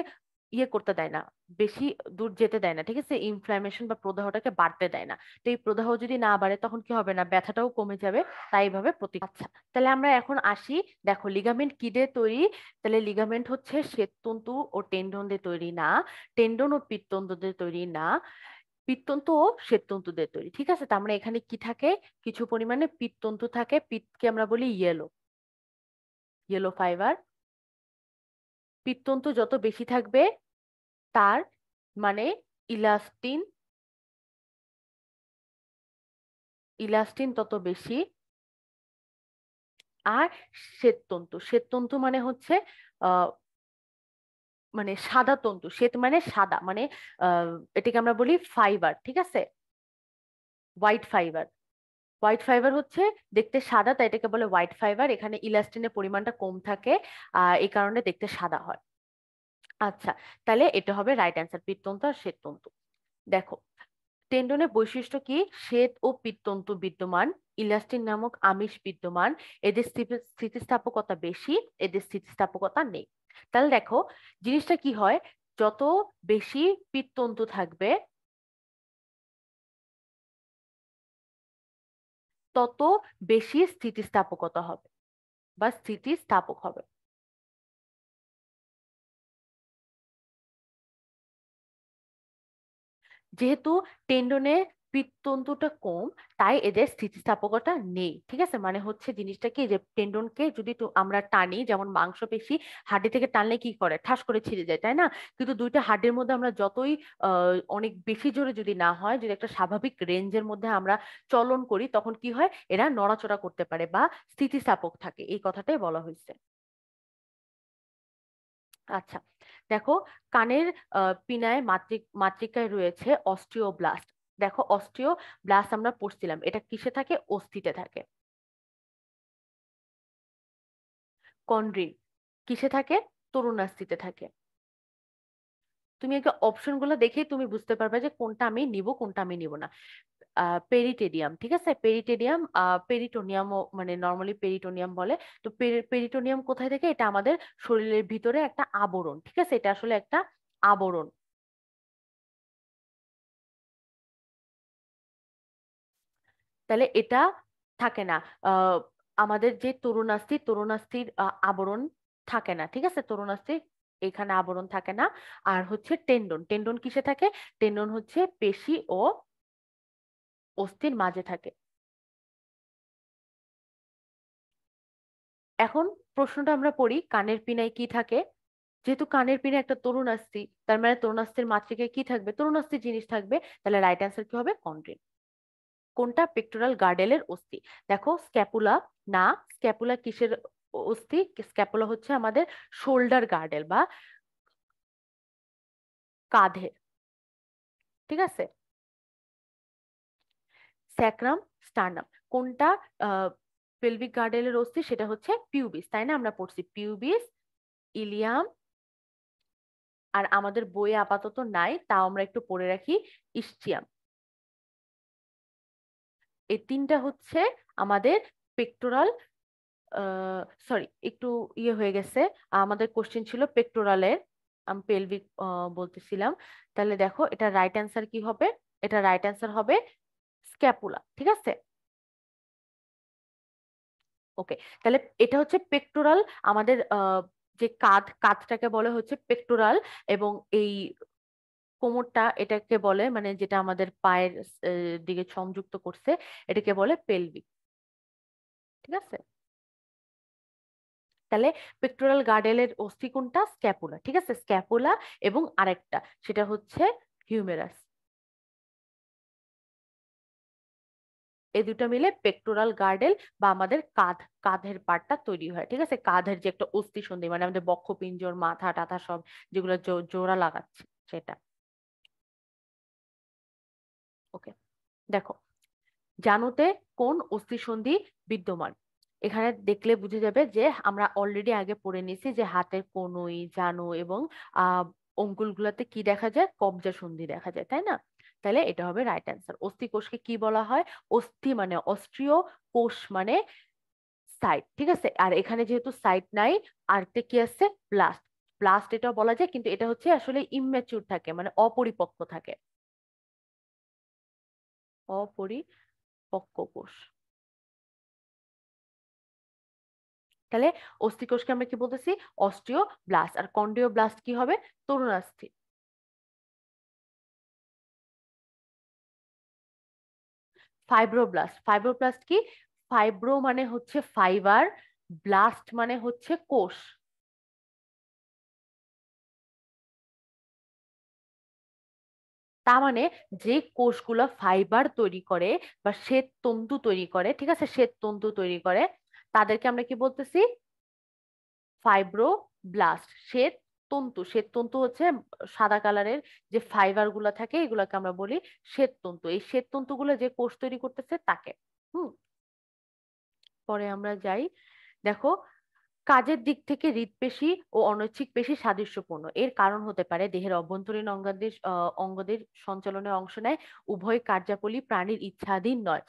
ইয়ে করতে দেয় না, বেশি দূর যেতে দেয় না, ঠিক আছে? ইনফ্ল্যামেশন বা প্রদাহটাকে বাড়তে দেয় না। তো এই প্রদাহ যদি না বাড়ে তখন কি হবে না, ব্যথাটাও কমে যাবে। তাই এইভাবে আচ্ছা, তাহলে আমরা এখন আসি। দেখো, লিগামেন্ট কি দিয়ে তৈরি? তাহলে লিগামেন্ট হচ্ছে শ্বেততন্তু ও টেন্ডন দিয়ে তৈরি না, টেন্ডন ও পিত্ততন্তু দিয়ে তৈরি না, পিত্তন্তু ও শ্বেততন্তু দিয়ে তৈরি, ঠিক আছে? তার মানে এখানে কি থাকে, কিছু পরিমাণে পিত্তন্তু থাকে, পিত্তকে আমরা বলি ইয়েলো, ইয়েলো ফাইবার। পিত্তন্তু যত বেশি থাকবে তার মানে ইলাস্টিন, ইলাস্টিন তত বেশি। আর শ্বেততন্তু, শ্বেততন্তু মানে হচ্ছে আহ মানে সাদা তন্তু, শ্বেত মানে সাদা, মানে আহ এটাকে আমরা বলি ফাইবার, ঠিক আছে? হোয়াইট ফাইবার, হোয়াইট ফাইবার হচ্ছে দেখতে সাদা, তাই এটাকে বলে হোয়াইট ফাইবার। এখানে ইলাস্টিনের পরিমাণটা কম থাকে, এই কারণে দেখতে সাদা হয়। আচ্ছা, তাহলে এটা হবে রাইট অ্যান্সার, পিত্তন্তু আর শ্বেততন্তু। দেখো, টেন্ডনের বৈশিষ্ট্য কি? শ্বেত ও পিত্তন্তু বিদ্যমান, ইলাস্টিন নামক আমিষ বিদ্যমান, এদের স্থিতিস্থাপকতা বেশি, এদের স্থিতিস্থাপকতা নেই। তাহলে দেখো, জিনিসটা কি হয়, যত বেশি পিত্তন্তু থাকবে তত বেশি স্থিতিস্থাপকতা হবে বা স্থিতিস্থাপক হবে। যেহেতু টেন্ডনে পিত্ততন্তুটা কম, তাই এদের স্থিতিস্থাপকতা নেই। ঠিক আছে, মানে হচ্ছে জিনিসটা কি, যে টেন্ডনকে যদি আমরা টানি, যেমন মাংসপেশি হাড্ডি থেকে টানলে কি করে, ঠাস করে ছিঁড়ে যায়, তাই না? কিন্তু দুইটা হাড্ডির মধ্যে আমরা যতই অনেক বেশি জোরে যদি না হয়, যদি একটা স্বাভাবিক রেঞ্জের মধ্যে আমরা চলন করি, তখন কি হয়, এরা নড়াচড়া করতে পারে বা স্থিতিস্থাপক থাকে, এই কথাটাই বলা হয়েছে। আচ্ছা, দেখো, কানের পিনায় মাতৃকায় রয়েছে অস্টিওব্লাস্ট। দেখো, অস্টিওব্লাস্ট আমরা পড়ছিলাম, এটা কিসে থাকে, অস্থিতে থাকে। কন্ড্রিন কিসে থাকে, তরুণাস্থিতে থাকে। তুমি আগে অপশন গুলো দেখেই তুমি বুঝতে পারবে যে কোনটা আমি নিব, কোনটা আমি নিব না। পেরিটেডিয়াম, ঠিক আছে, পেরিটেডিয়াম, পেরিটোনিয়াম, মানে নর্মালি পেরিটোনিয়াম বলে। তো পেরিটোনিয়াম কোথায় থেকে, এটা আমাদের শরীরের ভিতরে একটা আবরণ, ঠিক আছে, এটা আসলে একটা আবরণ। তাহলে এটা থাকে না। আহ, আমাদের যে তরুণাস্থির আবরণ থাকে না, ঠিক আছে, তরুণাস্থির এখানে আবরণ থাকে না। আর হচ্ছে টেন্ডন, টেন্ডন কিসে থাকে, টেন্ডন হচ্ছে পেশি ও অস্থির মাঝে থাকে। এখন প্রশ্নটা আমরা পড়ি, কানের পিনায় কি থাকে। যেহেতু কানের পিনে একটা তরুণাস্থি, তার মানে তরুণাস্থির মাতৃকায় কি থাকবে, তরুণাস্থির জিনিস থাকবে। তাহলে রাইট অ্যান্সার কি হবে, কন্ড্রিন। কোনটা, পেক্টোরাল গার্ডেলের অস্থি। দেখো, স্ক্যাপুলা না, স্ক্যাপুলা কিসের অস্থি, স্ক্যাপুলা হচ্ছে আমাদের শোল্ডার গার্ডেল বা কাঁধের, ঠিক আছে। স্যাক্রাম, স্টার্নাম, কোনটা পেলভিক গার্ডেলের অস্থি, সেটা হচ্ছে পিউবিস, তাই না, আমরা পড়ছি পিউবিস, ইলিয়াম, আর আমাদের বইয়ে আপাতত নাই, তাও আমরা একটু পড়ে রাখি, ইসচিয়াম। এই তিনটা হচ্ছে আমাদের পেক্টোরাল, সরি একটু ইয়ে হয়ে গেছে, আমাদের কোশ্চেন ছিল পেক্টোরালের, আমি পেলভিক বলতেছিলাম। তাহলে দেখো, এটা রাইট অ্যান্সার কি হবে, এটা রাইট অ্যান্সার হবে স্ক্যাপুলা, ঠিক আছে। ওকে, তাহলে এটা হচ্ছে পেক্টোরাল, আমাদের যে কাঁধটাকে বলে হচ্ছে পেক্টোরাল, এবং এই কোমরটা এটাকে বলে, মানে যেটা আমাদের পায়ের দিকে সংযুক্ত করছে, এটাকে বলে পেলভিক, ঠিক আছে। তাহলে পেক্টোরাল গার্ডেলের অস্থি কোনটা, স্ক্যাপুলা, ঠিক আছে, স্ক্যাপুলা, এবং আরেকটা সেটা হচ্ছে হিউমেরাস। এই দুটো মিলে পেক্টোরাল গার্ডেল বা আমাদের কাঁধের পার্টটা তৈরি হয়, ঠিক আছে, কাঁধের যে একটা অস্থি সন্ধি, মানে আমাদের বক্ষপিঞ্জর, মাথা টাথা সব যেগুলো জোড়া লাগাচ্ছে, সেটা। ওকে, দেখো, জানুতে কোন অস্থিসন্ধি বিদ্যমান। এখানে দেখলে বুঝে যাবে যে আমরা অলরেডি আগে পড়ে নিয়েছি যে হাতের কনুই, জানু এবং আহ অঙ্গুলগুলোতে কি দেখা যায়, কবজা সন্ধি দেখা যায়, তাই না? তাহলে এটা হবে রাইট অ্যান্সার। অস্থি কোষকে কি বলা হয়, অস্থি মানে অস্ট্রিয়, কোষ মানে সাইট, ঠিক আছে। আর এখানে যেহেতু সাইট নাই, আরেকটা কি আছে, ব্লাস্ট। ব্লাস্ট এটা বলা যায়, কিন্তু এটা হচ্ছে আসলে ইম্যাচিউর থাকে, মানে অপরিপক্ক থাকে, অপরিপক্ক কোষ। তাহলে অস্থিকোষকে আমরা কি বলতেছি, অস্টিও ব্লাস্ট। আর কন্ডিও ব্লাস্ট কি হবে, তরুণাস্থি। ফাইব্রোব্লাস্ট, ফাইব্রোব্লাস্ট কি, ফাইব্রো মানে হচ্ছে ফাইবার, ব্লাস্ট মানে হচ্ছে কোষ। তার মানে যে কোষগুলো ফাইবার তৈরি করে বা শ্বেত তন্তু তৈরি করে, ঠিক আছে, শ্বেত তন্তু তৈরি করে, তাদেরকে আমরা কি বলতেছি, ফাইব্রোব্লাস্ট। শ্বেত তন্তু হচ্ছে সাদা কালারের যে ফাইবার গুলা থাকে, এগুলাকে আমরা বলি শ্বেত তন্তু। এই শ্বেত তন্তুগুলো যে কোষ তৈরি করতেছে তাকে। হুম, পরে আমরা যাই। দেখো, কাজের দিক থেকে হৃদপেশি ও অনৈচ্ছিক পেশি সাদৃশ্যপূর্ণ, এর কারণ হতে পারে দেহের অভ্যন্তরীণ অঙ্গদের সঞ্চালনে অংশ নেয়, উভয় কার্যাবলী প্রাণীর ইচ্ছাধীন নয়,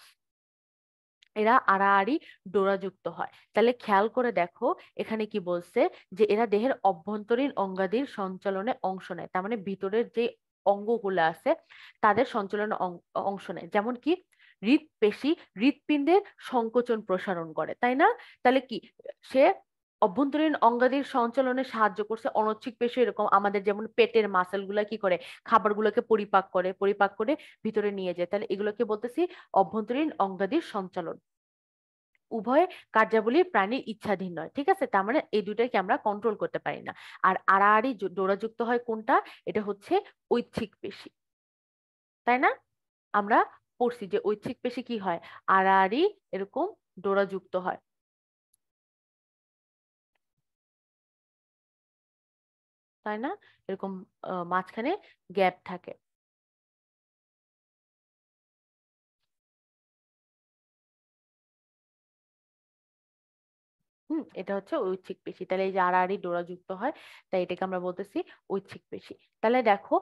এরা আড়াআড়ি ডোরাযুক্ত হয়। তাহলে খেয়াল করে দেখো, এখানে কি বলছে, যে এরা দেহের অভ্যন্তরীণ অঙ্গাদির সঞ্চালনে অংশ নেয়, তার মানে ভিতরের যে অঙ্গগুলো আছে তাদের সঞ্চালনে অংশ নেয়। যেমন কি, হৃদপেশি হৃৎপিণ্ডের সংকোচন প্রসারণ করে, তাই না? তাহলে কি, সে অভ্যন্তরীণ অঙ্গাদির সঞ্চালনে সাহায্য করছে অনৈচ্ছিক পেশি, এরকম আমাদের যেমন পেটের মাসেল গুলা কি করে, খাবারগুলোকে পরিপাক করে ভিতরে নিয়ে যায়, তাহলে এগুলোকে বলতেছি অভ্যন্তরীণ অঙ্গাদির সঞ্চালন। উভয় কার্যাবলী প্রাণীর ইচ্ছাধীন নয়, ঠিক আছে, তার মানে এই দুইটাকে আমরা কন্ট্রোল করতে পারি না। আর আড়াআড়ি ডোরাযুক্ত হয় কোনটা, এটা হচ্ছে ঐচ্ছিক পেশি, তাই না? আমরা পড়ছি যে ঐচ্ছিক পেশি কি হয়, আড়াআড়ি এরকম ডোরাযুক্ত হয়, তাই না? এরকম মাঝখানে গ্যাপ থাকে। এটা হচ্ছে ঐচ্ছিক পেশি, তাহলে এই যে আড়াআড়ি ডোরাযুক্ত হয়, তাই এটাকে আমরা বলতেছি ঐচ্ছিক পেশি। তাহলে দেখো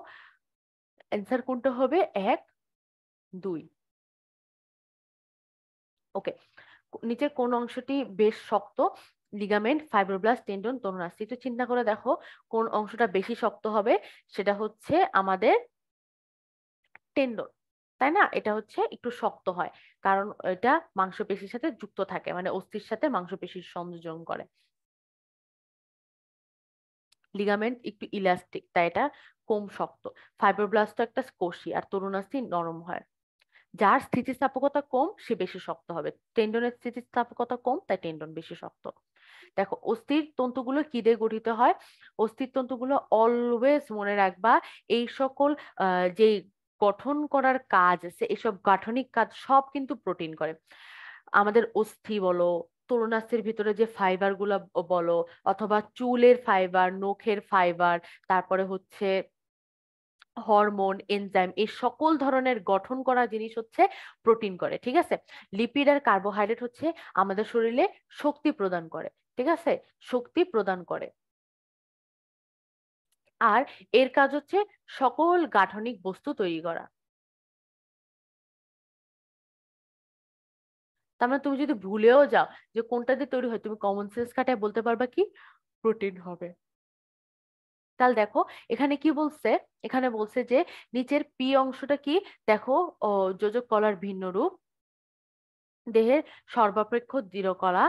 অ্যান্সার কোনটা হবে, 1, 2। ওকে, নিচের কোন অংশটি বেশ শক্ত, লিগামেন্ট, ফাইব্রোব্লাস্ট, টেন্ডন, তরুণাস্থি। তো চিন্তা করে দেখো কোন অংশটা বেশি শক্ত হবে, সেটা হচ্ছে আমাদের টেন্ডন, তাই না? এটা হচ্ছে একটু শক্ত হয়, কারণ এটা মাংসপেশির সাথে যুক্ত থাকে, মানে অস্থির সাথে মাংসপেশির সংযোজন করে। লিগামেন্ট একটু ইলাস্টিক, তাই এটা কম শক্ত। ফাইব্রোব্লাস্ট একটা কোষী, আর তরুণাস্থি নরম হয়। যার স্থিতিস্থাপকতা কম সে বেশি শক্ত হবে, টেন্ডনের স্থিতিস্থাপকতা কম, তাই টেন্ডন বেশি শক্ত। দেখো অস্থির তন্তুগুলো কি দিয়ে গঠিত হয়, অস্থির তন্তুগুলো অলওয়েজ মনে রাখবা, এই সকল যে গঠন করার কাজ আছে, এসব গাঠনিক কাজ সব কিন্তু প্রোটিন করে। আমাদের অস্থি বলো, তরুণাস্থির ভিতরে যে ফাইবার গুলা বলো, অথবা চুলের ফাইবার, নখের ফাইবার, তারপরে হচ্ছে হরমোন, এনজাইম, এই সকল ধরনের গঠন করা জিনিস হচ্ছে প্রোটিন করে, ঠিক আছে। লিপিড আর কার্বোহাইড্রেট হচ্ছে আমাদের শরীরে শক্তি প্রদান করে, ঠিক আছে, শক্তি প্রদান করে। আর এর কাজ হচ্ছে সকল গাঠনিক বস্তু তৈরি করা। তার মানে তুমি যদি ভুলেও যাও যে কোনটা দিয়ে তৈরি হয়, তুমি কমন সেন্স খাটায় বলতে পারবা কি, প্রোটিন হবে। তাহলে দেখো এখানে কি বলছে, এখানে বলছে যে নিচের পি অংশটা কি, দেখো যোজক কলার ভিন্ন রূপ, দেহের সর্বাপেক্ষ দৃঢ়কলা,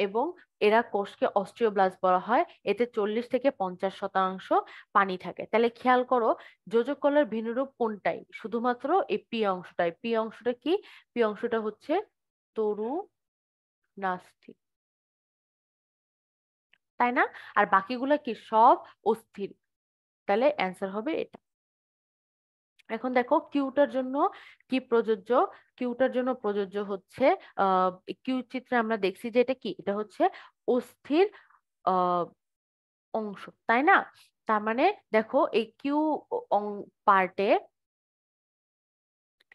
এবং এরা কোষকে অস্টিওব্লাস্ট বলা হয়, এতে 40 থেকে 50% পানি থাকে। তাহলে খেয়াল করো যোজক কলার ভিন্নরূপ কোনটাই, শুধুমাত্র এই পি অংশটাই। পি অংশটা কি, পি অংশটা হচ্ছে তরু নাস্থি, তাই না? আর বাকিগুলা কি, সব অস্থির। তাহলে অ্যান্সার হবে এটা। এখন দেখো কিউটার জন্য কি প্রযোজ্য, কিউটার জন্য প্রযোজ্য হচ্ছে আহ কিউ চিত্রে আমরা দেখছি যে এটা কি, এটা হচ্ছে অস্থির আহ অংশ, তাই না? তার মানে দেখো এই কিউ পার্টে,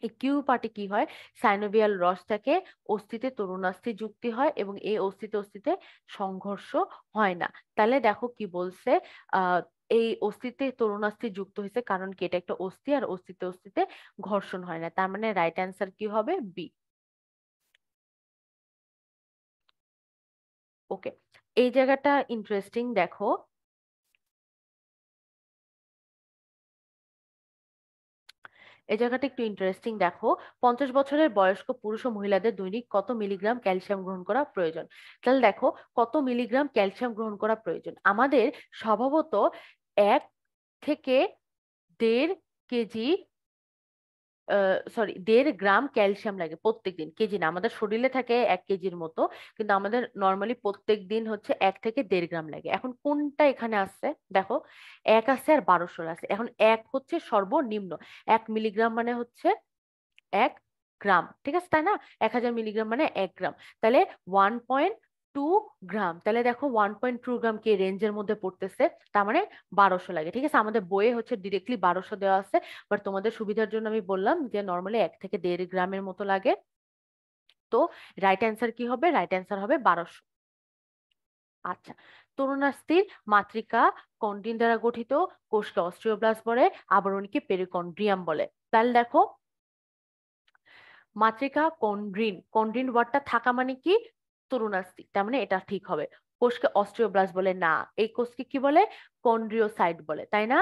এই কিউ পার্টে কি হয়, সাইনোভিয়াল রস থাকে, অস্থিতে তরুণাস্থি যুক্তি হয়, এবং এই অস্থিতে অস্থিতে সংঘর্ষ হয় না। তাহলে দেখো কি বলছে, আহ এই অস্থিতে তরুণাস্থি যুক্ত হয়েছে কারণ কি, এটা একটা অস্থি, আর অস্থিতে অস্থিতে ঘর্ষণ হয় না, তার মানে রাইট অ্যান্সার কি হবে, বি। ওকে, এই জায়গাটা ইন্টারেস্টিং, দেখো এই জায়গাটা একটু ইন্টারেস্টিং, দেখো 50 বছরের বয়স্ক পুরুষ ও মহিলাদের দৈনিক কত মিলিগ্রাম ক্যালসিয়াম গ্রহণ করা প্রয়োজন। তাহলে দেখো কত মিলিগ্রাম ক্যালসিয়াম গ্রহণ করা প্রয়োজন, আমাদের স্বভাবত 1 থেকে 1.5 কেজি, সরি 1.5 গ্রাম ক্যালসিয়াম লাগে প্রত্যেকদিন, কেজি না, আমাদের শরীরে থাকে 1 কেজির মতো, কিন্তু আমাদের নর্মালি প্রত্যেক দিন হচ্ছে 1 থেকে 1.5 গ্রাম লাগে। এখন কোনটা এখানে আসছে, দেখো 1 আছে আর 1200 আছে, এখন 1 হচ্ছে সর্বনিম্ন, 1 মিলিগ্রাম মানে হচ্ছে 1 গ্রাম, ঠিক আছে, তাই না? 1000 মিলিগ্রাম মানে 1 গ্রাম, তাহলে 1.2 গ্রাম, তাহলে দেখো 1.2 গ্রাম কে রেঞ্জের মধ্যে পড়তেছে, তার মানে 1200 লাগে, ঠিক আছে। আমাদের বইয়ে হচ্ছে ডিরেক্টলি 1200 দেওয়া আছে, বাট তোমাদের সুবিধার জন্য আমি বললাম যে নর্মালি 1 থেকে 1.5 গ্রামের মতো লাগে। তো রাইট অ্যান্সার কি হবে, রাইট অ্যান্সার হবে 1200। আচ্ছা, তরুণাস্থির মাতৃকা কন্ডিন দ্বারা গঠিত, কোষকে অস্ট্রিওব্লাস্ট বলে, আবরণীকে পেরিকন্ড্রিয়াম বলে। তাহলে দেখো মাতৃকা কন্ড্রিন, কন্ড্রিন ওয়ার্ডটা থাকা মানে কি, তরুণাস্থি, তার মানে এটা ঠিক হবে। কোষকে অস্ট্রিওব্লাস্ট বলে না, এই কোষকে কি বলে, কন্ড্রিওসাইট বলে, তাই না?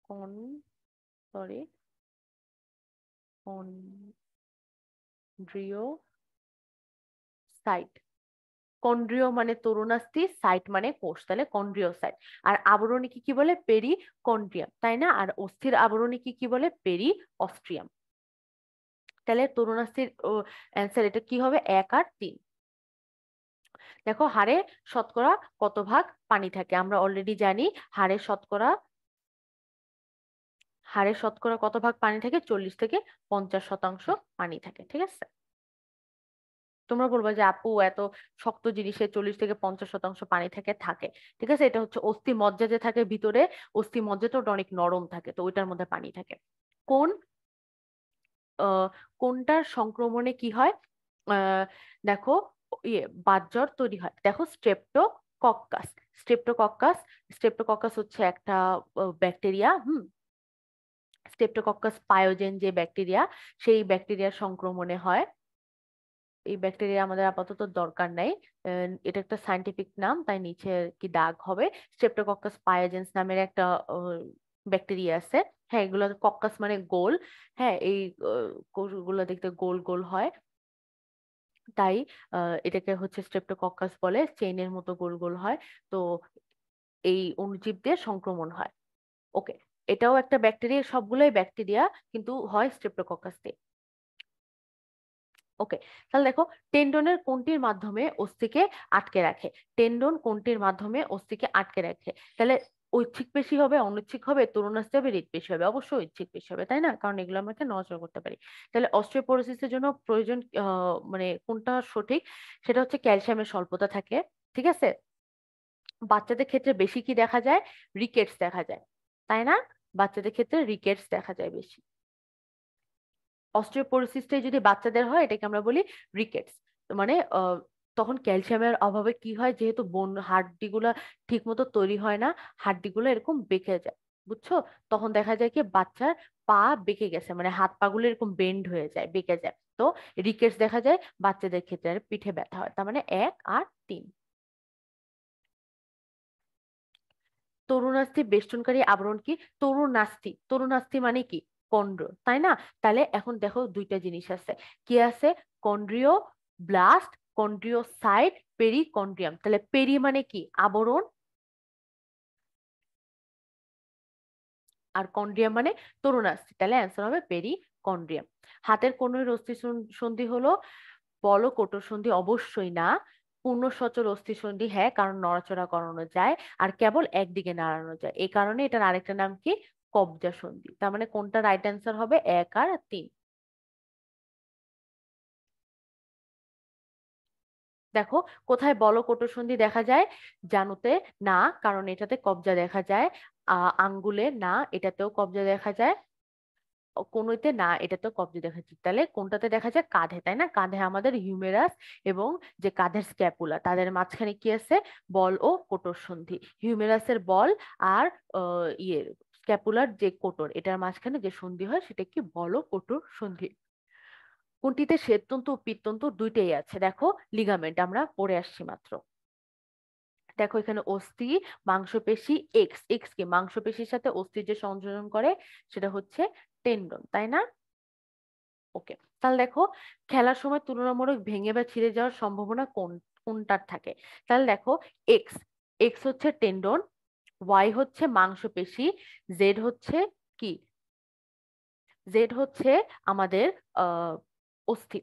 কন সরি কন্ড্রিওসাইট, সাইট। কন্ড্রিয় মানে তরুণাস্থি, সাইট মানে কোষ, তাহলে কন্ড্রিওসাইট। আর আবরণীকে কি বলে? পেরিকন্ড্রিয়াম, তাই না? আর অস্থির আবরণীকে কি বলে? পেরিঅস্ট্রিয়াম। তাহলে তরুণাস্থির অ্যান্সার এটা কি হবে? 1 আর 3। দেখো হাড়ে শতকরা কত ভাগ পানি থাকে? আমরা অলরেডি জানি হাড়ে শতকরা কত ভাগ পানি থাকে? 40 থেকে 50% পানি থাকে, ঠিক আছে? তোমরা বলবা যে আপু এত শক্ত জিনিসে 40 থেকে 50% পানি থাকে, ঠিক আছে? এটা হচ্ছে অস্থি মজ্জা যে থাকে ভিতরে, অস্থি মজ্জাটা ওটা অনেক নরম থাকে, তো ওইটার মধ্যে পানি থাকে। কোন আহ কোনটার সংক্রমণে কি হয়? আহ দেখো, বাতজ্বর তৈরি হয়। দেখো স্ট্রেপ্টোকক্কাস। স্ট্রেপ্টোকক্কাস স্ট্রেপ্টোকক্কাস হচ্ছে একটা ব্যাকটেরিয়া। স্ট্রেপ্টোকক্কাস পায়োজেন যে ব্যাকটেরিয়া, সেই ব্যাকটেরিয়ার সংক্রমণে হয়। এই ব্যাকটেরিয়া আমাদের আপাতত দরকার নাই, এটা একটা সায়েন্টিফিক নাম, তাই নিচে কি দাগ হবে। স্ট্রেপ্টোকক্কাস পায়োজেন্স নামের একটা ব্যাকটেরিয়া আছে। হ্যাঁ, এগুলো কক্কাস মানে গোল। হ্যাঁ, এই কোষগুলো দেখতে গোল গোল হয়, তাই এটাকে হচ্ছে স্ট্রেপ্টোকক্কাস বলে, চেইনের মতো গোল গোল হয়। তো এই অণুজীবদের সংক্রমণ হয়। ওকে, এটাও একটা ব্যাকটেরিয়া, সবগুলোই ব্যাকটেরিয়া, কিন্তু হয় স্ট্রেপ্টোকক্কাস দিয়ে। ওকে, তাহলে দেখো, টেন্ডনের কোনটির মাধ্যমে অস্থিকে আটকে রাখে? টেন্ডন কোনটির মাধ্যমে অস্থিকে আটকে রাখে? তাহলে ঐচ্ছিক পেশি হবে, অনৈচ্ছিক হবে, তরুণাস্থি হবে, হৃৎপেশি হবে? অবশ্যই ঐচ্ছিক পেশি হবে, তাই না? কারণ এগুলো আমাকে নড়াচড়া করতে পারি। তাহলে অস্টিওপোরোসিসের জন্য প্রয়োজন মানে কোনটা সঠিক? সেটা হচ্ছে ক্যালসিয়ামের স্বল্পতা থাকে, ঠিক আছে? বাচ্চাদের ক্ষেত্রে বেশি কি দেখা যায়? রিকেটস দেখা যায়, তাই না? বাচ্চাদের ক্ষেত্রে রিকেটস দেখা যায় বেশি। অস্টিওপোরোসিসটাই যদি বাচ্চাদের হয়, এটাকে আমরা বলি রিকেটস। মানে তখন ক্যালসিয়ামের অভাবে কি হয়, যেহেতু বোন হাড্ডিগুলা ঠিক মতো তৈরি হয় না, হাড্ডিগুলো এরকম বেঁকে যায়, বুঝছো? তখন দেখা যায় কি বাচ্চার পা বেঁকে গেছে, মানে হাত পা গুলো এরকম বেন্ড হয়ে যায়, বেঁকে যায়। তো রিকেটস দেখা যায় বাচ্চাদের ক্ষেত্রে, আর পিঠে ব্যথা হয়। তার মানে 1 আর 3। তরুণাস্থি বেষ্টনকারী আবরণ কি? তরুণাস্থি মানে কি? কন্ড্র, তাই না? তাহলে এখন দেখো দুইটা জিনিস আছে। কি আছে? কন্ড্রিও ব্লাস্ট, কন্ড্রিওসাইট, পেরিকন্ড্রিয়াম। তাহলে পেরি মানে কি? আবরণ, আর কন্ড্রিয়াম মানে তরুণাস্থি। তাহলে অ্যান্সার হবে পেরিকন্ড্রিয়াম। হাতের কনুইয়ের অস্থি সন্ধি হলো বল কটর সন্ধি? অবশ্যই না। পূর্ণ সচল অস্থি সন্ধি, হ্যাঁ, কারণ নড়াচড়া করানো যায়, আর কেবল একদিকে নাড়ানো যায়, এই কারণে এটার আরেকটা নাম কি? কবজা সন্ধি। তার মানে কোনটা রাইট অ্যান্সার হবে? 1 আর 3। দেখো, কোথায় বল কটর সন্ধি দেখা যায়? জানুতে না, কারণ এটাতে কবজা দেখা যায়। আঙ্গুলে না, এটাতেও কবজা দেখা যায়। কনুইতে না, এটাতেও কবজা দেখা যায়। তাহলে কোনটাতে দেখা যায়? কাঁধে, তাই না? কাঁধে আমাদের হিউমেরাস এবং যে কাঁধের স্ক্যাপুলা, তাদের মাঝখানে কি আছে? বল ও কোটর সন্ধি। হিউমেরাসের বল আর স্ক্যাপুলার যে কোটর, এটার মাঝখানে যে সন্ধি হয় সেটা কি? বল ও কোটর সন্ধি। কোনটিতে শ্বেততন্তু ও পিত্ততন্তু দুইটাই আছে? দেখো, লিগামেন্ট আমরা পড়ে আসছি মাত্র। দেখো এখানে অস্থি, মাংসপেশি, এক্স। এক্স কি? মাংসপেশির সাথে অস্থির যে সংযোজন করে সেটা হচ্ছে টেন্ডন, তাই না? ওকে, তাহলে দেখো, খেলার সময় তুলনামূলক ভেঙে বা ছিঁড়ে যাওয়ার সম্ভাবনা কোনটার থাকে? তাহলে দেখো, এক্স। এক্স হচ্ছে টেন্ডন, ওয়াই হচ্ছে মাংসপেশি, জেড হচ্ছে কি? জেড হচ্ছে আমাদের অস্থি।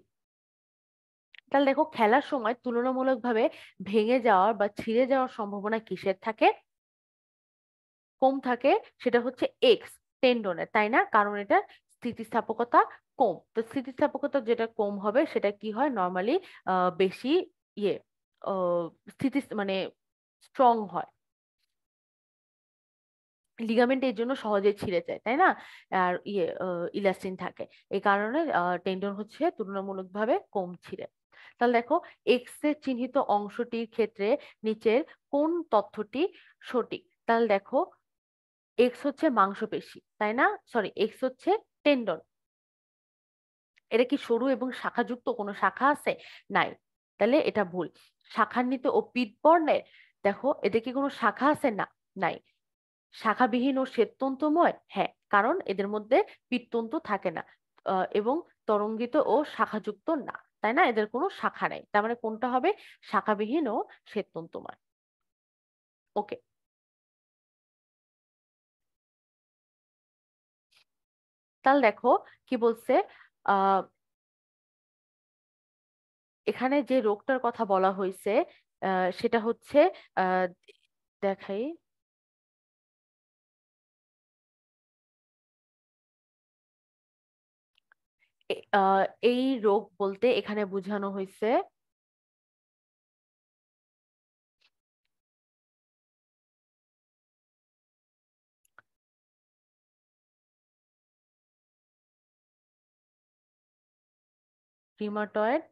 তাহলে দেখো, খেলার সময় তুলনামূলকভাবে ভেঙে যাওয়ার বা ছিঁড়ে যাওয়ার সম্ভাবনা কিসের থাকে? কম থাকে। সেটা হচ্ছে এক্স, টেন্ডনের, তাই না? কারণ এটা স্থিতিস্থাপকতা কম। তো স্থিতিস্থাপকতা যেটা কম হবে সেটা কি হয় নর্মালি? বেশি ইয়ে আহ, স্থিতি মানে স্ট্রং হয়। লিগামেন্ট এর জন্য সহজে ছিঁড়ে যায়, তাই না? আর ইলাস্টিন থাকে, এই কারণে টেন্ডন হচ্ছে তুলনামূলকভাবে কম ছিঁড়ে। তাহলে দেখো, এক্স এর চিহ্নিত অংশটির ক্ষেত্রে নিচের কোন তথ্যটি সঠিক? তাহলে দেখো, এক্স হচ্ছে মাংসপেশি, তাই না? সরি, এক্স হচ্ছে টেন্ডন। এটা কি সরু এবং শাখাযুক্ত? কোনো শাখা আছে? নাই, তাহলে এটা ভুল। শাখান্বিত ও পীত বর্ণের, দেখো এতে কি কোনো শাখা আছে? না, নাই। শাখাবিহীন ও শ্বেততন্তুময়, হ্যাঁ, কারণ এদের মধ্যে পীততন্তু থাকে না। এবং তরঙ্গিত ও শাখাযুক্ত না, তাই না? এদের কোনো শাখা নেই, তার মানে কোনটা হবে? শাখাবিহীন ও শ্বেততন্তুময়। ওকে, তাহলে দেখো কি বলছে। আহ এখানে যে রোগটার কথা বলা হয়েছে সেটা হচ্ছে আহ দেখাই। এই রোগ বলতে এখানে বোঝানো হয়েছে রিমাটয়েড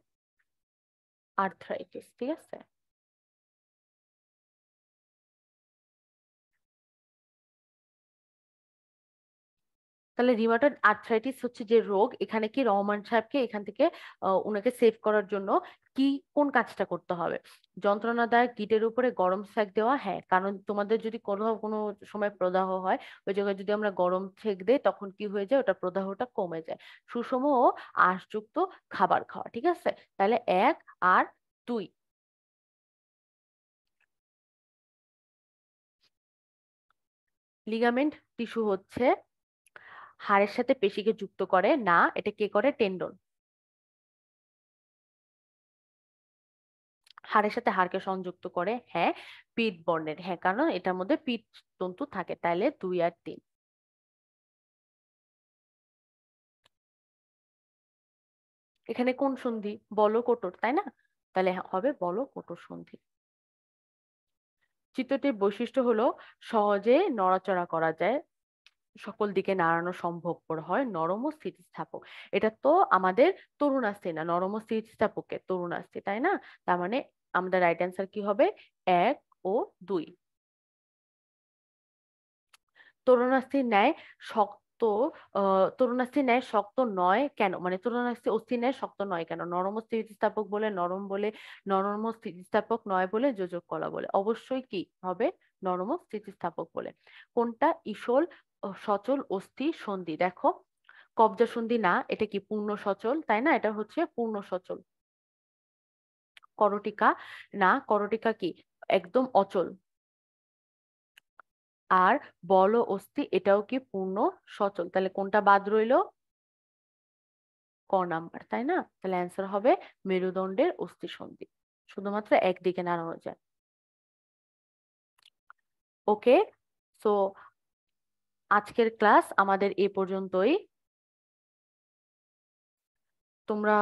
আর্থ্রাইটিস, ঠিক আছে। তাহলে রিমাটয়েড আর্থ্রাইটিস হচ্ছে যে রোগ, এখানে কি রহমান সাহেবকে এখান থেকে ওনাকে সেভ করার জন্য কি কোন কাজটা করতে হবে? যন্ত্রণাদায়ক গিটের উপরে গরম সেক দেওয়া, হ্যাঁ, কারণ তোমাদের যদি কোনো কোনো সময় প্রদাহ হয়, ওই জায়গায় যদি আমরা গরম সেক দেই তখন কি হয়ে যায়, ওটা প্রদাহটা কমে যায়। সুষম ও আঁশযুক্ত খাবার খাওয়া, ঠিক আছে। তাহলে 1 আর 2। লিগামেন্ট টিস্যু হচ্ছে হাড়ের সাথে পেশিকে যুক্ত করে, না, এটা কে করে? টেন্ডন। হাড়ের সাথে হাড়কে সংযুক্ত করে, হ্যাঁ। পিট বর্ণের, হ্যাঁ, কারণ এটার মধ্যে পিট তন্তু থাকে। তাইলে 2 আর 3। এখানে কোন সন্ধি? বল কোটর, তাই না? তাহলে হবে বল কোটর সন্ধি। চিত্রটির বৈশিষ্ট্য হলো সহজে নড়াচড়া করা যায়, সকল দিকে নাড়ানো সম্ভবপর হয়, নরম ও স্থিতিস্থাপক। এটা তো আমাদের তরুণাস্থি না, নরম ও স্থিতিস্থাপকের তরুণাস্থি, তাই না? তার মানে আমাদের রাইট অ্যান্সার কি হবে? 1 ও 2। তরুণাস্থির ন্যায় শক্ত, তরুণাস্থির ন্যায় শক্ত নয় কেন? মানে তরুণাস্থি অস্থির ন্যায় শক্ত নয় কেন? নরম ও স্থিতিস্থাপক বলে, নরম বলে, নরম ও স্থিতিস্থাপক নয় বলে, যোজক কলা বলে। অবশ্যই কি হবে? নরম ও স্থিতিস্থাপক বলে। কোনটা ঈষৎ সচল অস্থি সন্ধি? দেখো, কবজা সন্ধি না, এটা কি পূর্ণ সচল, তাই না? এটা হচ্ছে পূর্ণ সচল। করটিকা না, করটিকা কি একদম অচল। আর বল ও অস্থি এটাও কি পূর্ণ সচল? তাহলে কোনটা বাদ রইলো? ক নাম্বার, তাই না? তাহলে অ্যান্সার হবে মেরুদণ্ডের অস্থি সন্ধি, শুধুমাত্র একদিকে নাড়ানো যায়। ওকে, সো আজকের ক্লাস আমাদের এ পর্যন্তই। তোমরা,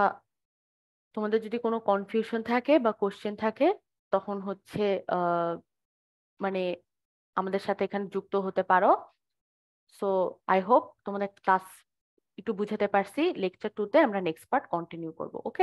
তোমাদের যদি কোনো কনফিউশন থাকে বা কোশ্চেন থাকে তখন হচ্ছে আহ মানে আমাদের সাথে এখানে যুক্ত হতে পারো। সো আই হোপ তোমাদের ক্লাস একটু বুঝাতে পারছি। লেকচার 2 তে আমরা নেক্সট পার্ট কন্টিনিউ করবো। ওকে।